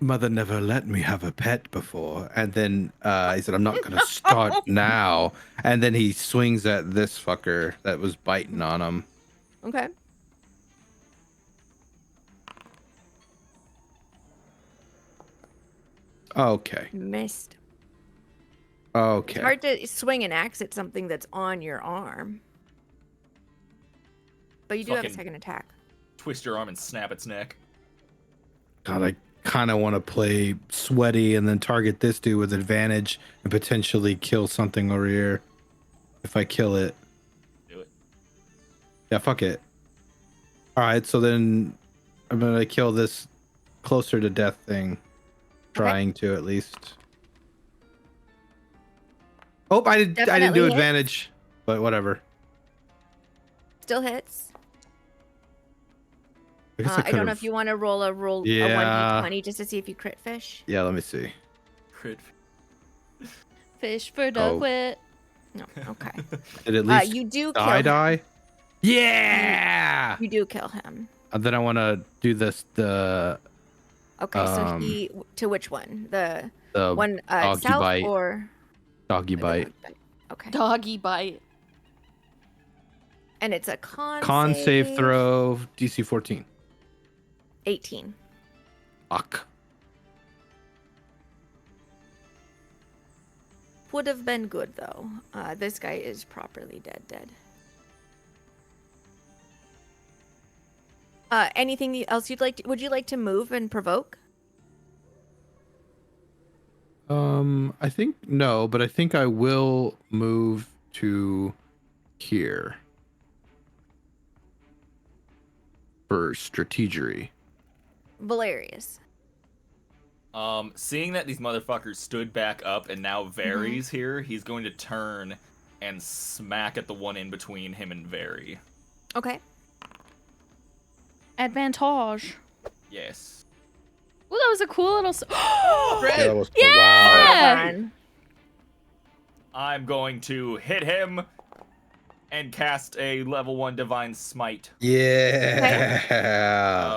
Mother never let me have a pet before. And then he said, I'm not going to start now. And then he swings at this fucker that was biting on him. Okay. Okay. Missed. Okay. It's hard to swing an axe at something that's on your arm. But you do have a Fucking- second attack. Twist your arm and snap its neck. God, I kind of want to play sweaty and then target this dude with advantage and potentially kill something over here. If I kill it. Do it. Yeah, fuck it. All right, so then I'm going to kill this closer to death thing. Trying to, at least. Oh, I didn't do Definitely hits. advantage, but whatever. Still hits. I guess I don't know could've- if you want to roll a Yeah. 1d20 just to see if you crit fish. Yeah, let me see. Crit. Fish for duck Oh. wit. No, okay. Did at least You do kill I him. die? Yeah. You do kill him. And then I want to do this. The Okay, so he to which one? The one doggy south bite. or doggy the bite. dog bite? Okay. Doggy bite. And it's a con Save throw DC 14. 18. Fuck. Would have been good though. This guy is properly dead. Anything else you'd like to, would you like to move and provoke? I think no, but I think I will move to here for strategery. Valerius. Seeing that these motherfuckers stood back up and now Vary's here, he's going to turn and smack at the one in between him and Vary. Okay. Advantage. Yes. Well, that was a cool little. Yeah, that was Yeah! wow. Run. I'm going to hit him and cast a level 1 Divine Smite, Yeah.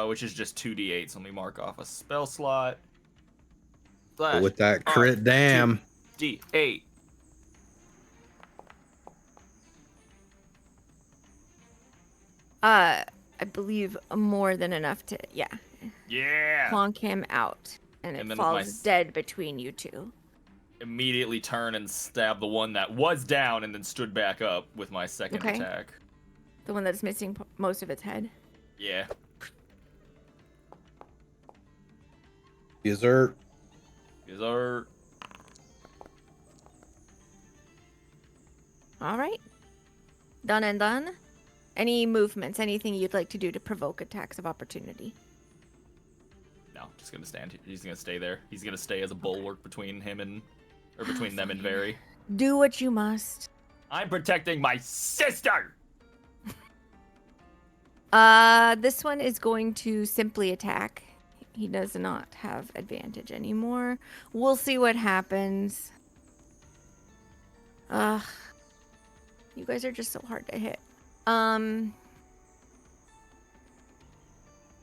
which is just 2d8. So let me mark off a spell slot. With that crit, damn. D8. I believe more than enough to Yeah. plonk him out, and And it then with my falls dead between you two. Immediately turn and stab the one that was down and then stood back up with my second Okay. attack. The one that's missing most of its head. Yeah. Dessert. Dessert. All right. Done and done. Any movements? Anything you'd like to do to provoke attacks of opportunity? No, just gonna stand here. He's gonna stay there. He's gonna stay as a bulwark between him and, or between them and Very. Do what you must. I'm protecting my sister. This one is going to simply attack. He does not have advantage anymore. We'll see what happens. You guys are just so hard to hit.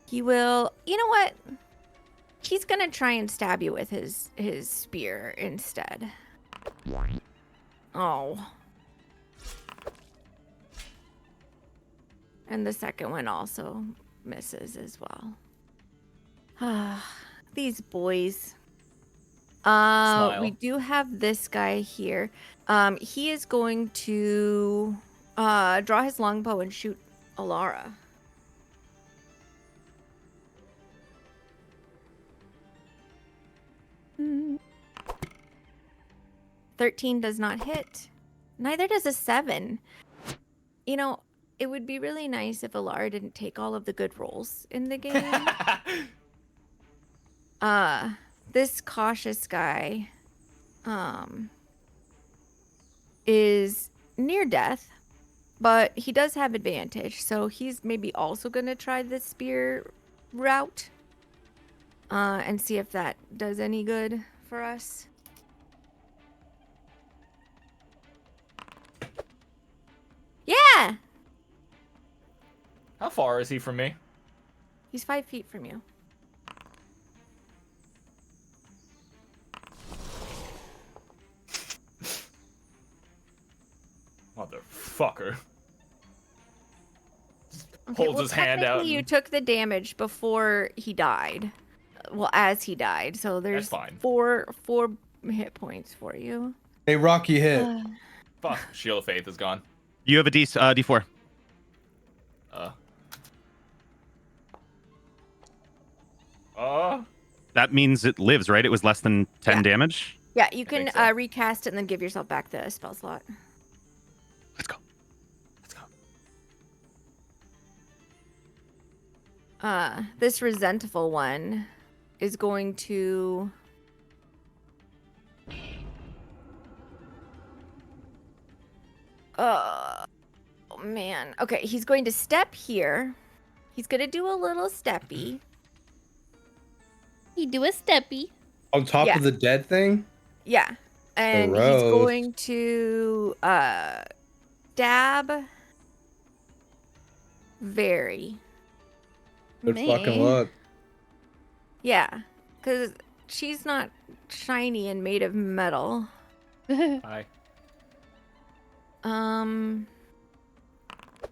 He will. You know what? He's gonna try and stab you with his spear instead. Oh. And the second one also misses as well. These boys. Smile. We do have this guy here. He is going to draw his longbow and shoot Alara. Mm. 13 does not hit. Neither does a 7. You know, it would be really nice if Alara didn't take all of the good rolls in the game. This cautious guy is near death, but he does have advantage, so he's maybe also going to try the spear route and see if that does any good for us. Yeah! How far is he from me? He's 5 feet from you. Motherfucker. Okay, Holds his hand out. technically You and- took the damage before he died. Well, as he died, so there's fine. four hit points for you. Hey, Rocky hit. Fuck. Shield of Faith is gone. You have a D4. That means it lives, right? It was less than 10 Yeah. damage. Yeah, you can think so. recast it and then give yourself back the spell slot. Let's go. Let's go. This resentful one is going to oh man. Okay, he's going to step here. He's going to do a little steppy. You do a steppy. On top Yeah. of the dead thing? Yeah. And he's Gross. going to stab Very. Good Me? fucking luck. Yeah, because she's not shiny and made of metal. Hi.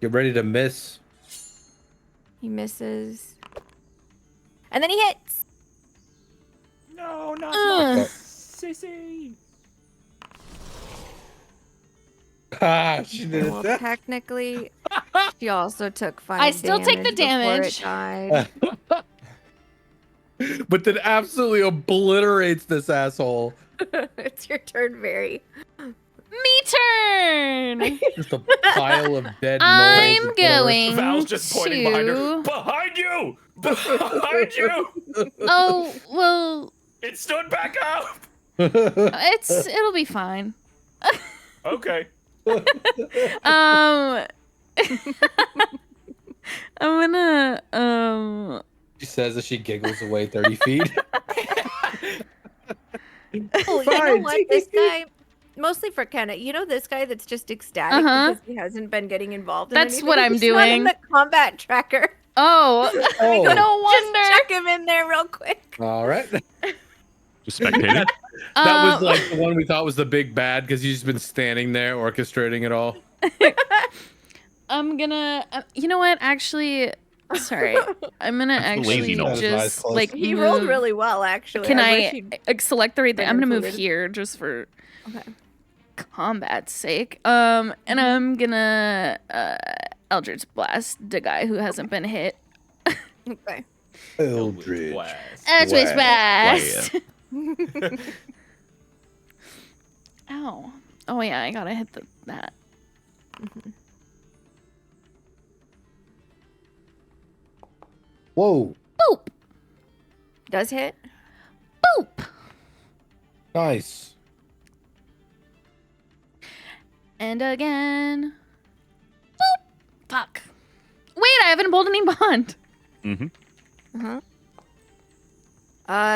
Get ready to miss. He misses. And then he hits. No, not Ugh. sissy. Ah, she did Well, it. technically, she also took 5 I still take the damage before damage. it died. But then absolutely obliterates this asshole. It's your turn, Very. Me turn. Just a pile of dead I'm gnolls. going Val's just pointing behind her. to. Behind you! Behind you! Oh well, It stood back up! it'll be fine. Okay. I'm gonna She says as she giggles away 30 feet. Oh, you know what? This guy, mostly for Kenna, you know this guy that's just ecstatic because he hasn't been getting involved in That's anything? what I'm He's not in doing. the combat tracker. Oh, Oh. no wonder. Just check him in there real quick. All right. Just spectating. That was like the one we thought was the big bad because he's just been standing there orchestrating it all. I'm gonna. You know what? Actually, sorry. I'm gonna That's the lazy actually knoll. just Close. like He rolled move- really well, actually. Can wish I he'd select the right thing? been I'm gonna move included. here just for Okay. combat's sake. And I'm gonna Eldritch Blast the guy who hasn't been hit. Okay. Eldritch. Eldritch Blast. Blast. Ow. Oh yeah, I gotta hit that. Whoa. Boop. Does hit? Boop. Nice. And again. Boop. Fuck. Wait, I haven't pulled any bond. Mm-hmm.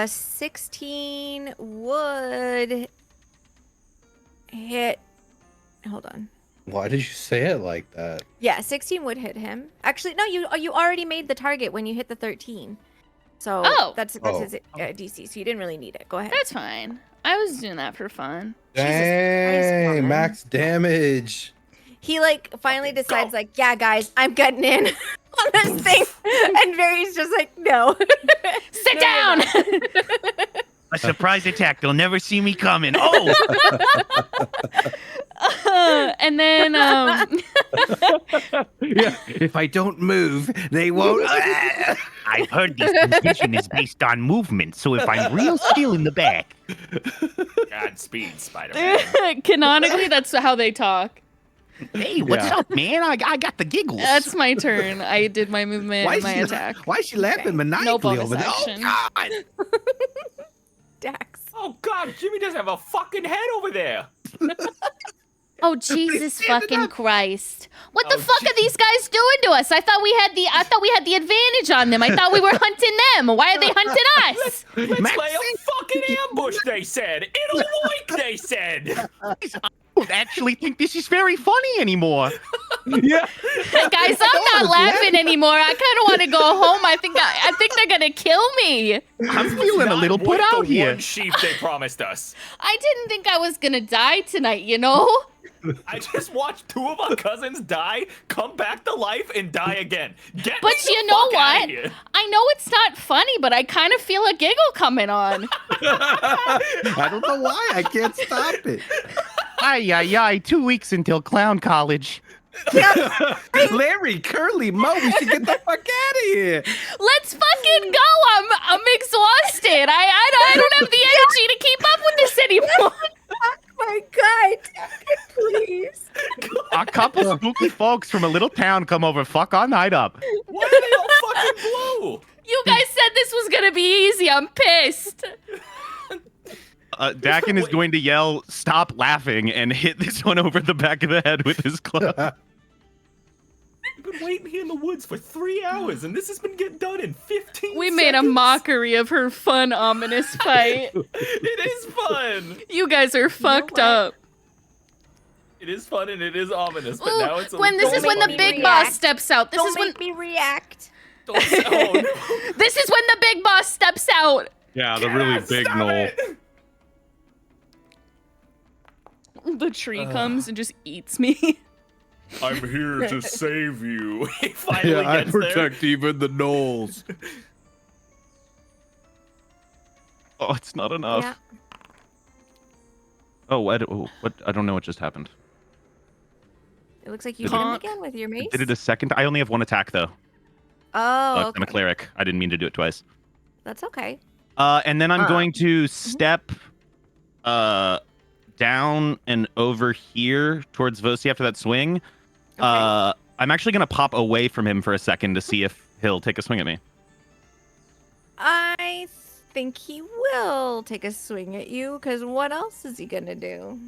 16 would hit. Hold on. Why did you say it like that? Yeah, 16 would hit him. Actually, no, you already made the target when you hit the 13. So Oh. that's Oh. his DC. So you didn't really need it. Go ahead. That's fine. I was doing that for fun. Jesus Christ, Dang, Carmen. max damage. He like finally decides like, yeah, guys, I'm getting in on this thing, and Barry's just like, no. Sit down. A surprise attack. They'll never see me coming. Oh! And then Yeah, if I don't move, they won't. I've heard this vision is based on movement, so if I'm real still in the back. Godspeed, Spider-Man. canonically, that's how they talk. Hey, what's Yeah. up, man? I got the giggles. That's my turn. I did my movement and my attack. Why is she laughing No maniacally bonus over there? action. Oh, God. Dax. Oh God, Jimmy doesn't have a fucking head over there. Oh Jesus stand it fucking up. Christ! What Oh, the fuck are these guys doing to us? I thought we had the advantage on them. I thought we were hunting them. Why are they hunting us? Let's Max- play a fucking ambush, they said. It'll work, they said. I don't actually think this is very funny anymore. Yeah. Hey guys, I'm not laughing anymore. I kind of want to go home. I think they're gonna kill me. I'm feeling a little put Not out worth the here. one sheep they promised us. I didn't think I was gonna die tonight. You know? I just watched two of our cousins die, come back to life, and die again. Get But me the you know fuck outta what? here. I know it's not funny, but I kind of feel a giggle coming on. I don't know why. I can't stop it. Ay, 2 weeks until clown college. Larry, Curly, Mo, we should get the fuck out of here. Let's fucking go. I'm exhausted. I don't have the energy to keep up with this anymore. Oh my God, please. A couple spooky folks from a little town come over. Fuck our night up. Why are they all fucking blue? You guys said this was gonna be easy. I'm pissed. Dakin is going to yell, "Stop laughing!" and hit this one over the back of the head with his club. We've been waiting here in the woods for 3 hours, and this has been getting done in 15 We made a seconds. mockery of her fun, ominous fight. It is fun. You guys are fucked what? up. It is fun and it is ominous, but Ooh, now it's Gwen, this Don't is when make the me big react. boss steps out. This Don't is when make me react. Don't say, oh, no. this is when the big boss steps out. Yeah, the really big Stop knoll. it. The tree comes and just eats me. I'm here to save you. He finally Yeah, I gets there. protect even the gnolls. Oh, it's not enough. Yeah. Oh, what? I don't know what just happened. It looks like you Did hit him Honk. again with your mace. Did it a second? I only have one attack though. Oh, I'm a okay. cleric. I didn't mean to do it twice. That's okay. And then I'm going to step down and over here towards Vosi after that swing. Okay. I'm actually gonna pop away from him for a second to see if he'll take a swing at me. I think he will take a swing at you, because what else is he gonna do?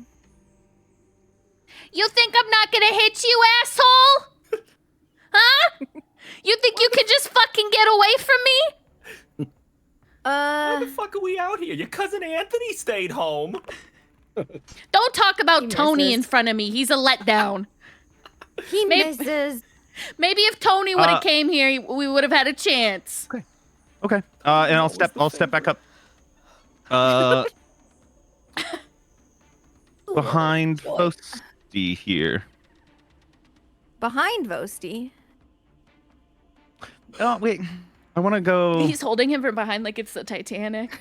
You think I'm not gonna hit you, asshole? Huh? You think you can just fucking get away from me? Why the fuck are we out here? Your cousin Anthony stayed home. Don't talk about He Tony misses. in front of me. He's a letdown. He Maybe- misses. Maybe if Tony would have Uh, came here, we would have had a chance. Okay. And I'll step back up. Behind Vosti here. Behind Vosti. Oh wait. I want to go. He's holding him from behind like it's the Titanic.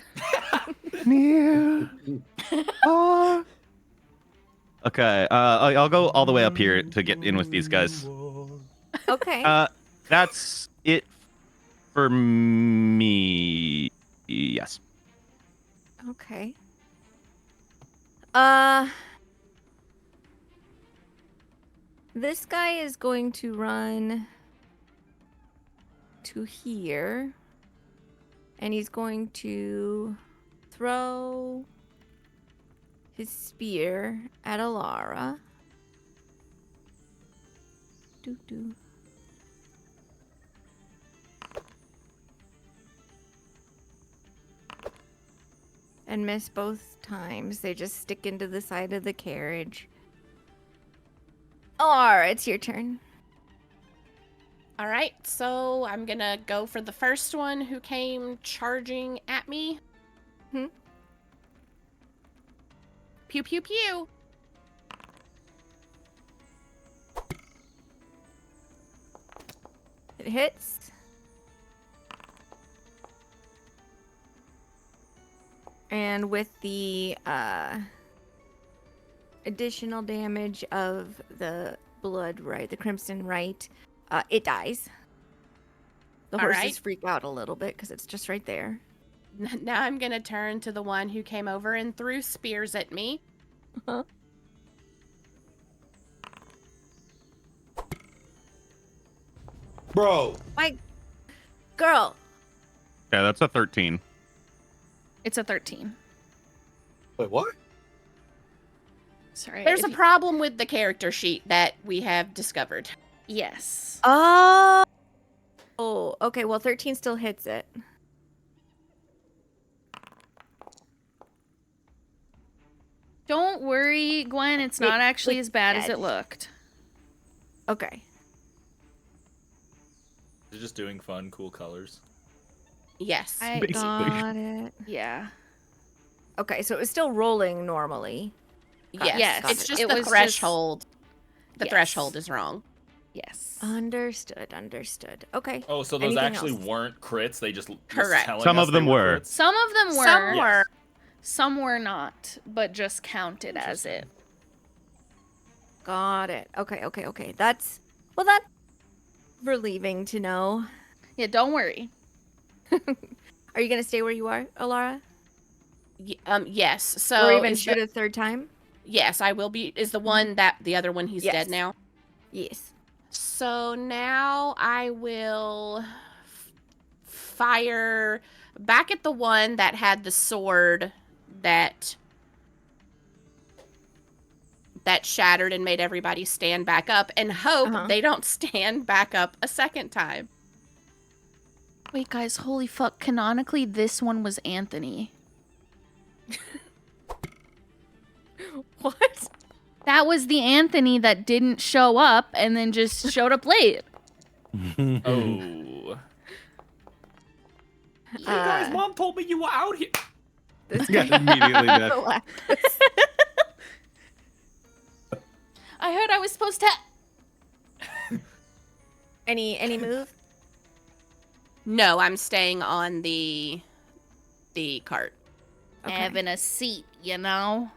near. Okay. I'll go all the way up here to get in with these guys. Okay. That's it for me. Yes. Okay. This guy is going to run to here, and he's going to throw his spear at Alara. Doo-doo. And miss both times. They just stick into the side of the carriage. Alara, it's your turn. All right, so I'm gonna go for the first one who came charging at me. Hmm? Pew pew pew. It hits. And with the additional damage of the blood right, the crimson right, it dies. The All horses right. freak out a little bit because it's just right there. Now I'm gonna turn to the one who came over and threw spears at me. Bro. My girl. Yeah, that's a 13. It's a 13. Wait, what? Sorry. There's if a you- problem with the character sheet that we have discovered. Yes. Oh. Oh, okay. Well, 13 still hits it. Don't worry, Gwen. It's not actually as bad as dead. it looked. Okay. They're just doing fun, cool colors. Yes. I Basically. Got it. yeah. Okay, so it was still rolling normally. Yes. Yes, It's just it the was just- threshold. The Yes. threshold is wrong. Yes. Understood. Understood. Okay. Oh, so those Anything actually else? weren't crits. They just was Correct. telling Some us of they them were. crits? Some of them were. Some were. Some were not, but just counted as it. Got it. Okay. That's relieving to know. Yeah, don't worry. Are you gonna stay where you are, Alara? Yes. So or even is shoot the- a third time? yes, I will be. Is the one that the other one he's Yes. dead now? Yes. So now I will fire back at the one that had the sword that shattered and made everybody stand back up and hope they don't stand back up a second time. Wait, guys, holy fuck. Canonically, this one was Anthony. What? That was the Anthony that didn't show up and then just showed up late. Oh. Hey guys, mom told me you were out here. This Yeah, guy immediately dead. relaxed. I heard I was supposed to. Any move? No, I'm staying on the cart. Okay. Having a seat, you know?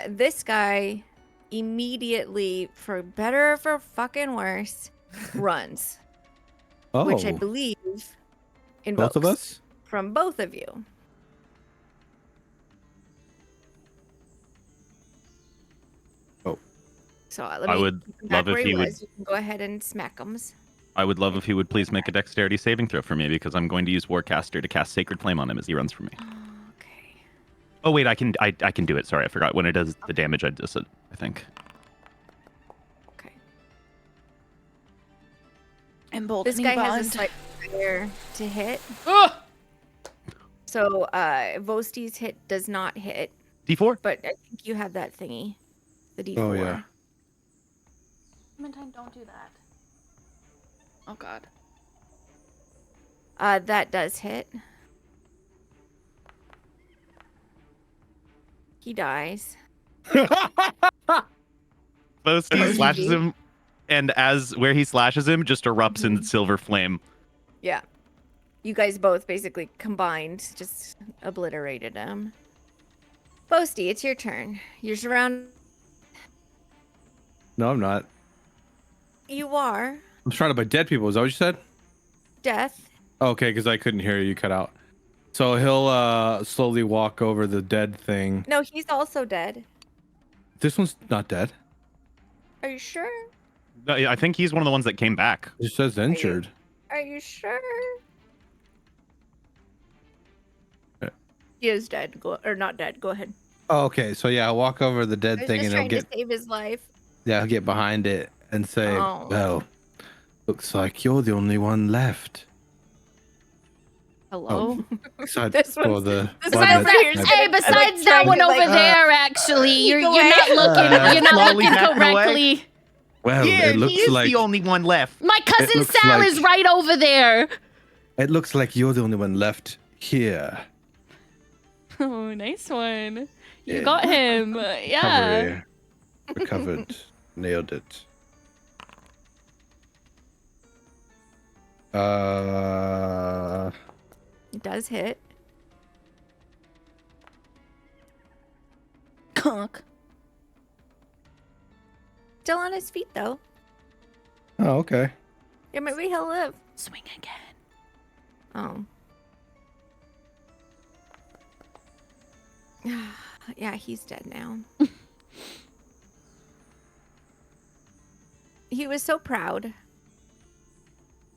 This guy immediately, for better or for fucking worse, runs. Oh, Which I believe invokes both of us? from both of you. Oh. So let I me would come back love if where he would- was. You can go ahead and smack him. I would love if he would please make a dexterity saving throw for me because I'm going to use Warcaster to cast Sacred Flame on him as he runs for me. Okay. Oh wait, I can do it. Sorry, I forgot when it does the damage. I just I think. Okay. Emboldening This guy bond. has a slight failure to hit. Ugh! So Vosti's hit does not hit, D4. but I think you have that thingy, the D4. Oh, yeah. Clementine, don't do that. Oh, God. That does hit. He dies. Boasty slashes him, and as where he slashes him, just erupts in silver flame. Yeah. You guys both basically combined, just obliterated him. Boasty, it's your turn. You're surrounded. No, I'm not. You are I'm surrounded by dead people. Is that what you said? death. Okay, because I couldn't hear you. You cut out. So he'll slowly walk over the dead thing. No, he's also dead. This one's not dead. Are you sure? I think he's one of the ones that came back. It says injured. Are you sure? Yeah. He is dead. Go or not dead. Go ahead. Oh, okay, so yeah, I'll walk over the I dead was thing just and he'll trying get to save his life. I'll get behind it and say, Oh. "Well, looks like you're the only one left." Hello. Except This for one's- the this one one's that- over here. Hey, besides that trying one to, over like, there, actually, you're away. not looking. You're not slowly looking backing away. correctly. Well, Yeah, it looks he is like the only one left. My cousin looks Sal like- is right over there. it looks like you're the only one left here. Oh, nice one. You Yeah. got him. Yeah. Recovered. Nailed it. It does hit. Conk. Still on his feet though. Oh, okay. Yeah, maybe he'll live. Swing again. Oh. Yeah, he's dead now. He was so proud.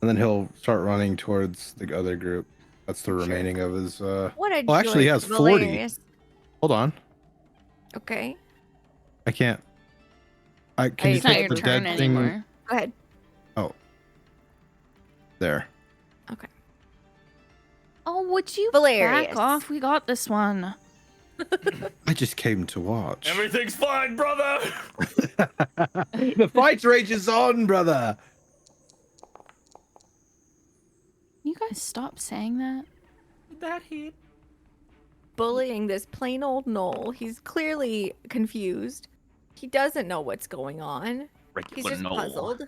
And then he'll start running towards the other group. That's the remaining of his What a Oh, actually, he joy. has 40. Hilarious. Hold on. Okay, I can't. Can you It's not take your the turn dead thing anymore. go ahead. there? Okay. Oh, would you Hilarious. back off? We got this one. I just came to watch. Everything's fine, brother. The fight rages on, brother. You guys stop saying that. That hit. Bullying this plain old Knoll. He's clearly confused. He doesn't know what's going on. He's Regular just Knoll. puzzled.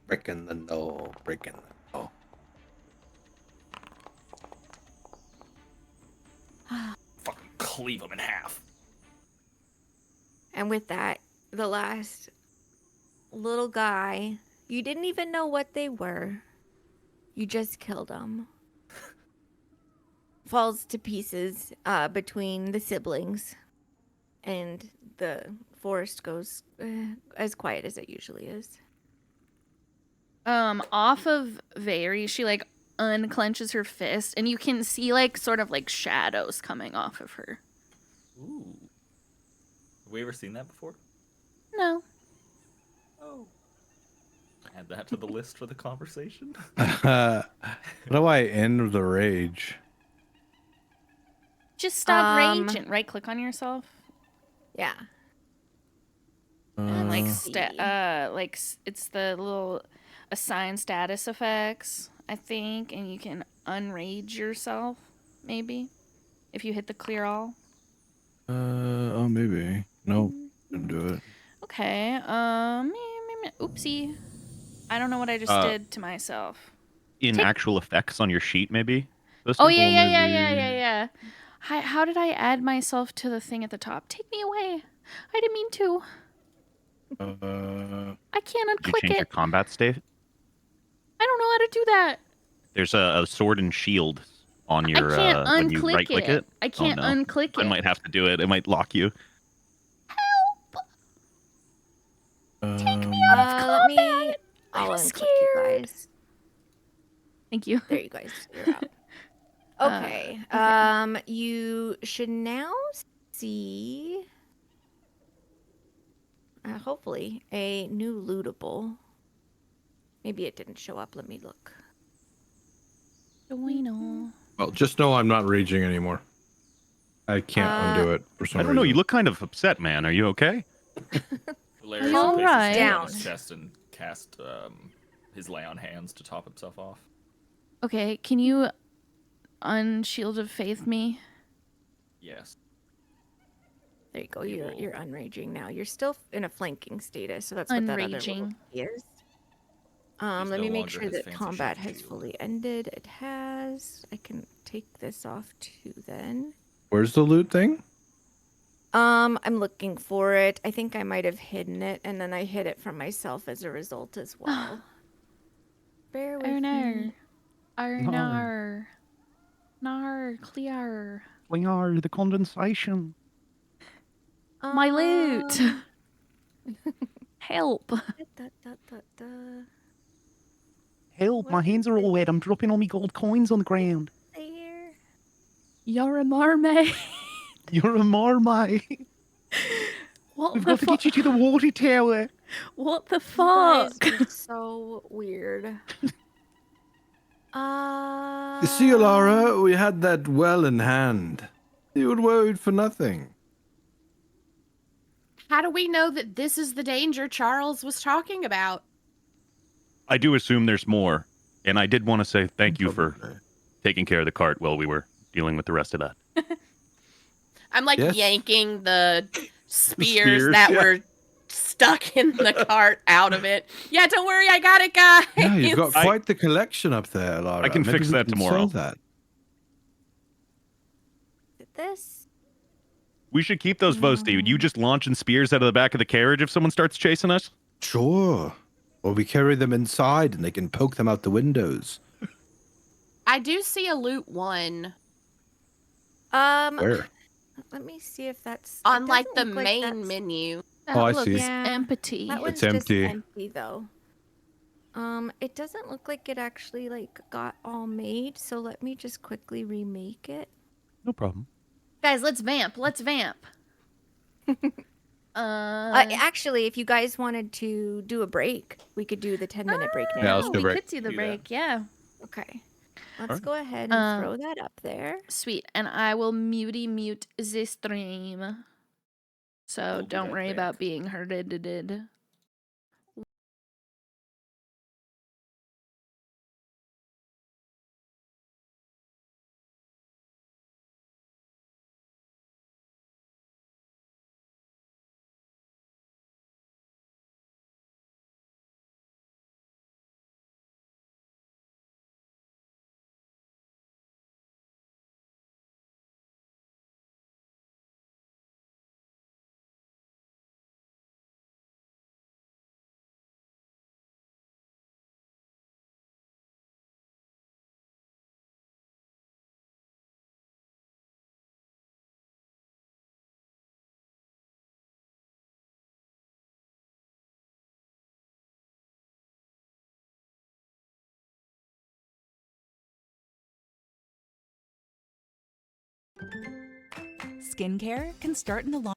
Breaking the no, breaking the no. Fucking cleave him in half. And with that, the last little guy, you didn't even know what they were. You just killed them. Falls to pieces between the siblings. And the forest goes as quiet as it usually is. Off of Very, she like unclenches her fist, and you can see like sort of like shadows coming off of her. Ooh. Have we ever seen that before? No. Oh. Add that to the list for the conversation. How do I end the rage? Just stop Um, raging. Right click on yourself. Yeah. And like see. it's the little assign status effects, I think, and you can unrage yourself, maybe, if you hit the clear all. Oh, maybe. Nope, didn't do it. Okay. Oopsie. I don't know what I just did to myself. In Take- actual effects on your sheet, maybe? Those Oh things? yeah. How did I add myself to the thing at the top? Take me away. I didn't mean to. I can't Did you unclick change your it. combat state? I don't know how to do that. There's a sword and shield on your I can't when you unclick right click it. it. I can't no. unclick I it. might have to do it. It might lock you. Take me Let out of me. combat. I'll I'm unclick you guys. Thank you. There you guys. You're out. Okay. You should now see. Hopefully, a new lootable. Maybe it didn't show up. Let me look. Bueno. Well, just know I'm not raging anymore. I can't undo it for some I don't know. reason. You look kind of upset, man. Are you okay? Hilarious All places right. his hand on Down. his chest and cast his lay on hands to top himself off. Okay, can you unshield of faith me? Yes. There you go. You're unraging now. You're still in a flanking status, so that's what that other little Unraging. key is. He's Let no me make longer sure his that fancy combat shiny has shield. fully ended. It has. I can take this off too then. Where's the loot thing? I'm looking for it. I think I might have hidden it, and then I hid it from myself as a result as well. Bear with Oh no. me. Oh No. no. No, clear. We are the condensation. My loot. Um, Help. da, da, da, da. Help, my Where hands is are it? all wet. I'm dropping all my gold coins on the ground. There. You're a mermaid. You're a marmite. What We've the got to get you fuck? to the water tower. What the You guys fuck? are so weird. You see, Alara, Um, we had that well in hand. You were worried for nothing. How do we know that this is the danger Charles was talking about? I do assume there's more. And I did want to say thank you for Probably. taking care of the cart while we were dealing with the rest of that. I'm like Yes. yanking the spears Spears, that yeah. were stuck in the cart out of it. Yeah, don't worry, I got it, guys. Yeah, you've got I- quite the collection up there, Alara. I can Maybe fix we that can tomorrow. sell that. this. We should keep those votes, dude. You just launching spears out of the back of the carriage if someone starts chasing us? Sure. Or we carry them inside and they can poke them out the windows. I do see a loot one Where? Let me see if that's it on like the doesn't look like main that's- menu. That Oh, I looks see. Yeah. empty. That one's It's just empty. empty though. It doesn't look like it actually like got all made, so let me just quickly remake it. No problem. Guys, let's vamp. Let's vamp. Actually, if you guys wanted to do a break, we could do the 10-minute break now. Yeah, let's do a we break. could do the Do that. break. Yeah. Okay. Let's Alright. go ahead and throw that up there. Sweet. And I will mute the stream. So We'll be don't right worry back. about being hurted. Skincare can start in the long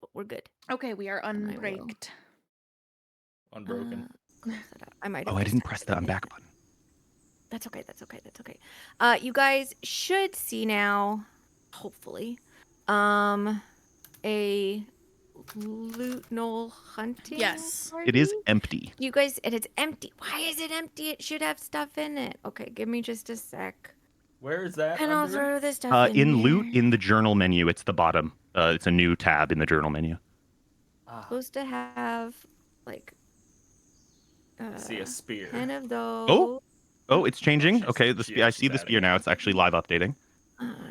But we're good. Okay, we are And I will- unbraked. Unbroken. Close that out. I might have Oh, I didn't just press the accidentally- unback button. That's okay. That's okay. That's okay. You guys should see now, hopefully, a loot knoll hunting. Yes. It is party. empty. You guys, and it's empty. Why is it empty? It should have stuff in it. Okay, give me just a sec, Where is that? and I'll under? throw this stuff In loot, here. in the journal menu, it's the bottom. It's a new tab in the journal menu. Ah, Supposed to have like see a spear. 10 of those. Oh, it's changing. She's- Okay, I she's see the adding spear it. now. It's actually live updating.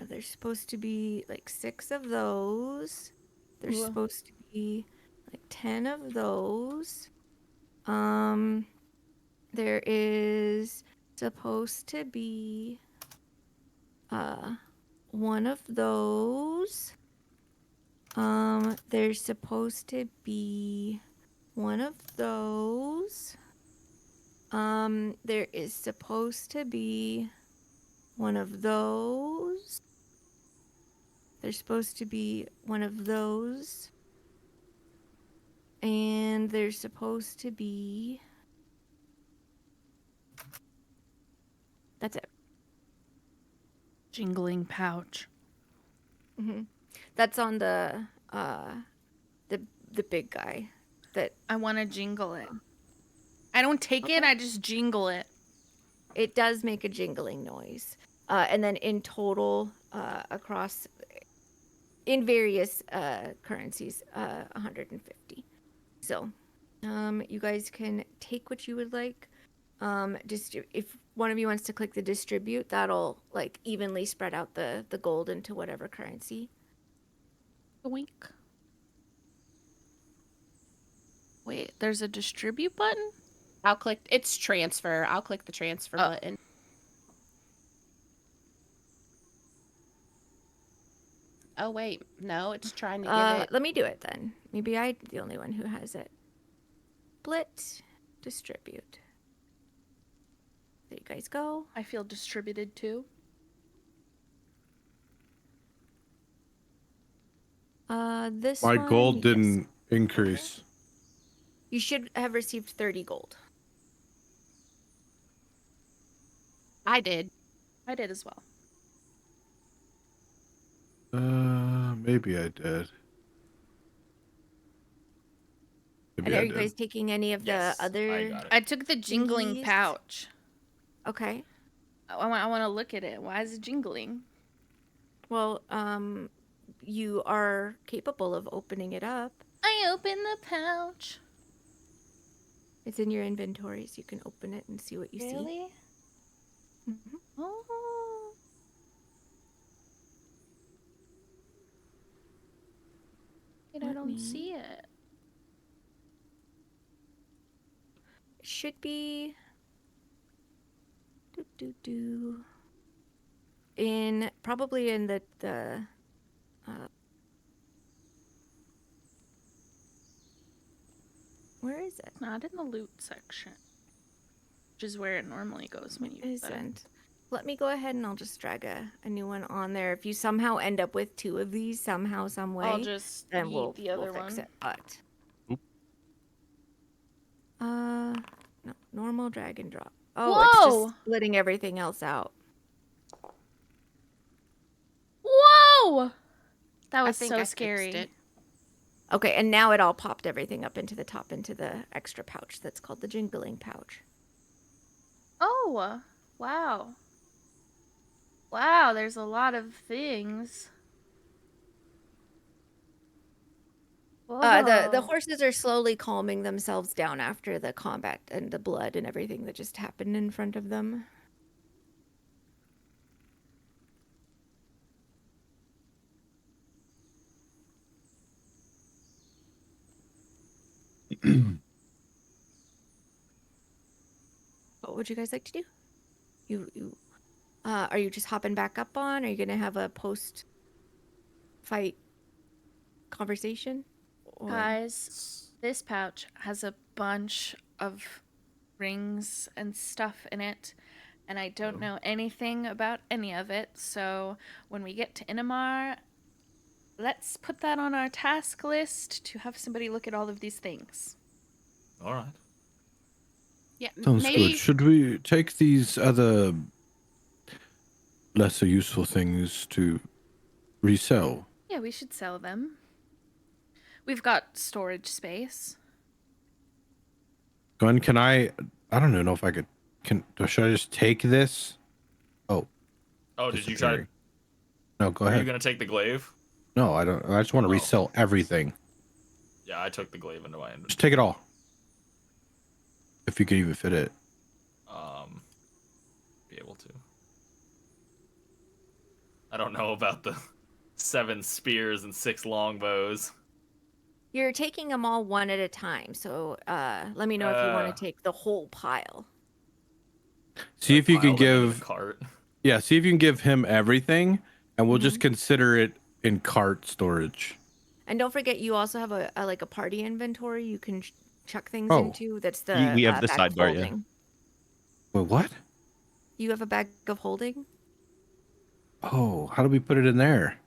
There's supposed to be like 6 of those. There's Whoa. supposed to be like 10 of those. There is supposed to be 1 of those. There's supposed to be 1 of those. There is supposed to be 1 of those. There's supposed to be 1 of those. And there's supposed to be... That's it. Jingling pouch. That's on the big guy. That I want to jingle it. I don't take it, I just jingle it. it does make a jingling noise. And then in total, across in various currencies, 150. So, you guys can take what you would like. Just if one of you wants to click the distribute, that'll like evenly spread out the gold into whatever currency. Wink. Wait, there's a distribute button? I'll click. It's transfer. I'll click the transfer button. Oh wait, no, it's trying to give it. Let me do it then. Maybe I'm the only one who has it. Split, distribute. There you guys go. I feel distributed too. This My one, gold yes. didn't increase. You should have received 30 gold. I did. I did as well. Maybe I did. And Maybe are I you guys did. taking any of the Yes, I other? got it. I took the jingling Thingies. pouch. Okay. I want to look at it. Why is it jingling? Well, you are capable of opening it up. I open the pouch. It's in your inventory, so you can open it and see what you see. Really? Mhm. Oh. Wait, I Let don't me- see it. It should be. Probably in the where is it? Not in the loot section. Which is where it normally goes when you It put it. isn't. Let me go ahead and I'll just drag a new one on there. If you somehow end up with 2 of these somehow, some way, I'll just then yeet we'll the other fix one. it. But Oop. no, normal drag and drop. Oh, it's Whoa! just splitting everything else out. No! That I was think so I fixed scary. it. Okay, and now it all popped everything up into the top, into the extra pouch that's called the jingling pouch. Oh, wow. Wow, there's a lot of things. The Whoa. horses are slowly calming themselves down after the combat and the blood and everything that just happened in front of them. What would you guys like to do? Are you just hopping back up on? Are you gonna have a post-fight conversation? Or Guys, this pouch has a bunch of rings and stuff in it, and I don't know anything about any of it. So when we get to Inemar, let's put that on our task list to have somebody look at all of these things. All right. Yeah, Sounds maybe good. Should we take these other lesser useful things to resell? Yeah, we should sell them. We've got storage space. Glenn, can I don't even know if I could. Should I just take this? Oh, Oh, did you try? disappearing. No, go Are you ahead. gonna take the glaive? No, I don't. I just want to Oh. resell everything. Yeah, I took the glaive into my Just inventory. take it all. If you could even fit it. Be able to. I don't know about the 7 spears and 6 longbows. you're taking them all one at a time. So let me know if you want to take the whole pile. See if you can Pile them into the give. cart. Yeah, see if you can give him everything, and we'll just Mhm. consider it in cart storage. And don't forget, you also have a like a party inventory you can chuck things Oh. into. That's the We have the bag of sidebar, yeah. holding. Wait, what? You have a bag of holding? Oh, how do we put it in there?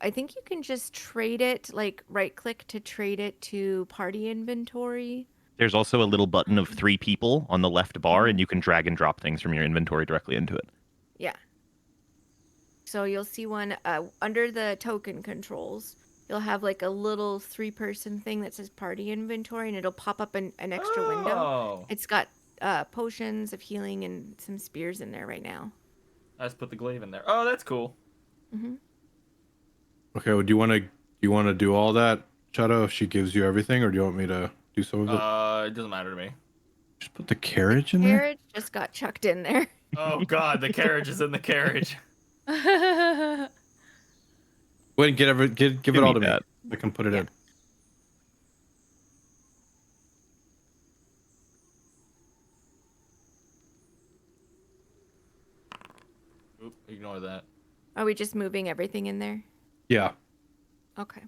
I think you can just trade it, like right click to trade it to party inventory. There's also a little button of 3 people on the left bar, Mhm. and you can drag and drop things from your inventory directly into it. Yeah. So you'll see one under the token controls. You'll have like a little 3-person thing that says party inventory, and it'll pop up an extra window. Oh. It's got potions of healing and some spears in there right now. I just put the glaive in there. Oh, that's cool. Mm-hmm. Okay, well, do you want to do all that, Shadow, if she gives you everything, or do you want me to do some of it? It doesn't matter to me. Just put the carriage in there? Carriage just got chucked in there. Oh god, the carriage is in the carriage. Wait, give it Give all me to that. me. I can put it Yeah. in. Oop, ignore that. Are we just moving everything in there? Yeah. Okay.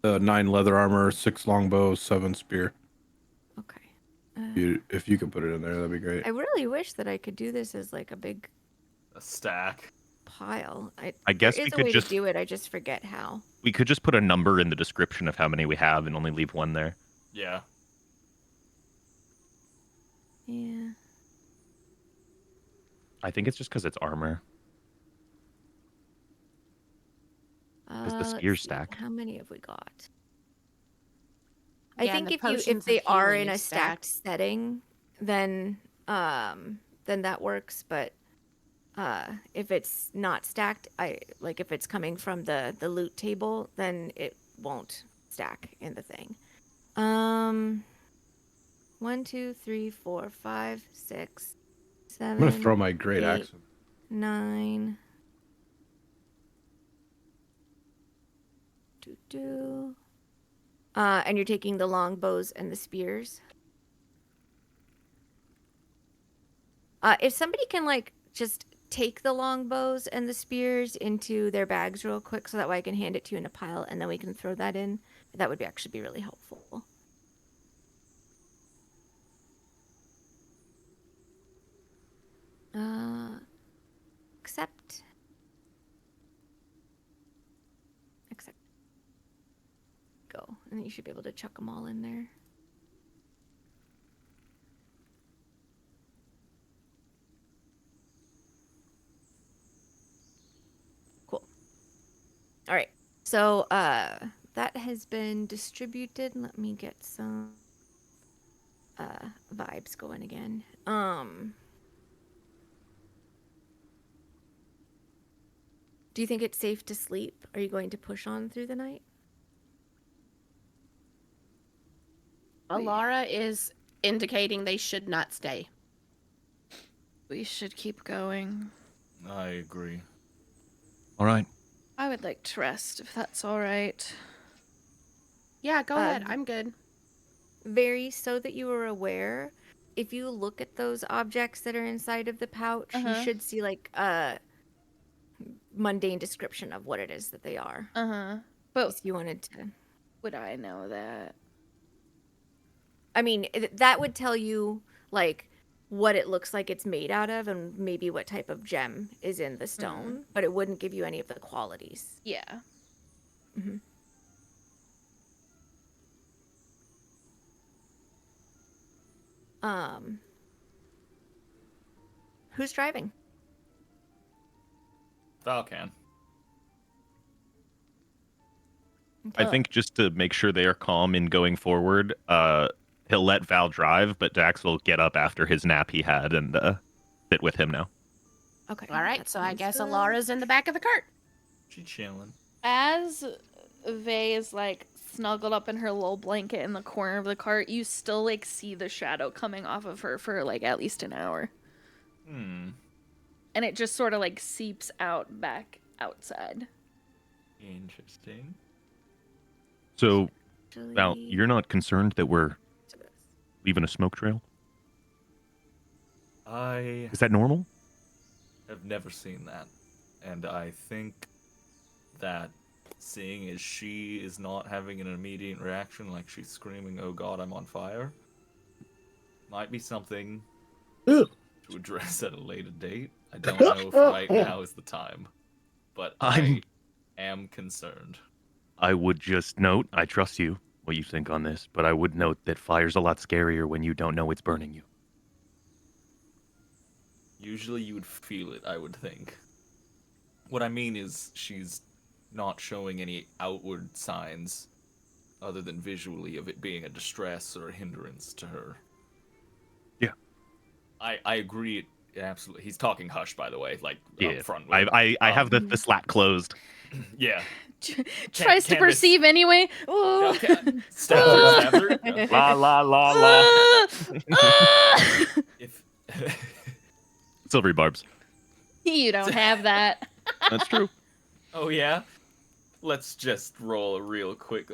9 leather armor, 6 longbows, 7 spear. Okay. If you could put it in there, that'd be great. I really wish that I could do this as like a big A stack. pile. I guess there we is a could way just- to do it. I just forget how. We could just put a number in the description of how many we have and only leave one there. Yeah. Yeah. I think it's just because it's armor. Does the let's spear see, stack? How many have we got? I Yeah, think the if potions they of are healing in a is stacked setting, then that works. But if it's not stacked, if it's coming from the loot table, then it won't stack in the thing. 1, 2, 3, 4, 5, 6, 7. I'm gonna throw my great 8, axe. 9. And you're taking the longbows and the spears. If somebody can just take the longbows and the spears into their bags real quick, so that way I can hand it to you in a pile, and then we can throw that in. That would actually be really helpful. Accept. Go, and then you should be able to chuck them all in there. Cool. All right. So that has been distributed. Let me get some vibes going again. Do you think it's safe to sleep? Are you going to push on through the night? Alara is indicating they should not stay. We should keep going. I agree. All right. I would like to rest if that's all right. Yeah, go ahead. I'm good. Very so that you are aware, if you look at those objects that are inside of the pouch, you should see like a mundane description of what it is that they are. But If you wanted to. would I know that? I mean, that would tell you like what it looks like it's made out of and maybe what type of gem is in the stone, but it wouldn't give you any of the qualities. Yeah. Who's driving? Falcan. I think just to make sure they are calm in going forward, he'll let Val drive, but Dax will get up after his nap he had and sit with him now. Okay. All right, that so I sounds guess good. Alara's in the back of the cart. She chilling. As Vay is like snuggled up in her little blanket in the corner of the cart, you still like see the shadow coming off of her for like at least an hour. And it just sort of like seeps out back outside. Interesting. So, Val, Actually, you're not concerned that we're leaving a smoke trail? I Is that normal? have never seen that. And I think that seeing as she is not having an immediate reaction, like she's screaming, "Oh God, I'm on fire," might be something to address at a later date. I don't know if right now is the time, but I am concerned. I would just note, I trust you, what you think on this, but I would note that fire's a lot scarier when you don't know it's burning you. Usually you would feel it, I would think. What I mean is she's not showing any outward signs other than visually of it being a distress or a hindrance to her. Yeah. I agree. Absolutely. He's talking hush, by the way, like Yeah. up front. I have the slat closed. Yeah. Tries to canvas. perceive anyway. Okay. Stab her. Okay. La la la la. If Silvery barbs. You don't have that. That's true. Oh yeah. Let's just roll a real quick.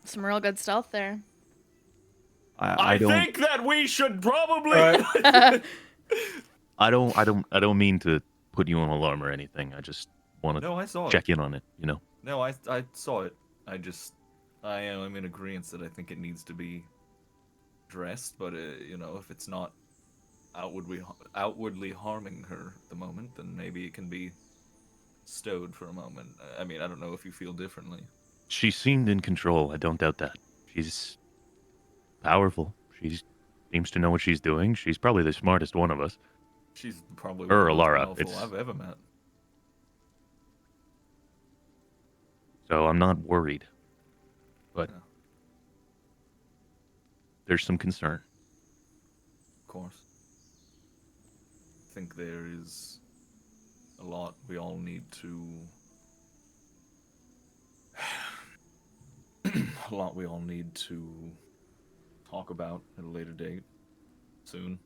Some real good stealth there. I don't think that we should probably. I don't mean to put you on alarm or anything. I just want to No, I saw check in on it, you know. No, I saw it. I am in agreement that I think it needs to be addressed, but you know, if it's not outwardly harming her at the moment, then maybe it can be stowed for a moment. I mean, I don't know if you feel differently. She seemed in control. I don't doubt that. She's powerful. She seems to know what she's doing. She's probably the smartest one of us. She's probably Or the most Alara, powerful it's- I've ever met. So I'm not worried. But Yeah. there's some concern. Of course. I think there is a lot we all need to. A lot we all need to talk about at a later date. Soon.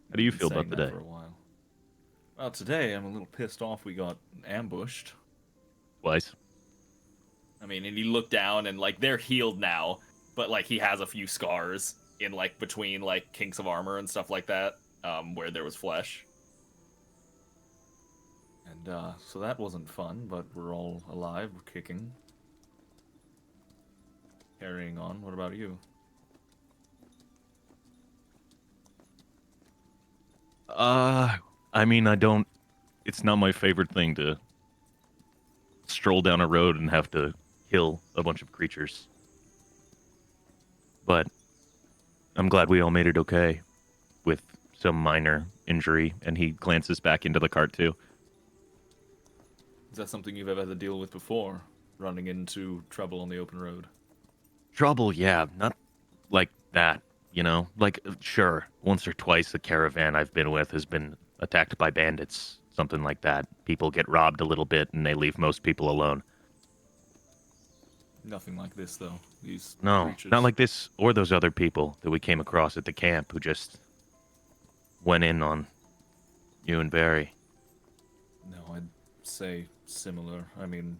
How do you Been feel about saying the that day? For a while. Well, today I'm a little pissed off we got ambushed. Twice. I mean, and you look down and like they're healed now, but like he has a few scars in like between like kinks of armor and stuff like that, where there was flesh. And so that wasn't fun, but we're all alive, we're kicking. Carrying on. What about you? I mean, it's not my favorite thing to stroll down a road and have to kill a bunch of creatures. But I'm glad we all made it okay with some minor injury, and he glances back into the cart too. Is that something you've ever had to deal with before? Running into trouble on the open road? Trouble, yeah, not like that, you know? Like, sure, once or twice a caravan I've been with has been attacked by bandits, something like that. People get robbed a little bit, and they leave most people alone. Nothing like this, though. These No, creatures. not like this or those other people that we came across at the camp who just went in on you and Barry. No, I'd say similar. I mean,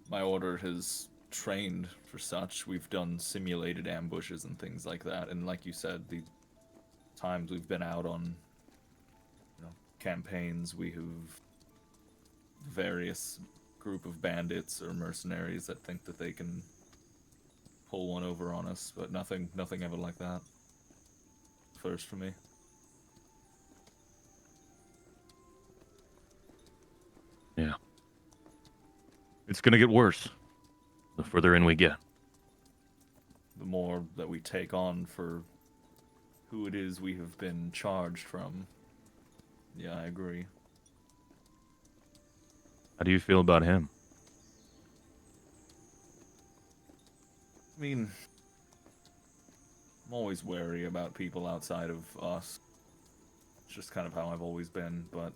my order has trained for such. We've done simulated ambushes and things like that. And like you said, the times we've been out on, campaigns, we have various group of bandits or mercenaries that think that they can pull one over on us, but nothing ever like that. First for me. Yeah. It's gonna get worse the further in we get. The more that we take on for who it is we have been charged from. Yeah, I agree. How do you feel about him? I mean, I'm always wary about people outside of us. It's just kind of how I've always been, but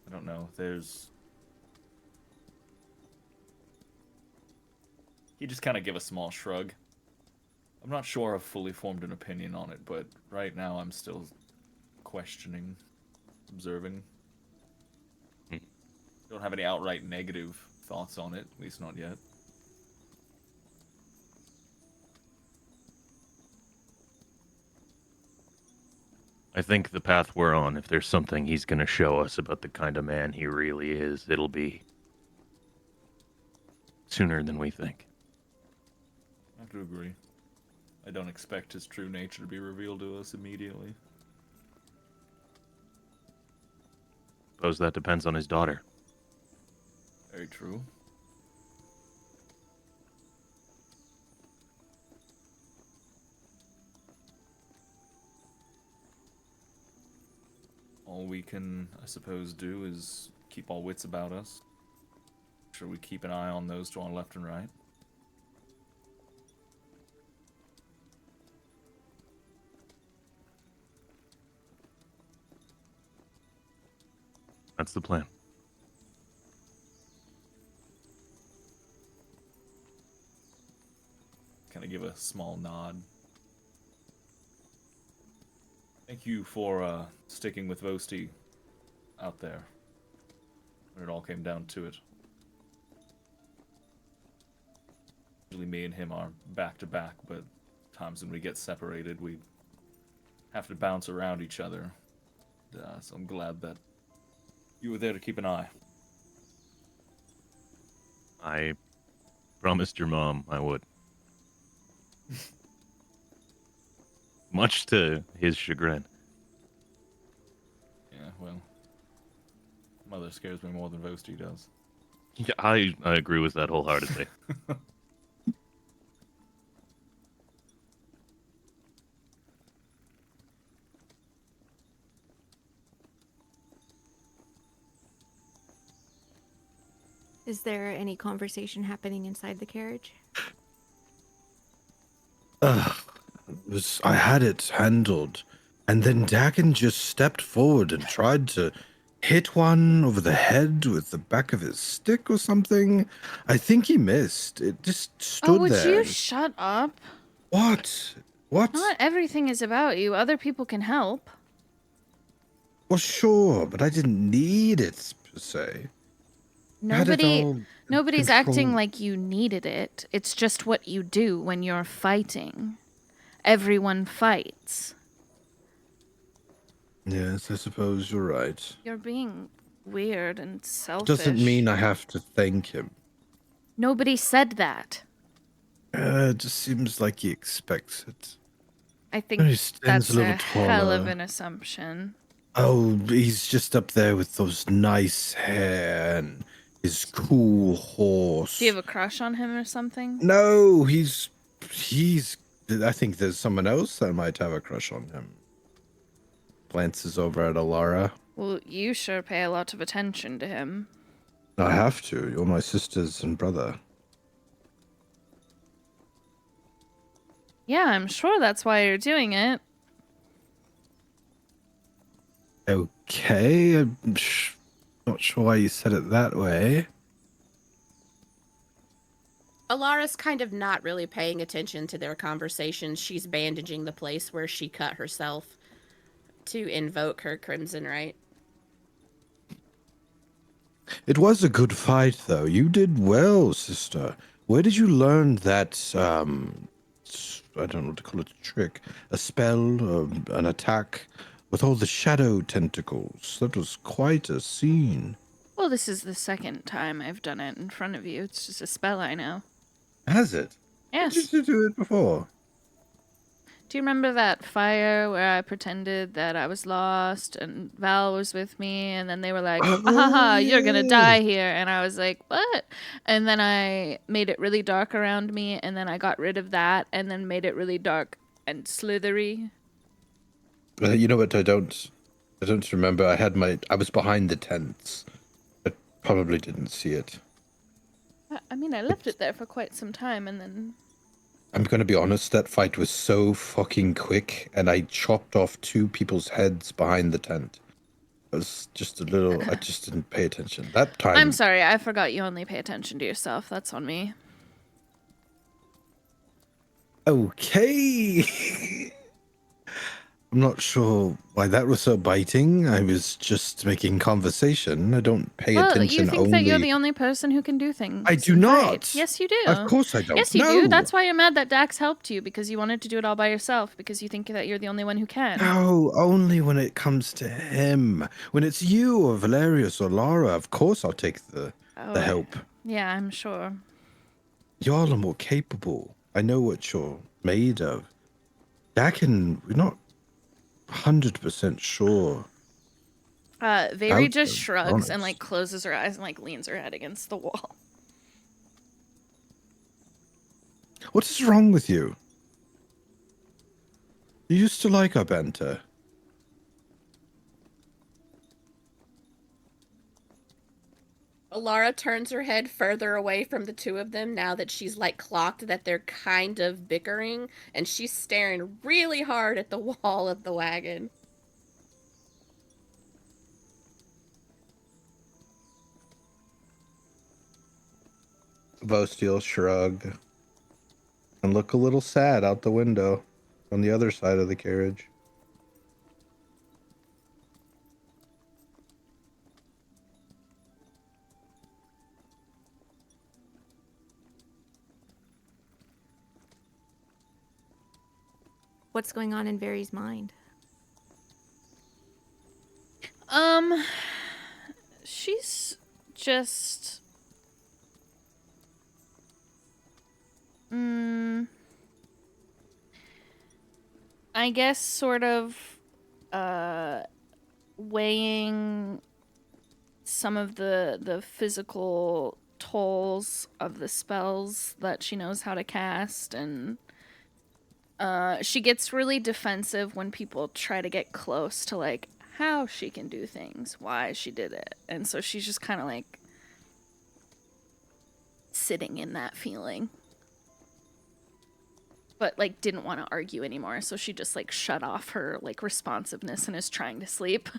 I don't know. He just kind of gave a small shrug. I'm not sure I've fully formed an opinion on it, but right now I'm still questioning, observing. Don't have any outright negative thoughts on it, at least not yet. I think the path we're on, if there's something he's gonna show us about the kind of man he really is, it'll be sooner than we think. I have to agree. I don't expect his true nature to be revealed to us immediately. Suppose that depends on his daughter. Very true. All we can, I suppose, do is keep our wits about us. Make sure we keep an eye on those to our left and right. That's the plan. Kind of give a small nod. Thank you for sticking with Vosti out there when it all came down to it. Usually me and him are back to back, but times when we get separated, we have to bounce around each other. So I'm glad that you were there to keep an eye. I promised your mom I would. Much to his chagrin. Yeah, well, mother scares me more than Vosti does. Yeah, I agree with that wholeheartedly. Is there any conversation happening inside the carriage? I had it handled, and then Dagon just stepped forward and tried to hit one over the head with the back of his stick or something. I think he missed. It just stood Oh, would there. you shut up? What? What? Not everything is about you. Other people can help. Well, sure, but I didn't need it per se. I had it all in Nobody's acting control. like you needed it. It's just what you do when you're fighting. Everyone fights. Yes, I suppose you're right. You're being weird and selfish. Doesn't mean I have to thank him. Nobody said that. It just seems like he expects it. I think He stands that's a little a hell of taller. an assumption. Oh, he's just up there with those nice hair and his cool horse. Do you have a crush on him or something? No, he's. I think there's someone else that might have a crush on him. glances over at Alara. Well, you sure pay a lot of attention to him. I have to. You're my sisters and brother. Yeah, I'm sure that's why you're doing it. Okay, I'm not sure why you said it that way. Alara's kind of not really paying attention to their conversation. She's bandaging the place where she cut herself to invoke her crimson right. It was a good fight, though. You did well, sister. Where did you learn that, I don't know what to call it, a trick, a spell, an attack, with all the shadow tentacles? That was quite a scene. Well, this is the second time I've done it in front of you. It's just a spell I know. Has it? Yes. Did you do it before? Do you remember that fire where I pretended that I was lost and Val was with me and then they were like, "Ahaha, you're gonna die here," and I was like, "What?" And then I made it really dark around me and then I got rid of that and then made it really dark and slithery. You know what? I don't remember. I was behind the tents. I probably didn't see it. I mean, I left it there for quite some time and then... I'm gonna be honest, that fight was so fucking quick, and I chopped off 2 people's heads behind the tent. It was just a little, I just didn't pay attention. That time... I'm sorry, I forgot you only pay attention to yourself. That's on me. Okay. I'm not sure why that was so biting. I was just making conversation. I don't pay Well, attention you think only... that you're the only person who can do things. I do in not. fights. Yes, you do. Of course I don't. Yes, you No. do. That's why you're mad that Dax helped you, because you wanted to do it all by yourself, because you think that you're the only one who can. No, only when it comes to him. When it's you or Valerius or Lara, of course I'll take the help. Yeah, I'm sure. Y'all are more capable. I know what you're made of. Dakin, we're not 100% sure. Very Out just of shrugs honest. and, like, closes her eyes and, like, leans her head against the wall. What is wrong with you? You used to like our banter. Alara turns her head further away from the two of them now that she's like clocked that they're kind of bickering, and she's staring really hard at the wall of the wagon. Vostiel shrug and look a little sad out the window on the other side of the carriage. What's going on in Vari's mind? She's just... I guess sort of weighing some of the physical tolls of the spells that she knows how to cast, and she gets really defensive when people try to get close to like how she can do things, why she did it, and so she's just kind of like sitting in that feeling. But, like, didn't want to argue anymore, so she just, like, shut off her, like, responsiveness and is trying to sleep.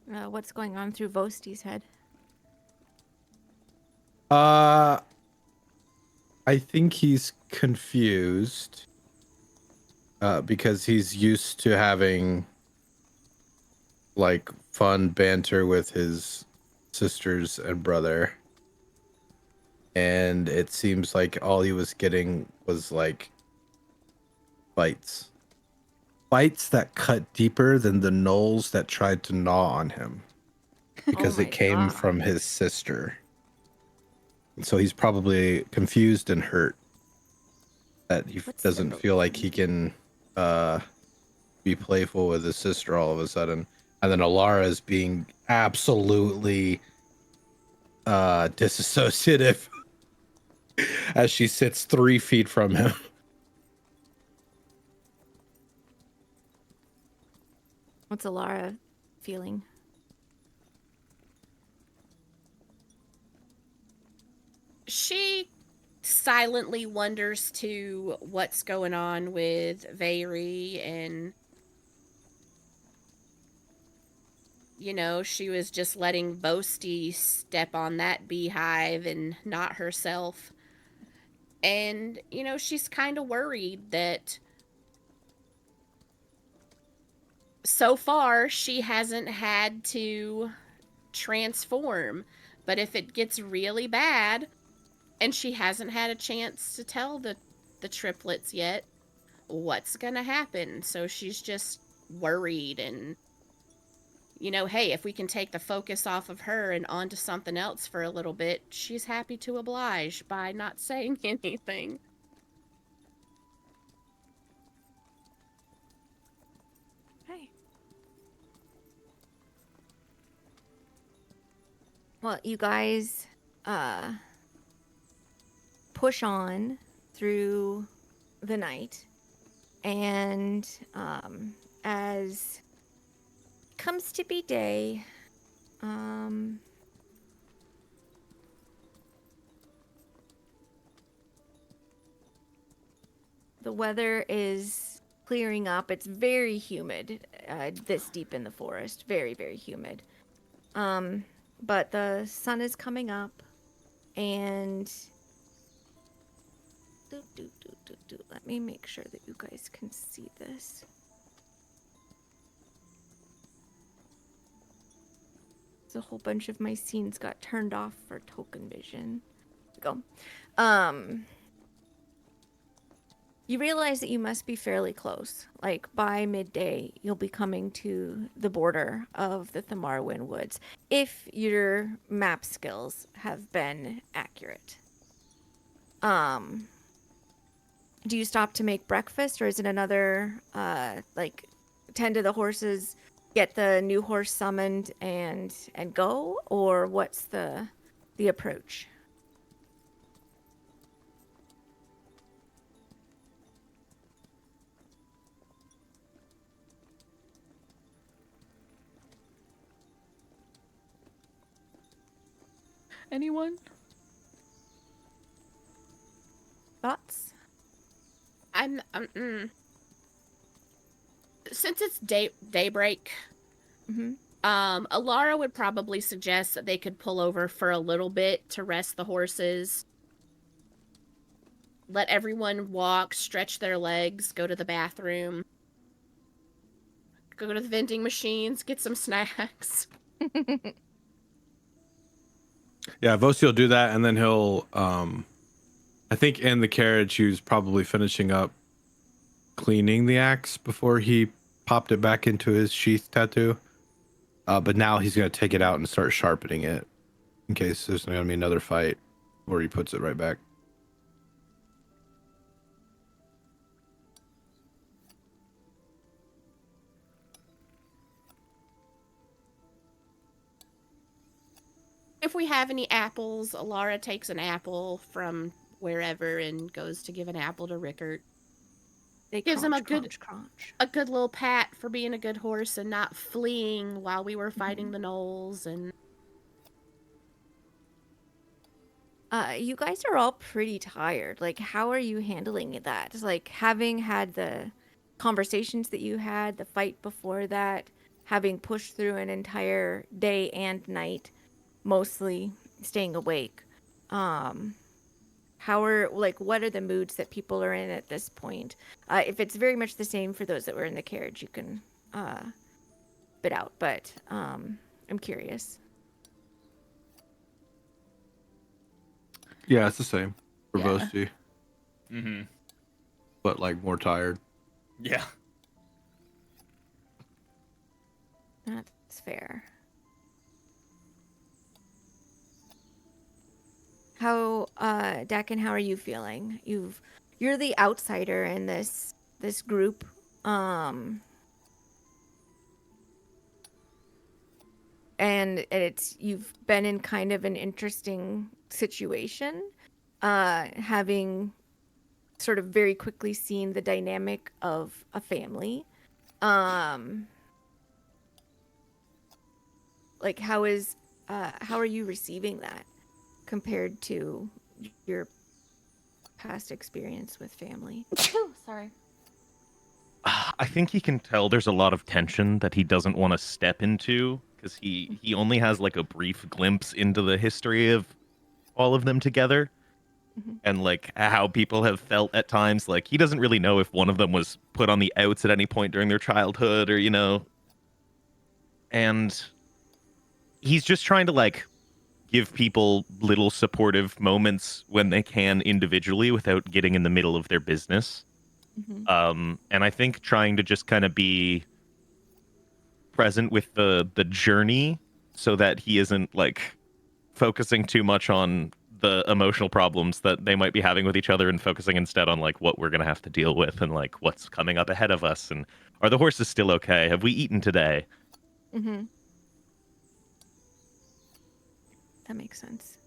What's going on through Vosti's head? I think he's confused. Because he's used to having, like, fun banter with his sisters and brother. And it seems like all he was getting was like bites. Bites that cut deeper than the gnolls that tried to gnaw on him. Because Oh it came my from his sister. And so he's probably confused and hurt. That he doesn't feel like he can be playful with his sister all of a sudden. And then Alara is being absolutely disassociative as she sits 3 feet from him. What's Alara feeling? She silently wonders to what's going on with Veiri, and she was just letting Boasty step on that beehive and not herself. And she's kind of worried that so far she hasn't had to transform, but if it gets really bad and she hasn't had a chance to tell the triplets yet, what's gonna happen? So she's just worried, and hey, if we can take the focus off of her and onto something else for a little bit, she's happy to oblige by not saying anything. Hey. Well, you guys push on through the night, and as comes to be day, the weather is clearing up. It's very humid this deep in the forest. Very, very humid. But the sun is coming up, and let me make sure that you guys can see this. A whole bunch of my scenes got turned off for token vision. Go. You realize that you must be fairly close. Like by midday, you'll be coming to the border of the Thamarwin Woods, if your map skills have been accurate. Do you stop to make breakfast, or is it another tend to the horses, get the new horse summoned and go, or what's the approach? Anyone? Thoughts? Since it's daybreak, Alara would probably suggest that they could pull over for a little bit to rest the horses. Let everyone walk, stretch their legs, go to the bathroom, go to the vending machines, get some snacks. Yeah, Vosi will do that, and then he'll, I think in the carriage, he was probably finishing up cleaning the axe before he popped it back into his sheath tattoo. But now he's going to take it out and start sharpening it in case there's going to be another fight where he puts it right back. If we have any apples, Alara takes an apple from wherever and goes to give an apple to Rickert. They gives him a crunch. good little pat for being a good horse and not fleeing while we were fighting the gnolls. And you guys are all pretty tired. Like, how are you handling that? It's like, having had the conversations that you had, the fight before that, having pushed through an entire day and night, mostly staying awake. What are the moods that people are in at this point? If it's very much the same for those that were in the carriage, you can bit out, but I'm curious. Yeah, it's the same for Yeah. Vosi, Mm-hmm. but like more tired. Yeah. That's fair. How, Dakin, how are you feeling? You're the outsider in this group. And you've been in kind of an interesting situation, having sort of very quickly seen the dynamic of a family. Like, how are you receiving that compared to your past experience with family? Sorry. I think he can tell there's a lot of tension that he doesn't want to step into because he only has like a brief glimpse into the history of all of them together Mhm. and like how people have felt at times. Like he doesn't really know if one of them was put on the outs at any point during their childhood or and he's just trying to like give people little supportive moments when they can individually without getting in the middle of their business. And I think trying to just kind of be present with the journey so that he isn't like focusing too much on the emotional problems that they might be having with each other and focusing instead on like what we're going to have to deal with and like what's coming up ahead of us and are the horses still okay? Have we eaten today? Mm-hmm. That makes sense.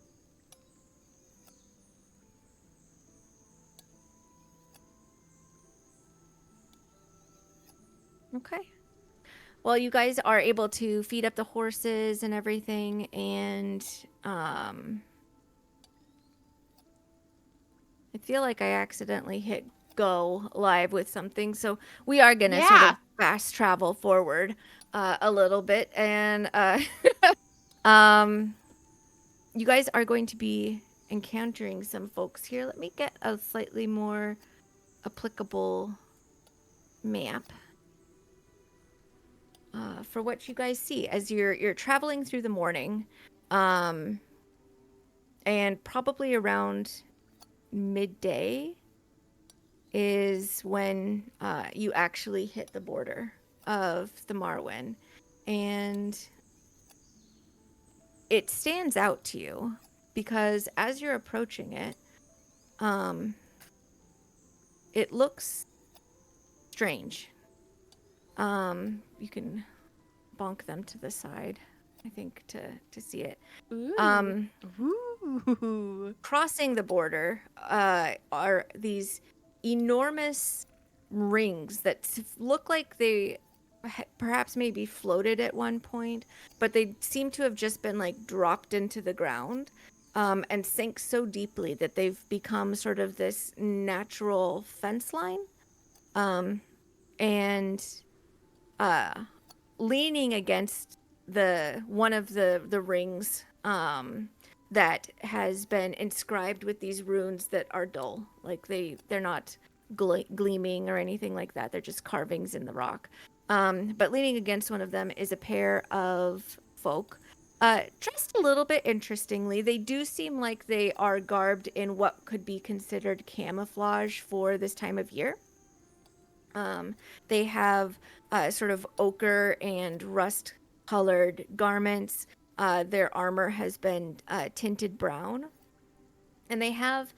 Okay. Well, you guys are able to feed up the horses and everything, and I feel like I accidentally hit go live with something, so we are gonna sort Yeah. of fast travel forward a little bit, and you guys are going to be encountering some folks here. Let me get a slightly more applicable map. For what you guys see as you're traveling through the morning, and probably around midday is when you actually hit the border of the Marwyn, and it stands out to you because as you're approaching it, it looks strange. You can bonk them to the side, I think, to see it. Ooh. Crossing the border are these enormous rings that look like they perhaps maybe floated at one point, but they seem to have just been like dropped into the ground and sank so deeply that they've become sort of this natural fence line. And leaning against one of the rings that has been inscribed with these runes that are dull, like they're not gleaming or anything like that. They're just carvings in the rock. But leaning against one of them is a pair of folk, dressed a little bit interestingly. They do seem like they are garbed in what could be considered camouflage for this time of year. They have sort of ochre and rust colored garments. Their armor has been tinted brown. And they have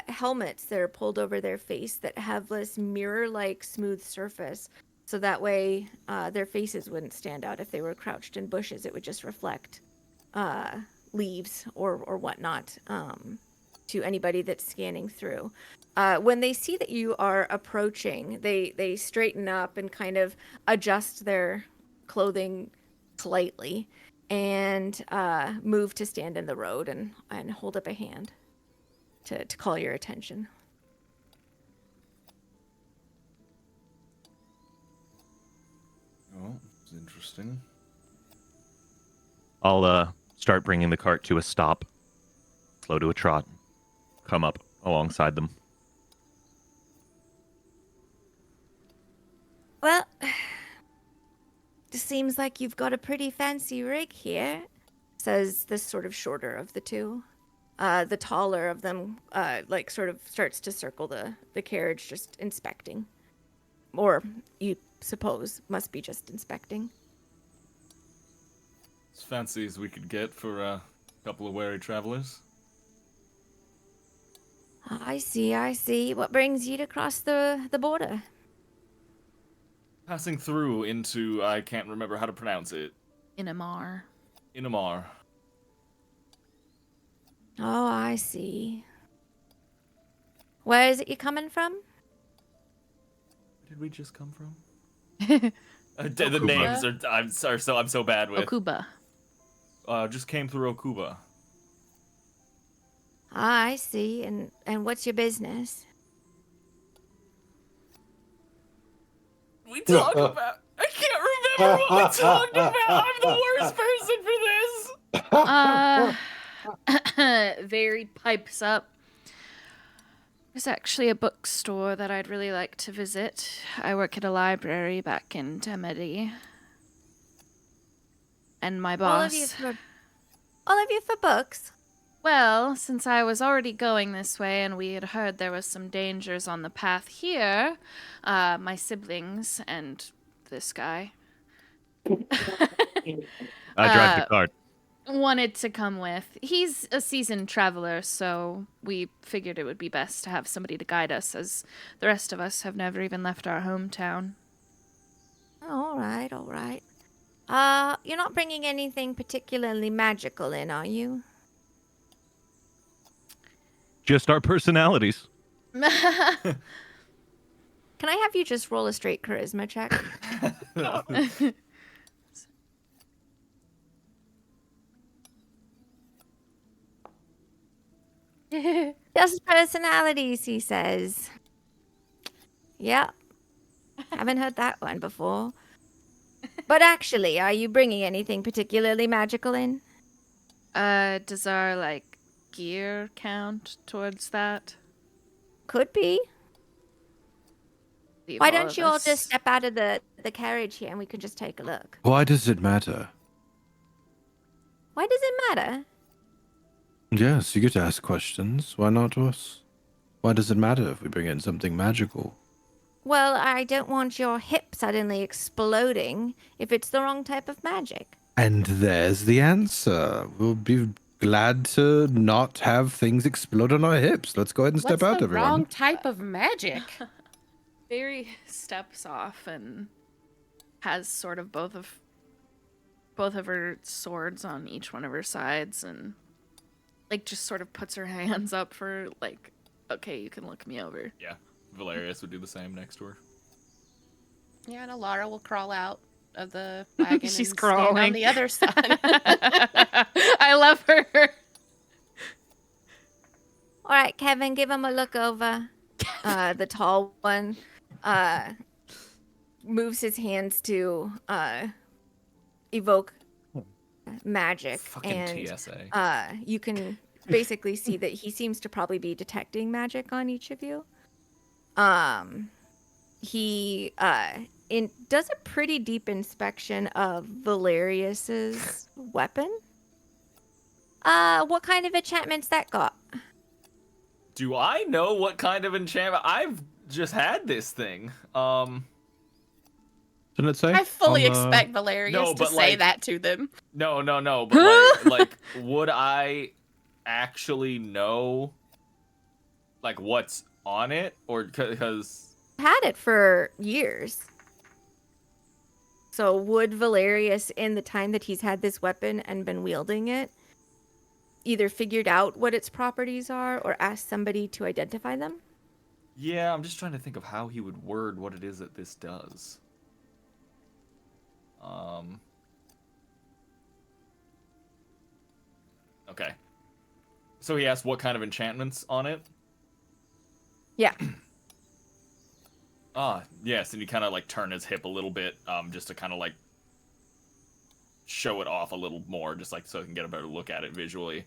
helmets that are pulled over their face that have this mirror like smooth surface. So that way their faces wouldn't stand out. If they were crouched in bushes, it would just reflect leaves or whatnot to anybody that's scanning through. When they see that you are approaching, they straighten up and kind of adjust their clothing slightly and move to stand in the road and hold up a hand to call your attention. Oh, it's interesting. I'll start bringing the cart to a stop, slow to a trot, come up alongside them. Well, it seems like you've got a pretty fancy rig here, says this sort of shorter of the two. The taller of them, like, sort of starts to circle the carriage, just inspecting. Or, you suppose, must be just inspecting. As fancy as we could get for a couple of wary travelers. I see, I see. What brings you to cross the border? Passing through into, I can't remember how to pronounce it. Inemar. Inemar. Oh, I see. Where is it you're coming from? Where did we just come from? The names are I'm so bad with. Okuba. just came through Okuba. Ah, I see. And what's your business? We talk about. I can't remember what we talked about. I'm the worst person for this. Very pipes up. There's actually a bookstore that I'd really like to visit. I work at a library back in Temedi. And my boss... All of you for books? Well, since I was already going this way and we had heard there was some dangers on the path here, my siblings and this guy I drive the cart. wanted to come with. He's a seasoned traveler, so we figured it would be best to have somebody to guide us, as the rest of us have never even left our hometown. All right. You're not bringing anything particularly magical in, are you? Just our personalities. Can I have you just roll a straight charisma check? No. Just personalities, he says. Yep. Haven't heard that one before. But actually, are you bringing anything particularly magical in? Does our, gear count towards that? Could be. Leave Why all don't of you all us- just step out of the carriage here and we can just take a look? Why does it matter? Why does it matter? Yes, you get to ask questions. Why not us? Why does it matter if we bring in something magical? Well, I don't want your hip suddenly exploding if it's the wrong type of magic. And there's the answer. We'll be glad to not have things explode on our hips. Let's go ahead and step What's out, the everyone. wrong type of magic? Barry steps off and has sort of both of her swords on each one of her sides and just sort of puts her hands up for okay, you can look me over. Yeah, Valerius would do the same next to her. Yeah, and Alara will crawl out of the wagon She's and stand crawling. on the other side. I love her. All right, Kevin, give him a look over. The tall one moves his hands to evoke magic. Fucking and TSA. you can basically see that he seems to probably be detecting magic on each of you. He does a pretty deep inspection of Valerius's weapon. What kind of enchantment's that got? Do I know what kind of enchantment? I've just had this thing. Didn't it say? I fully on the- expect Valerius No, to but, say like- that to them. No. But would I actually know, what's on it, or because Had it for years. So would Valerius, in the time that he's had this weapon and been wielding it, either figured out what its properties are or asked somebody to identify them? Yeah, I'm just trying to think of how he would word what it is that this does. Okay. So he asked what kind of enchantments on it? Yeah. Yes, and you kind of turn his hip a little bit, just to kind of show it off a little more, just so I can get a better look at it visually.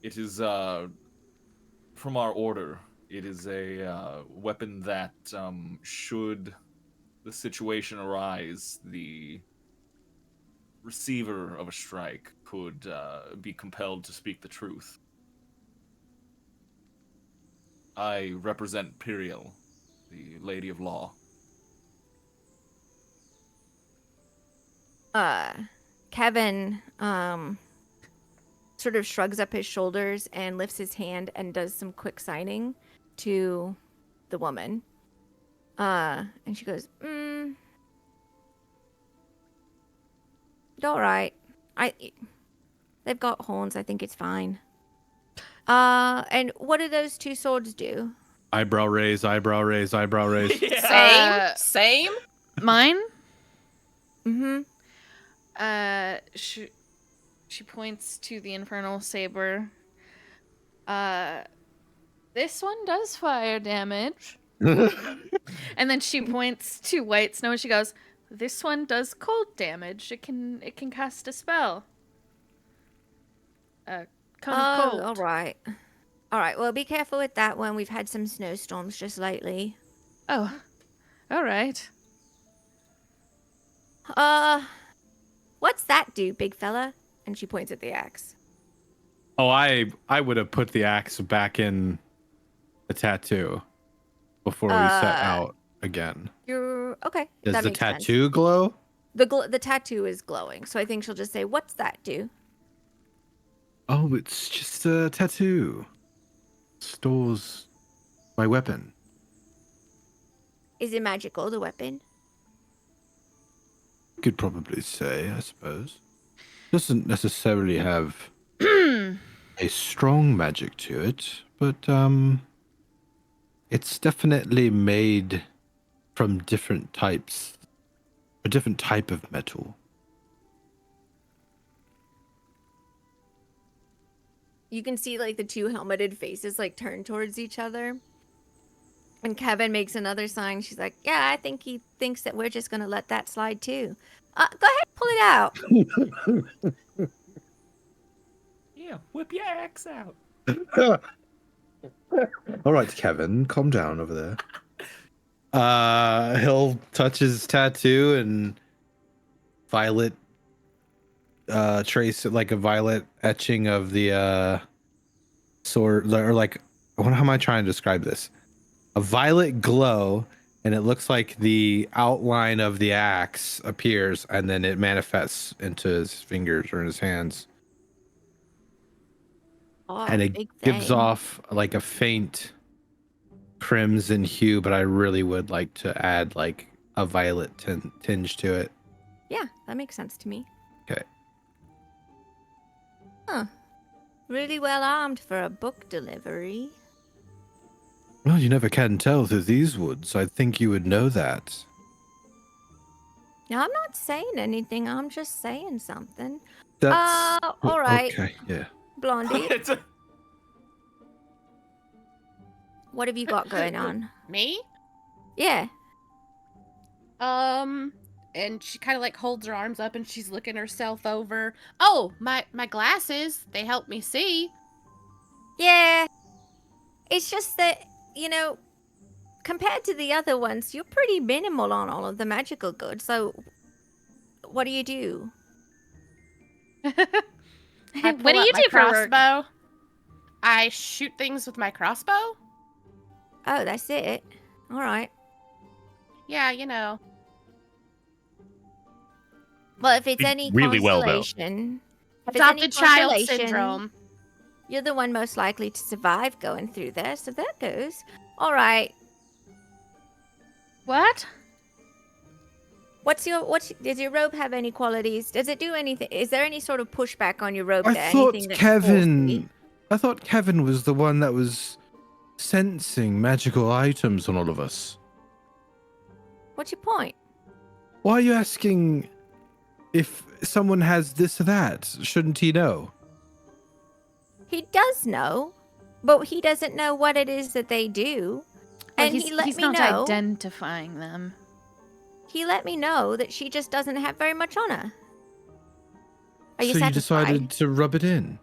It is from our order. It is a weapon that, should the situation arise, the receiver of a strike could be compelled to speak the truth. I represent Piriel, the Lady of Law. Kevin sort of shrugs up his shoulders and lifts his hand and does some quick signing to the woman. And she goes, all right. They've got horns. I think it's fine. And what do those two swords do? Eyebrow raise, eyebrow raise, eyebrow raise. She points to the infernal saber. This one does fire damage. And then she points to White Snow and she goes, "This one does cold damage. It can cast a spell. Cone of cold." all right. All right, well, be careful with that one. We've had some snowstorms just lately. Oh, all right. What's that do, big fella? And she points at the axe. Oh, I would have put the axe back in the tattoo before we set out again. You're okay. Does that the makes sense. tattoo glow? The tattoo is glowing, so I think she'll just say, "What's that do?" Oh, it's just a tattoo. Stores my weapon. Is it magical, the weapon? Could probably say, I suppose. Doesn't necessarily have a strong magic to it, but it's definitely made from different types, a different type of metal. You can see like the two helmeted faces like turn towards each other. And Kevin makes another sign. She's like, "Yeah, I think he thinks that we're just gonna let that slide too. Go ahead, pull it out." Yeah, whip your axe out. All right, Kevin, calm down over there. He'll touch his tattoo and violet trace like a violet etching of the sword, or like, how am I trying to describe this? A violet glow, and it looks like the outline of the axe appears, and then it manifests into his fingers or in his hands, Oh, and it big gives thing. off like a faint crimson hue, but I really would like to add like a violet tinge to it. Yeah, that makes sense to me. Okay. Huh. Really well armed for a book delivery. Well, you never can tell through these woods. I think you would know that. Now, I'm not saying anything. I'm just saying something. That's All right, Okay, yeah. Blondie, It's a- what have you got going on? Me? Yeah. And she kind of like holds her arms up and she's looking herself over. Oh, my glasses, they help me see. Yeah. It's just that, compared to the other ones, you're pretty minimal on all of the magical goods. So, what do you do? I What pull do up you my do for work? crossbow. I shoot things with my crossbow. Oh, that's it. All right. Yeah, you know. Well, if it's Did any really well, though. consolation, if it's any Adopted child consolation, syndrome. you're the one most likely to survive going through there. So that goes. All right. What? Does your robe have any qualities? Does it do anything? Is there any sort of pushback on your robe I there? thought Anything that's Kevin. forcey? I thought Kevin was the one that was sensing magical items on all of us. What's your point? Why are you asking if someone has this or that? Shouldn't he know? He does know, but he doesn't know what it is that they do. Well, And he let he's me not know. identifying them. He let me know that she just doesn't have very much on her. Are you So you satisfied? decided to rub it in?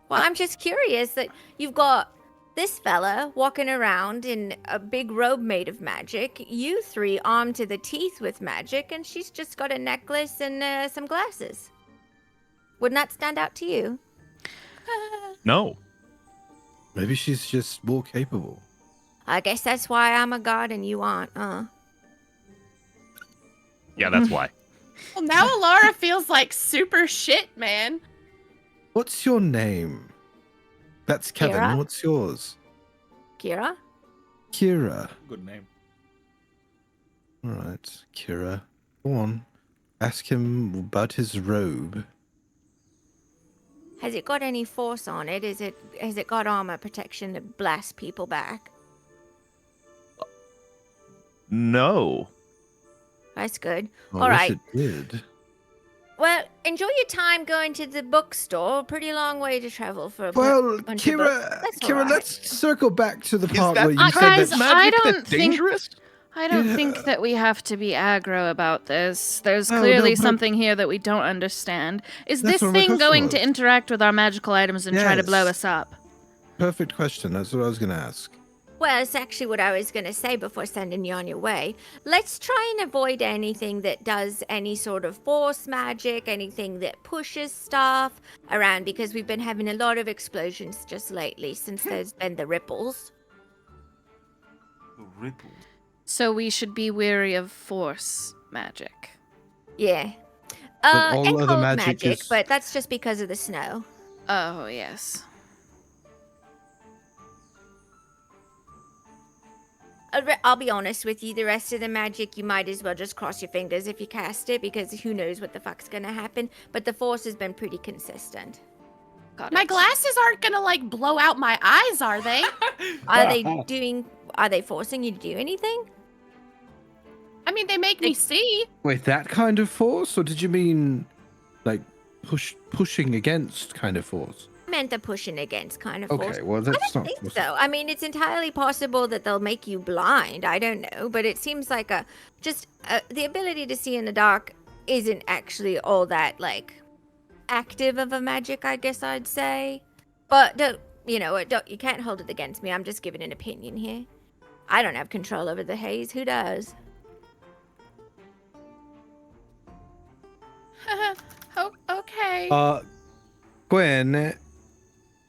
Well, I'm just curious that you've got this fella walking around in a big robe made of magic, you three armed to the teeth with magic, and she's just got a necklace and some glasses. Wouldn't that stand out to you? No. Maybe she's just more capable. I guess that's why I'm a god and you aren't, Yeah, that's why. Well, now Alara feels like super shit, man. What's your name? That's Kevin. Kira? What's yours? Kira? Kira. Good name. All right, Kira. Go on. Ask him about his robe. Has it got any force on it? Has it got armor protection to blast people back? No. That's good. I All wish right. it did. Well, enjoy your time going to the bookstore. Pretty long way to travel for a Well, bunch of books. That's Kira, alright. let's circle back to the Is part that where you the said kind Guys, of that. I magic don't that's think- dangerous? I don't Yeah. think that we have to be aggro about this. There's No, clearly but- something here that we don't understand. Is That's this what my thing question going to was. interact with our magical items and try to blow Yes. us up? Perfect question. That's what I was going to ask. Well, it's actually what I was going to say before sending you on your way. Let's try and avoid anything that does any sort of force magic, anything that pushes stuff around, because we've been having a lot of explosions just lately since there's been the ripples. Ripple. So we should be wary of force magic. Yeah. But all and other cold magic is- but that's just because of the snow. Oh, yes. I'll be honest with you, the rest of the magic, you might as well just cross your fingers if you cast it, because who knows what the fuck's gonna happen. But the force has been pretty consistent. Got My it. glasses aren't gonna like blow out my eyes, are they? Are they forcing you to do anything? I mean, they make me see. Wait, that kind of force? Or did you mean like pushing against kind of force? I meant the pushing against kind of force. Okay, well, I that's don't not. think so. I mean, it's entirely possible that they'll make you blind. I don't know, but it seems like the ability to see in the dark isn't actually all that like active of a magic, I guess I'd say. But you can't hold it against me. I'm just giving an opinion here. I don't have control over the haze. Who does? Okay. Gwen,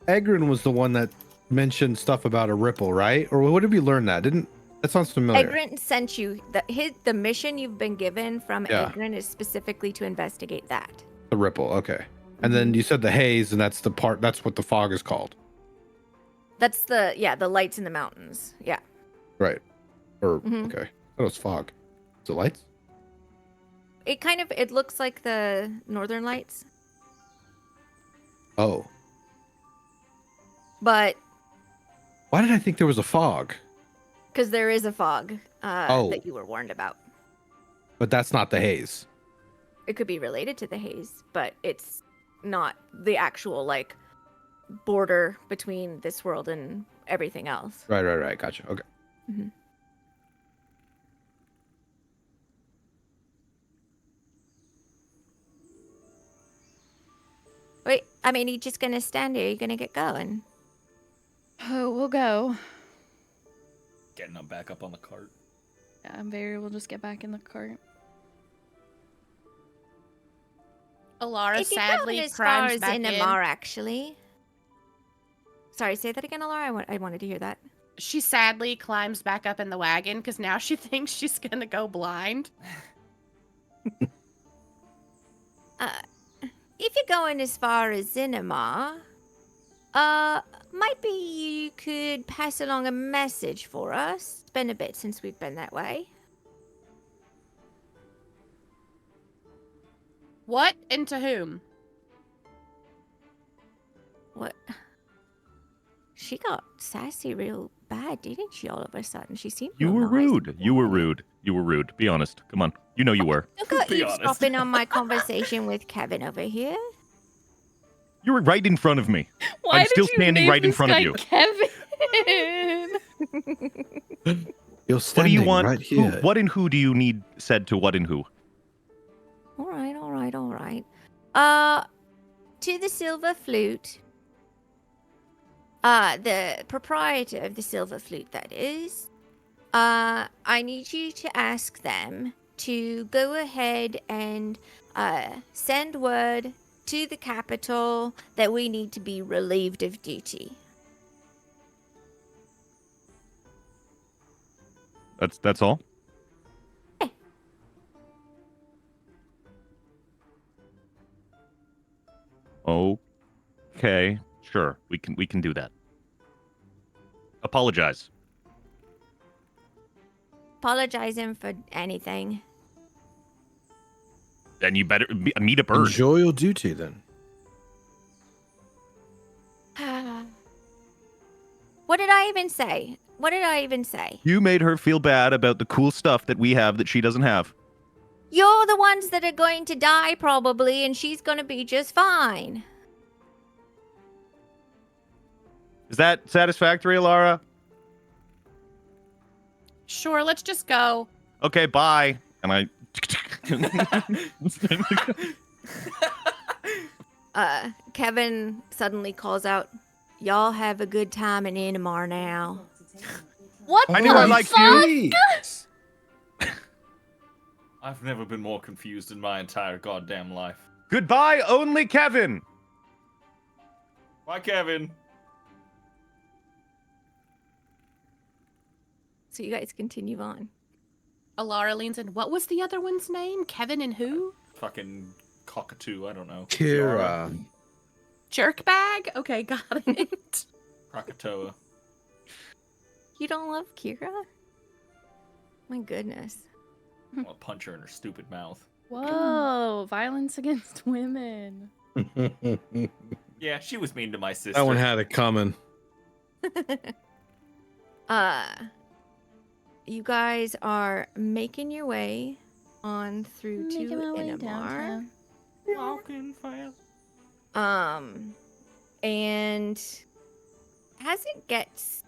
Egrin was the one that mentioned stuff about a ripple, right? Or what did we learn that? That sounds familiar. Egrin sent you the mission you've been given from Yeah. Egrin is specifically to investigate that. The ripple, okay. And then you said the haze, and that's what the fog is called. That's the lights in the mountains. Yeah. Right. Or, Mhm. okay. That was fog. Is it lights? It looks like the northern lights, Oh. but Why did I think there was a fog? because there is a fog Oh. that you were warned about. But that's not the haze. It could be related to the haze, but it's not the actual like border between this world and everything else. Right. Gotcha. Okay. Mhm. Wait, I mean, you just gonna stand here? You're gonna get going? Oh, we'll go. Getting them back up on the cart. Yeah, we'll just get back in the cart. Alara If you're sadly going as far climbs as back in. Inemar, actually. Sorry, say that again, Alara. I wanted to hear that. She sadly climbs back up in the wagon because now she thinks she's gonna go blind. If you're going as far as Inemar, might be you could pass along a message for us. It's been a bit since we've been that way. What and to whom? What? She got sassy real bad, didn't she, all of a sudden? She seemed You real were nice. rude. You were rude. You were rude. Be honest. Come on. You know you were. Look at Be you honest. stopping on my conversation with Kevin over here. You were right in front of me. Why I'm did still you standing name right in this front of guy you. Kevin. You're What do standing you want? right Who, here. what and who do you need said to what and who? All right. To the Silver Flute. The proprietor of the Silver Flute, that is. I need you to ask them to go ahead and send word to the capital that we need to be relieved of duty. That's all. Okay, sure. We can do that. Apologize. Apologizing for anything. Then you better meet a bird. Enjoy your duty then. What did I even say? You made her feel bad about the cool stuff that we have that she doesn't have. You're the ones that are going to die probably, and she's gonna be just fine. Is that satisfactory, Alara? Sure, let's just go. Okay, bye. And I. Kevin suddenly calls out, "Y'all have a good time in Inemar now." What I the knew I liked you. I've never been more confused in my entire goddamn life. Goodbye, only Kevin. Bye, Kevin. So you guys continue on. Alara leans in. What was the other one's name? Kevin and who? Fucking cockatoo, I don't know. Kira. Jerkbag? Okay, got it. Krakatoa. You don't love Kira? My goodness. I'll punch her in her stupid mouth. Whoa, violence against women. Yeah, she was mean to my sister. That one had it coming. You guys are making your way on through to Making my way Inemar. downtown. Walking fast. And as it gets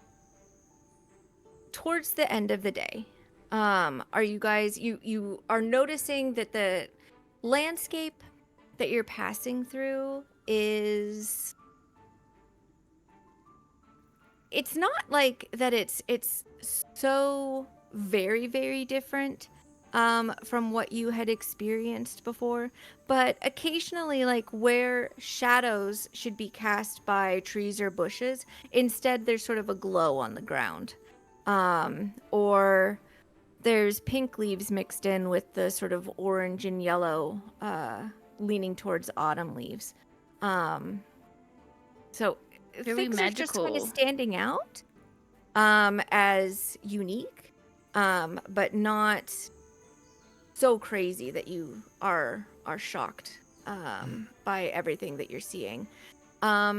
towards the end of the day, are you guys you are noticing that the landscape that you're passing through is, it's not like that it's so very, very different from what you had experienced before, but occasionally, like where shadows should be cast by trees or bushes, instead there's sort of a glow on the ground, or there's pink leaves mixed in with the sort of orange and yellow leaning towards autumn leaves. So Very things are just kind of magical. standing out as unique, but not so crazy that you are shocked by everything that you're seeing. Let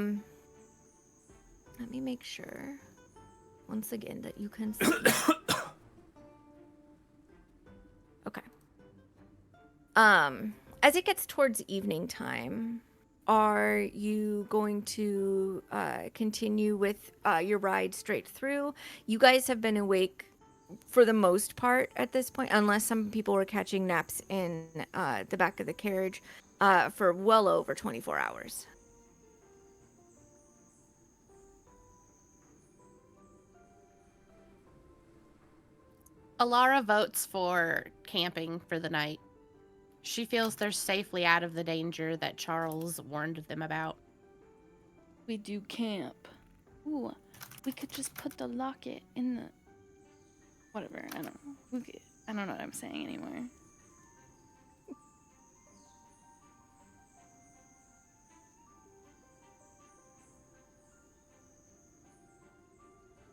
me make sure once again that you can see. Okay. As it gets towards evening time, are you going to continue with your ride straight through? You guys have been awake for the most part at this point, unless some people were catching naps in the back of the carriage for well over 24 hours. Alara votes for camping for the night. She feels they're safely out of the danger that Charles warned them about. We do camp. Ooh, we could just put the locket in the... Whatever, I don't know. I don't know what I'm saying anymore.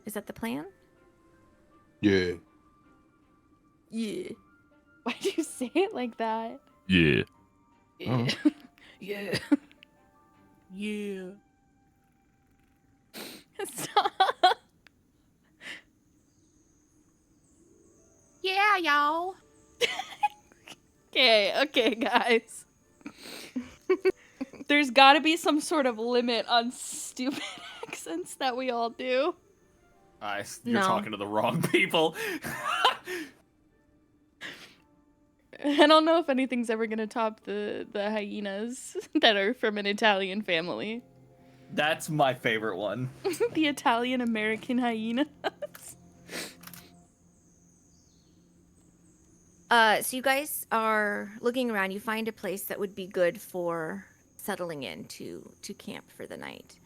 Is that the plan? Yeah. Yeah. Why'd you say it like that? Yeah. Yeah. Yeah. Yeah. Stop. Yeah, y'all. Okay, guys. There's gotta be some sort of limit on stupid accents that we all do. You're No. talking to the wrong people. I don't know if anything's ever gonna top the hyenas that are from an Italian family. That's my favorite one. The Italian American hyenas. So you guys are looking around. You find a place that would be good for settling in to camp for the night.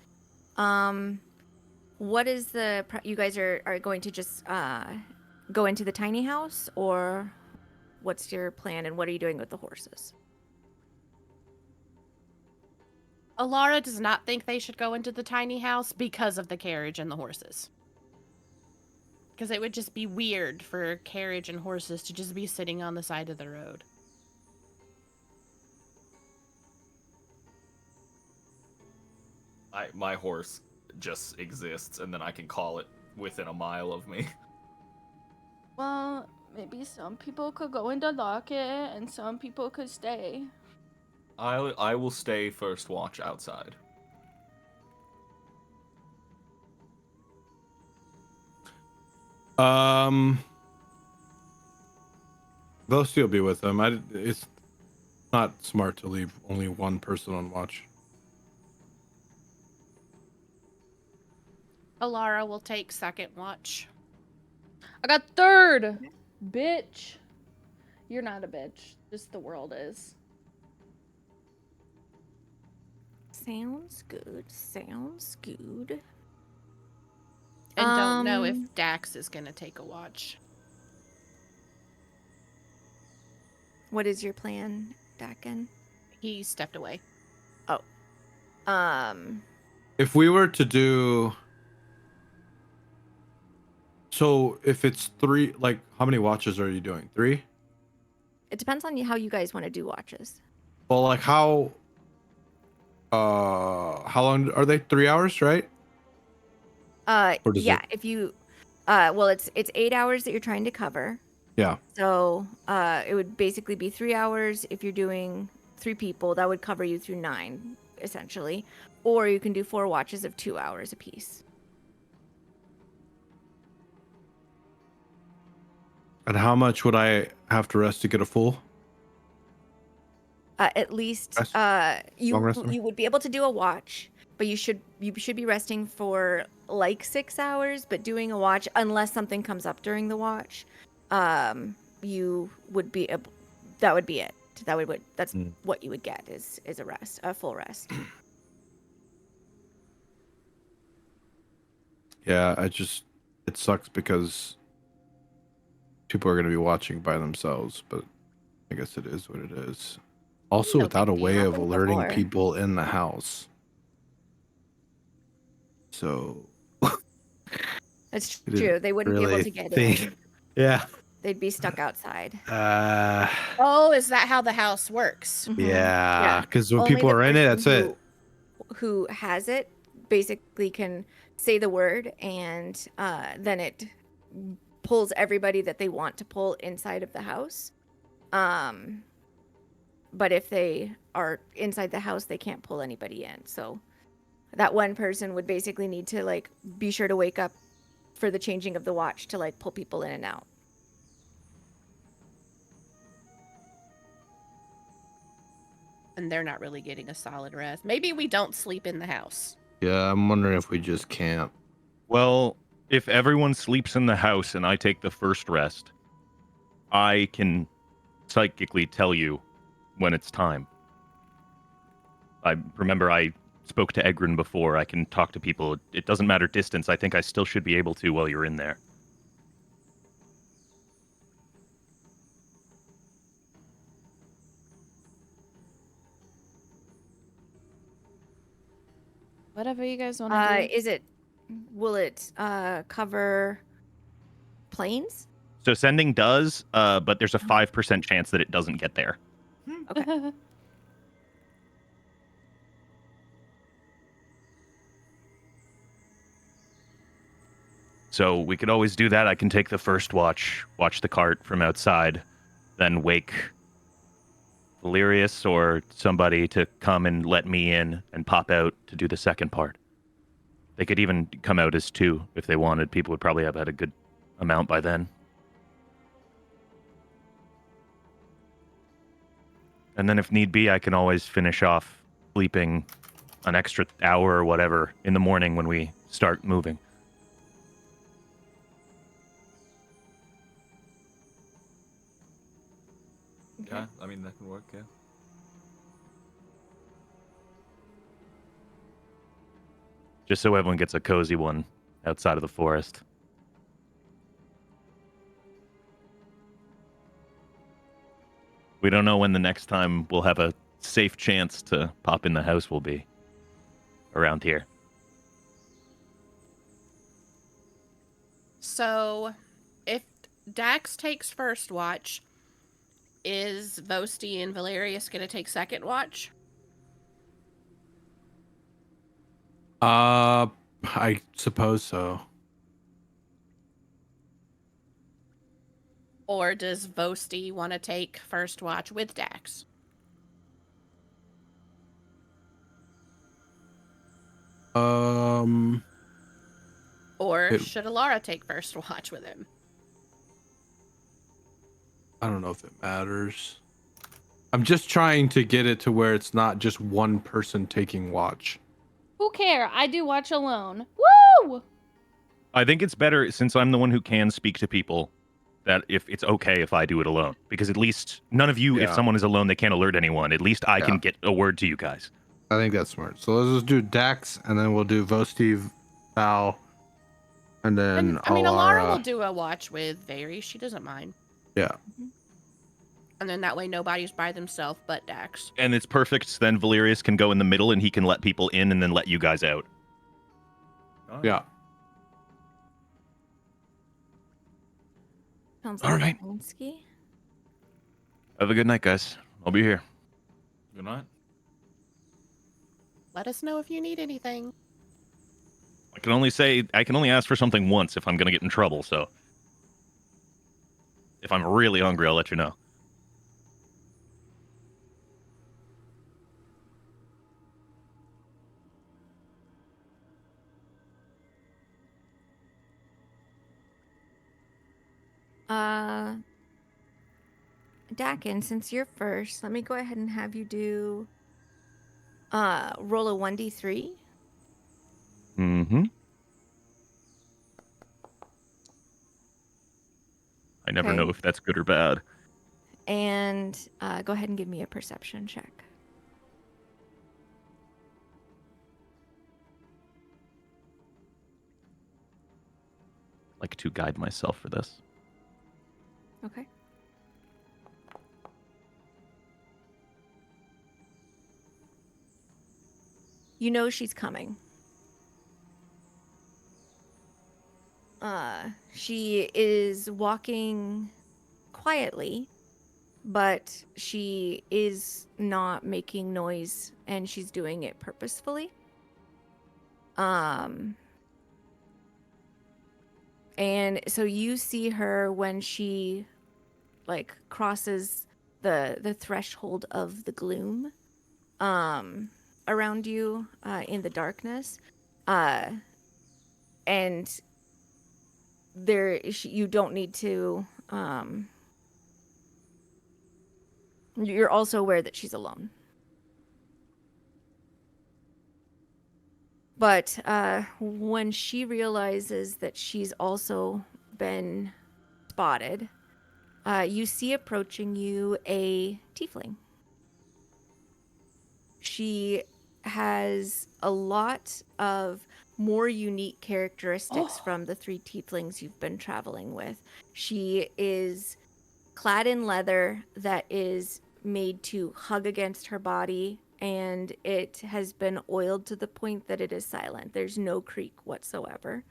What is you guys are going to just go into the tiny house, or what's your plan, and what are you doing with the horses? Alara does not think they should go into the tiny house because of the carriage and the horses. Because it would just be weird for carriage and horses to just be sitting on the side of the road. My horse just exists, and then I can call it within a mile of me. Well, Maybe some people could go into lock it and some people could stay. I will stay first watch outside. They'll still be with them. It's not smart to leave only one person on watch. Alara will take second watch. I got third! Bitch. You're not a bitch. Just the world is. Sounds good. Sounds good. And don't know if Dax is going to take a watch. What is your plan, Dakin? He stepped away. If we were to do, so if it's 3, like how many watches are you doing? 3? It depends on how you guys want to do watches. Well, like how long are they? 3 hours, right? Or does Yeah, it- if you well it's 8 hours that you're trying to cover. Yeah. So, it would basically be 3 hours if you're doing 3 people. That would cover you through 9 essentially. Or you can do 4 watches of 2 hours apiece. And how much would I have to rest to get a full? At least Rest? Long rest, I mean? you would be able to do a watch, but you should be resting for like 6 hours, but doing a watch unless something comes up during the watch, you would be able, that would be it. That's what you would get is a full rest. Yeah, it sucks because people are going to be watching by themselves, but I guess it is what it is. Also, No without a big way deal. of Happened alerting before. people in the house. So That's I didn't true. They wouldn't be able really to get think- in. Yeah. They'd be stuck outside. Oh, is that how the house works? Mhm. Yeah, because when Only people the are in it, person that's it. Who has it basically can say the word, and then it pulls everybody that they want to pull inside of the house. But if they are inside the house, they can't pull anybody in. So that one person would basically need to like be sure to wake up for the changing of the watch to like pull people in and out. And they're not really getting a solid rest. Maybe we don't sleep in the house. Yeah, I'm wondering if we just can't. Well, if everyone sleeps in the house and I take the first rest, I can psychically tell you when it's time. I remember I spoke to Egrin before. I can talk to people. It doesn't matter distance. I think I still should be able to while you're in there. Whatever you guys want to do. Will it cover planes? So sending does, but there's a 5% chance that it doesn't get there. Okay. So we could always do that. I can take the first watch the cart from outside, then wake Valerius or somebody to come and let me in and pop out to do the second part. They could even come out as 2 if they wanted. People would probably have had a good amount by then. And then if need be, I can always finish off sleeping an extra hour or whatever in the morning when we start moving. Yeah, I mean that can work. Yeah. Just so everyone gets a cozy one outside of the forest. We don't know when the next time we'll have a safe chance to pop in the house will be around here. So, if Dax takes first watch, is Vosti and Valerius going to take second watch? I suppose so. Or does Vosti want to take first watch with Dax? Um, Or It- should Alara take first watch with him? I don't know if it matters. I'm just trying to get it to where it's not just one person taking watch. Who care? I do watch alone. Woo! I think it's better, since I'm the one who can speak to people, that if it's okay if I do it alone, because at least none of you, if Yeah. someone is alone, they can't alert anyone. At least I Yeah. can get a word to you guys. I think that's smart. So let's just do Dax, and then we'll do Vosti, Val, and then And, I mean, Alara will Alara. do a watch with Vary. She doesn't mind. Yeah. And then that way nobody's by themselves but Dax. And it's perfect. Then Valerius can go in the middle and he can let people in and then let you guys out. Yeah. Sounds All like right. Lansky. Have a good night, guys. I'll be here. Good night. Let us know if you need anything. I can only ask for something once if I'm gonna get in trouble, so if I'm really hungry, I'll let you know. Dakin, since you're first, let me go ahead and have you do roll a 1d3. Mm-hmm. I never Okay. know if that's good or bad. And go ahead and give me a perception check. Like to guide myself for this. Okay. You know she's coming. She is walking quietly, but she is not making noise and she's doing it purposefully. And so you see her when she like crosses the threshold of the gloom around you in the darkness. And you don't need to you're also aware that she's alone. But when she realizes that she's also been spotted, you see approaching you a tiefling. She has a lot of more unique characteristics from the three tieflings you've been traveling with. She is clad in leather that is made to hug against her body, and it has been oiled to the point that it is silent. There's no creak whatsoever.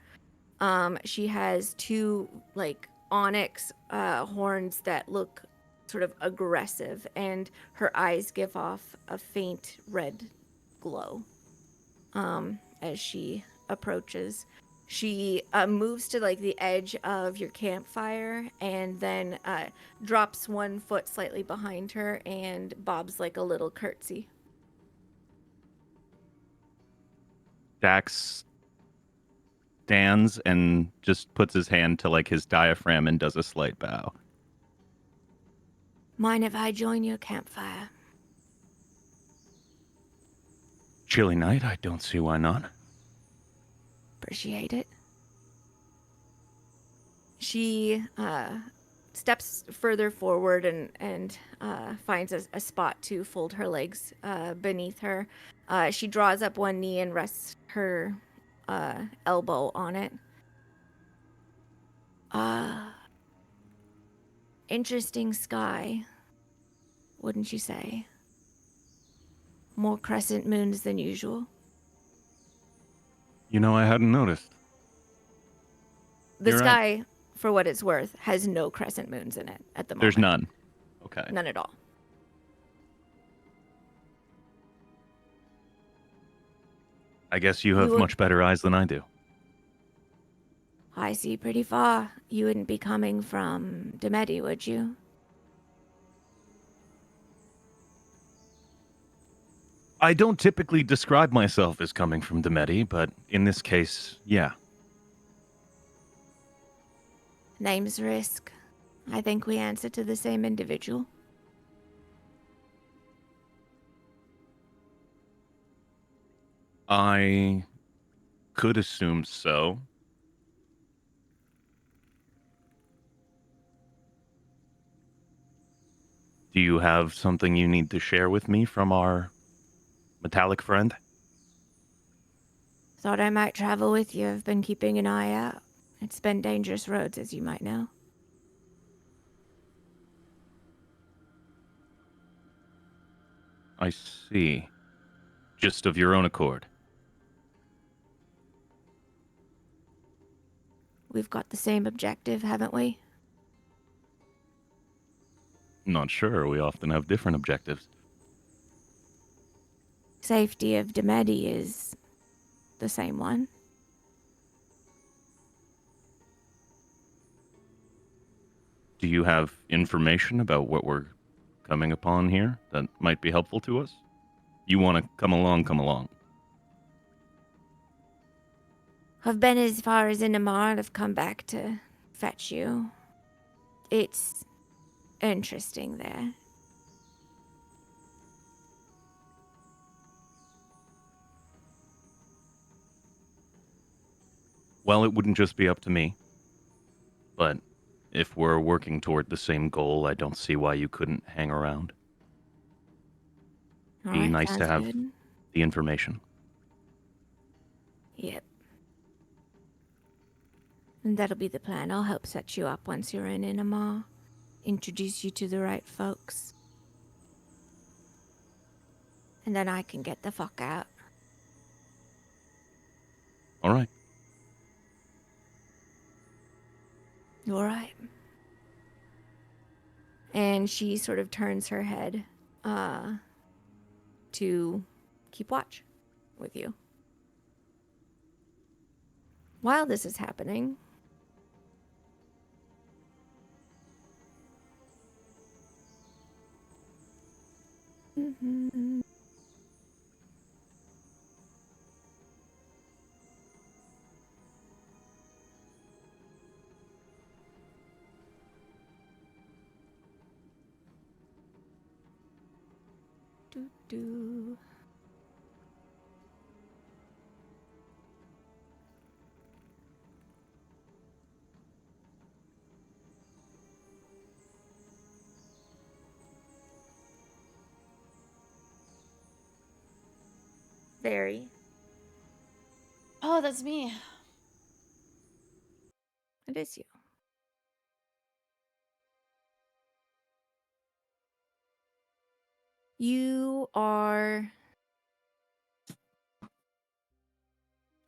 She has two like onyx horns that look sort of aggressive, and her eyes give off a faint red glow as she approaches. She moves to like the edge of your campfire and then drops one foot slightly behind her and bobs like a little curtsy. Dax stands and just puts his hand to like his diaphragm and does a slight bow. Mind if I join your campfire? Chilly night, I don't see why not. Appreciate it. She steps further forward and finds a spot to fold her legs beneath her. She draws up one knee and rests her elbow on it. Interesting sky, wouldn't you say? More crescent moons than usual. You know, I hadn't noticed. The You're sky, right. for what it's worth, has no crescent moons in it at the moment. There's none. Okay. None at all. I guess you have will- much better eyes than I do. I see pretty far. You wouldn't be coming from Demeti, would you? I don't typically describe myself as coming from Demeti, but in this case, yeah. Name's Risk. I think we answer to the same individual. I could assume so. Do you have something you need to share with me from our metallic friend? Thought I might travel with you. I've been keeping an eye out. It's been dangerous roads, as you might know. I see. Just of your own accord. We've got the same objective, haven't we? Not sure. We often have different objectives. Safety of Demeti is the same one. Do you have information about what we're coming upon here that might be helpful to us? You want to come along, come along. I've been as far as Inemar and I've come back to fetch you. It's interesting there. Well, it wouldn't just be up to me. But if we're working toward the same goal, I don't see why you couldn't hang around. Be Alright, nice to sounds have good. the information. Yep. And that'll be the plan. I'll help set you up once you're in Inemar. Introduce you to the right folks. And then I can get the fuck out. All right. All right. And she sort of turns her head to keep watch with you. While this is happening, do. Very. Oh, that's me. It is you. You are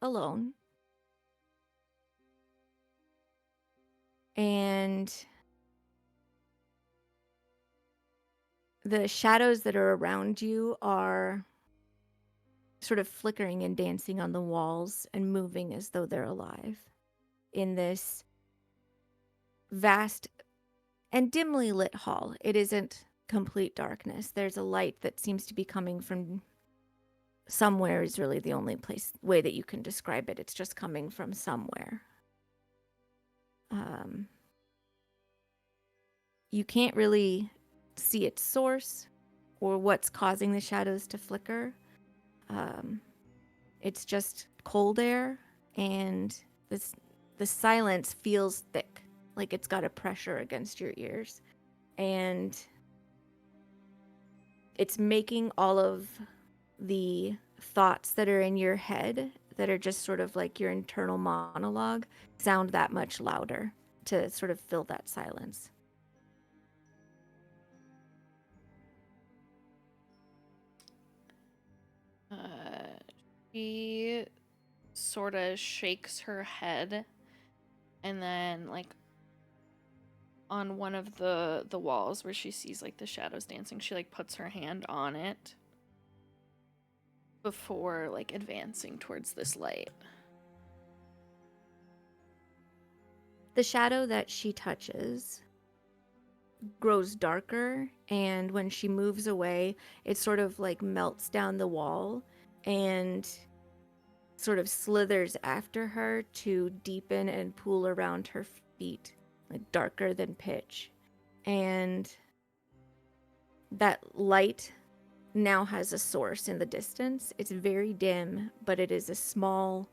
alone. And the shadows that are around you are sort of flickering and dancing on the walls and moving as though they're alive in this vast and dimly lit hall. It isn't complete darkness. There's a light that seems to be coming from somewhere is really the only way that you can describe it. It's just coming from somewhere. You can't really see its source or what's causing the shadows to flicker. It's just cold air, and the silence feels thick, like it's got a pressure against your ears. And it's making all of the thoughts that are in your head that are just sort of like your internal monologue sound that much louder to sort of fill that silence. She sort of shakes her head, and then like on one of the walls where she sees like the shadows dancing, she like puts her hand on it before like advancing towards this light. The shadow that she touches grows darker, and when she moves away, it sort of like melts down the wall and sort of slithers after her to deepen and pool around her feet, like darker than pitch. And that light now has a source in the distance. It's very dim, but it is a small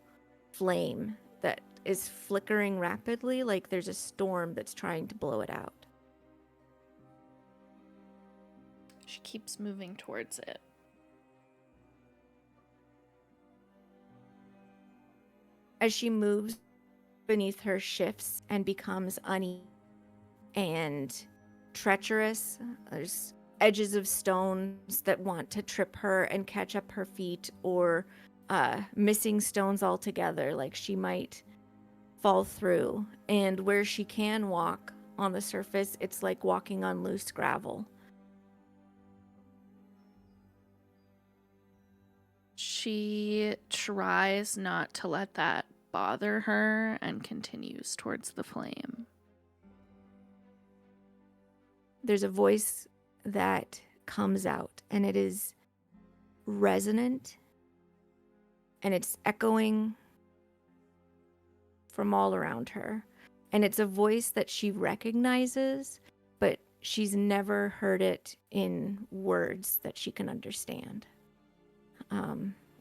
flame that is flickering rapidly, like there's a storm that's trying to blow it out. She keeps moving towards it. As she moves, beneath her shifts and becomes uneven and treacherous. There's edges of stones that want to trip her and catch up her feet, or missing stones altogether, like she might fall through. And where she can walk on the surface, it's like walking on loose gravel. She tries not to let that bother her and continues towards the flame. There's a voice that comes out, and it is resonant, and it's echoing from all around her. And it's a voice that she recognizes, but she's never heard it in words that she can understand,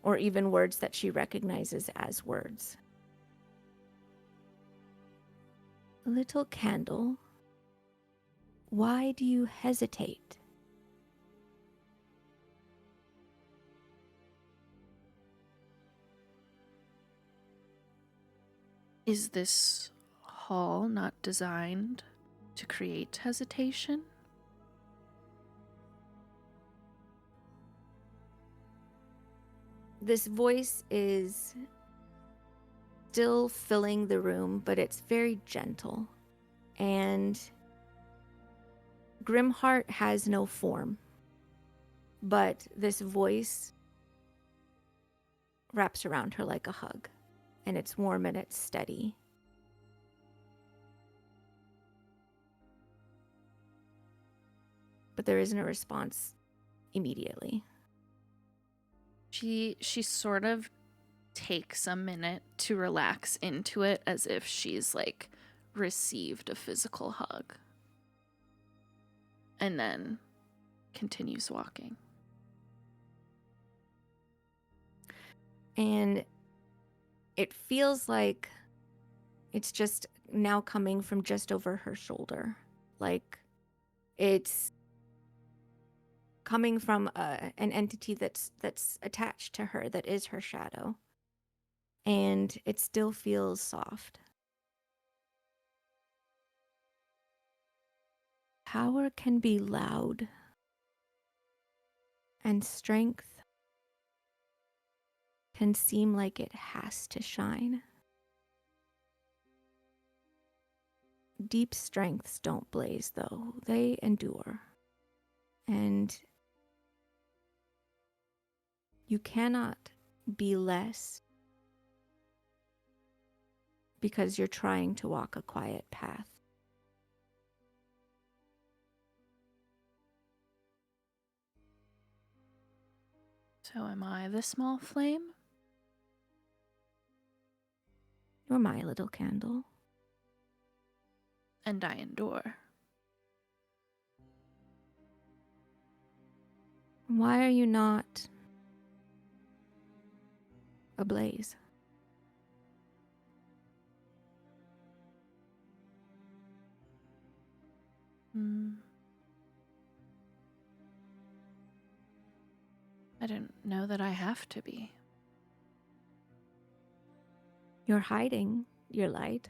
or even words that she recognizes as words. Little candle, why do you hesitate? Is this hall not designed to create hesitation? This voice is still filling the room, but it's very gentle. And Grimheart has no form, but this voice wraps around her like a hug, and it's warm and it's steady. But there isn't a response immediately. She sort of takes a minute to relax into it, as if she's like received a physical hug, and then continues walking. And it feels like it's just now coming from just over her shoulder. Like it's coming from an entity that's attached to her, that is her shadow. And it still feels soft. Power can be loud, and strength can seem like it has to shine. Deep strengths don't blaze, though. They endure. And you cannot be less because you're trying to walk a quiet path. So am I the small flame? You're my little candle. And I endure. Why are you not ablaze? I don't know that I have to be. You're hiding your light.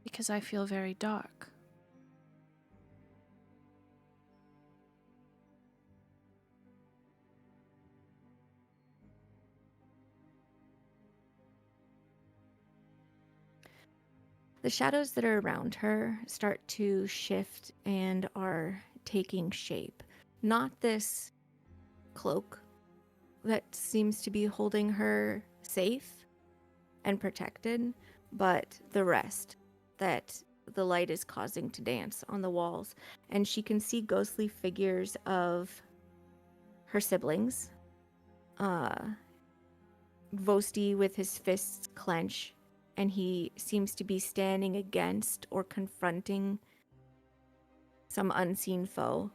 Because I feel very dark. The shadows that are around her start to shift and are taking shape. Not this cloak that seems to be holding her safe and protected, but the rest that the light is causing to dance on the walls. And she can see ghostly figures of her siblings. Vosti with his fists clenched, and he seems to be standing against or confronting some unseen foe.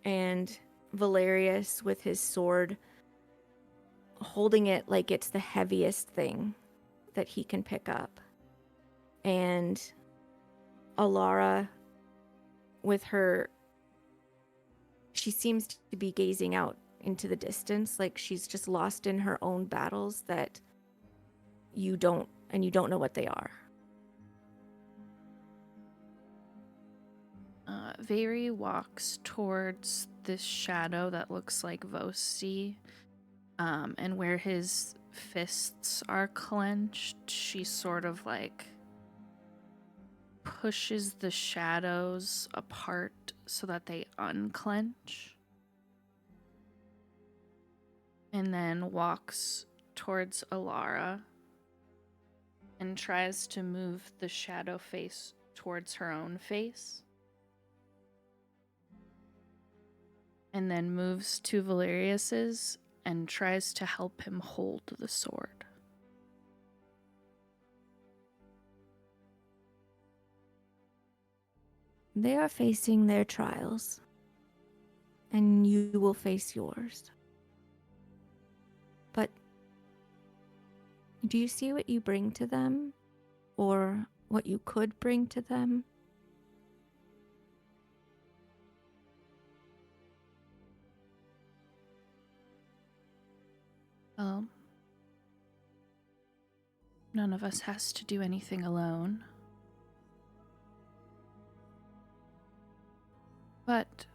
And Valerius with his sword, holding it like it's the heaviest thing that he can pick up. And Alara with her, she seems to be gazing out into the distance, like she's just lost in her own battles that you don't know what they are. Veri walks towards this shadow that looks like Vosi, and where his fists are clenched, she sort of like pushes the shadows apart so that they unclench, and then walks towards Alara and tries to move the shadow face towards her own face. And then moves to Valerius's and tries to help him hold the sword. They are facing their trials, and you will face yours. But do you see what you bring to them, or what you could bring to them? Well, none of us has to do anything alone. But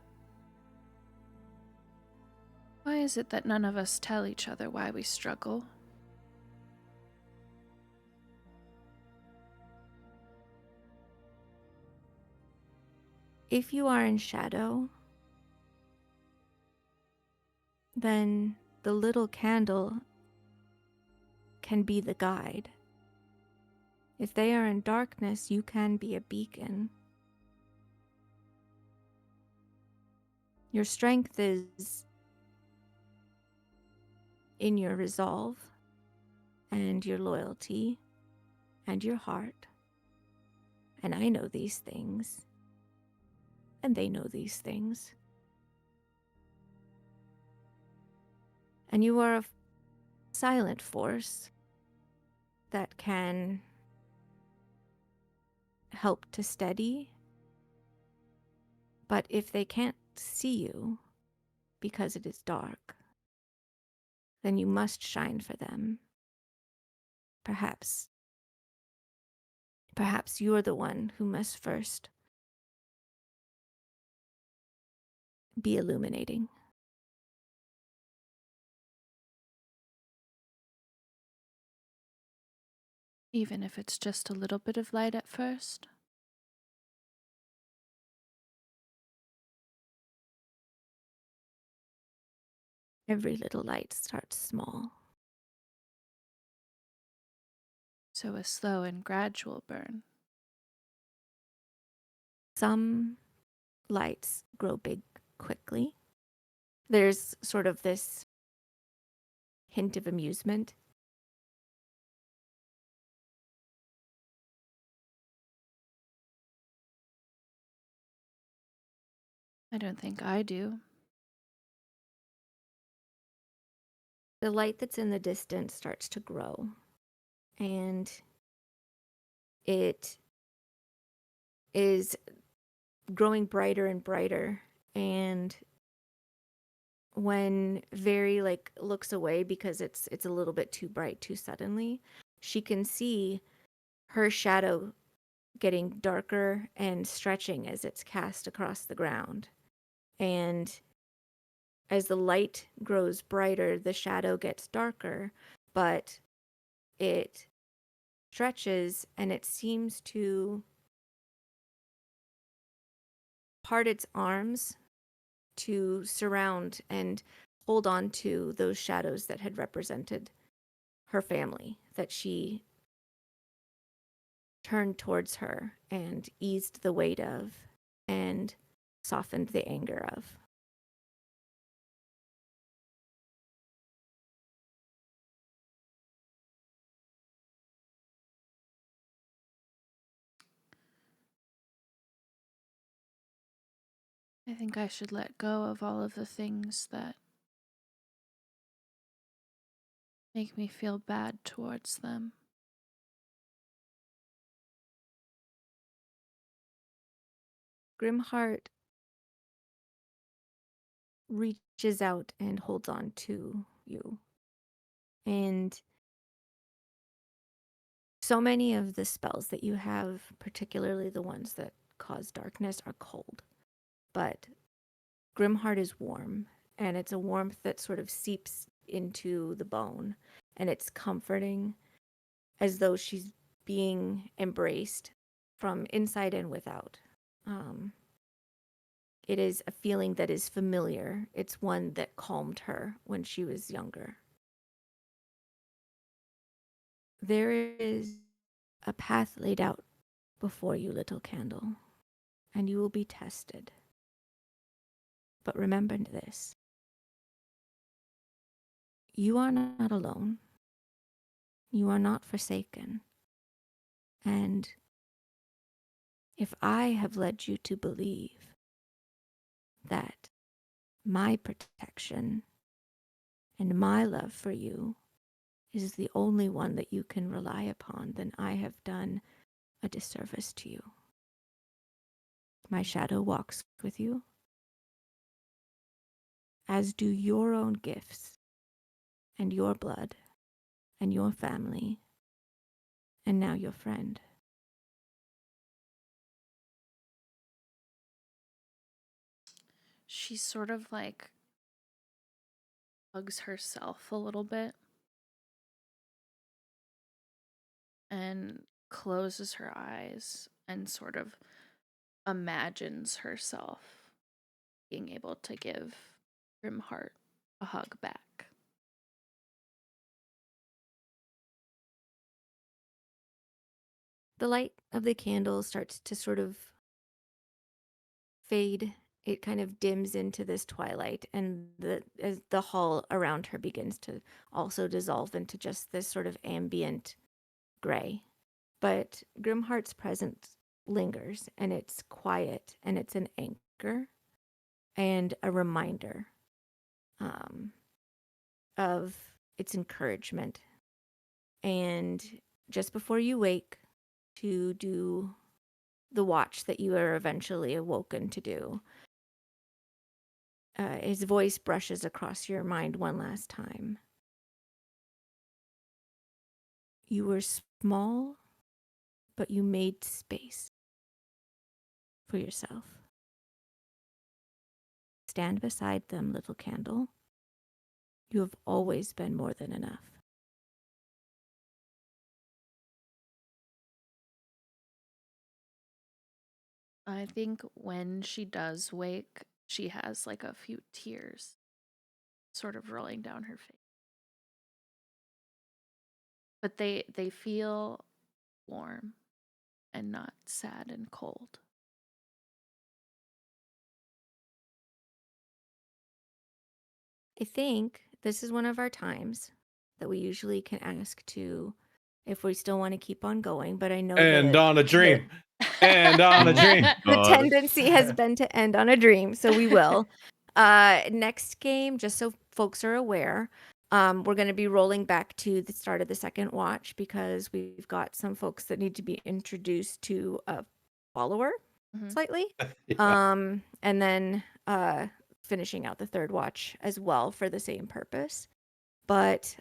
why is it that none of us tell each other why we struggle? If you are in shadow, then the little candle can be the guide. If they are in darkness, you can be a beacon. Your strength is in your resolve and your loyalty and your heart. And I know these things, and they know these things. And you are a silent force that can help to steady. But if they can't see you because it is dark, then you must shine for them. Perhaps you're the one who must first be illuminating. Even if it's just a little bit of light at first? Every little light starts small. So a slow and gradual burn. Some lights grow big quickly. There's sort of this hint of amusement. I don't think I do. The light that's in the distance starts to grow, and it is growing brighter and brighter. And when Very looks away because it's a little bit too bright too suddenly, she can see her shadow getting darker and stretching as it's cast across the ground. And as the light grows brighter, the shadow gets darker, but it stretches and it seems to part its arms to surround and hold on to those shadows that had represented her family that she turned towards her and eased the weight of and softened the anger of. I think I should let go of all of the things that make me feel bad towards them. Grimheart reaches out and holds on to you. And so many of the spells that you have, particularly the ones that cause darkness, are cold. But Grimheart is warm, and it's a warmth that sort of seeps into the bone, and it's comforting, as though she's being embraced from inside and without. It is a feeling that is familiar. It's one that calmed her when she was younger. There is a path laid out before you, little candle, and you will be tested. But remember this. You are not alone. You are not forsaken. And if I have led you to believe that my protection and my love for you is the only one that you can rely upon, then I have done a disservice to you. My shadow walks with you, as do your own gifts and your blood and your family, and now your friend. She sort of like hugs herself a little bit and closes her eyes and sort of imagines herself being able to give Grimheart a hug back. The light of the candle starts to sort of fade. It kind of dims into this twilight, and as the hall around her begins to also dissolve into just this sort of ambient gray. But Grimheart's presence lingers, and it's quiet, and it's an anchor and a reminder of its encouragement. And just before you wake to do the watch that you are eventually awoken to do, his voice brushes across your mind one last time. You were small, but you made space for yourself. Stand beside them, little candle. You have always been more than enough. I think when she does wake, she has like a few tears sort of rolling down her face. But they feel warm and not sad and cold. I think this is one of our times that we usually can ask to if we still want to keep on going, but I know And that on a dream. And on a dream. the God. tendency has been to end on a dream, so we will. Next game, just so folks are aware, we're going to be rolling back to the start of the second watch because we've got some folks that need to be introduced to a follower Mhm. slightly. Yeah. And then finishing out the third watch as well for the same purpose. But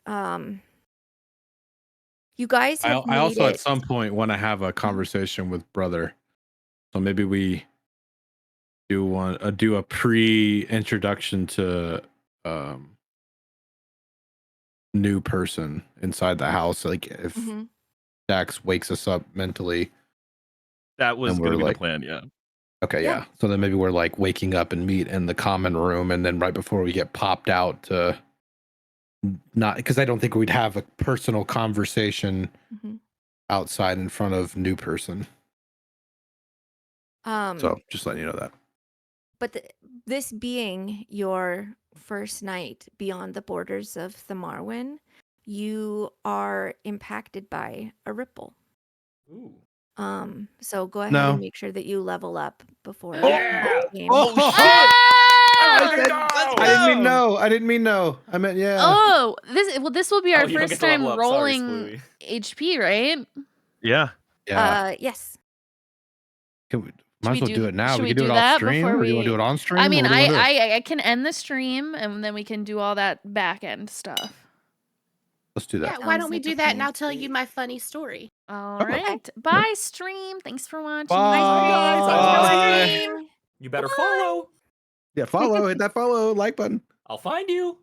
you guys have I made also it. at some point want to have a conversation with brother. So maybe we do a pre-introduction to new person inside the house. Like if Mhm. Dax wakes us up mentally, That was and going we're to be like, the plan, yeah. okay, Yeah. yeah. So then maybe we're like waking up and meet in the common room, and then right before we get popped out to not because I don't think we'd have a personal conversation Mhm. outside in front of new person. So just letting you know that. But this being your first night beyond the borders of Thamarwin, you are impacted by a ripple. Ooh. So go ahead No. and make sure that you level up before Yeah! the game. Oh, shit! Ah! I didn't mean no. I didn't mean no. I meant yeah. Oh, this will be our Oh, you don't first get to level time up. Sorry, rolling Splooey. HP, right? Yeah. Yeah. Yes. Can we, might as well do it now. Should We we can do do it off that stream, before or do you want to we- do it on stream? I mean, or what do you wanna do? I can end the stream and then we can do all that back end stuff. Let's do Yeah, that. why Sounds don't we like a do that and plan. I'll tell you my funny story. All Okay. right. Bye, stream. Thanks for watching. Bye. guys. Bye. Stream. You better follow. Yeah, follow. Hit that follow like button. I'll find you.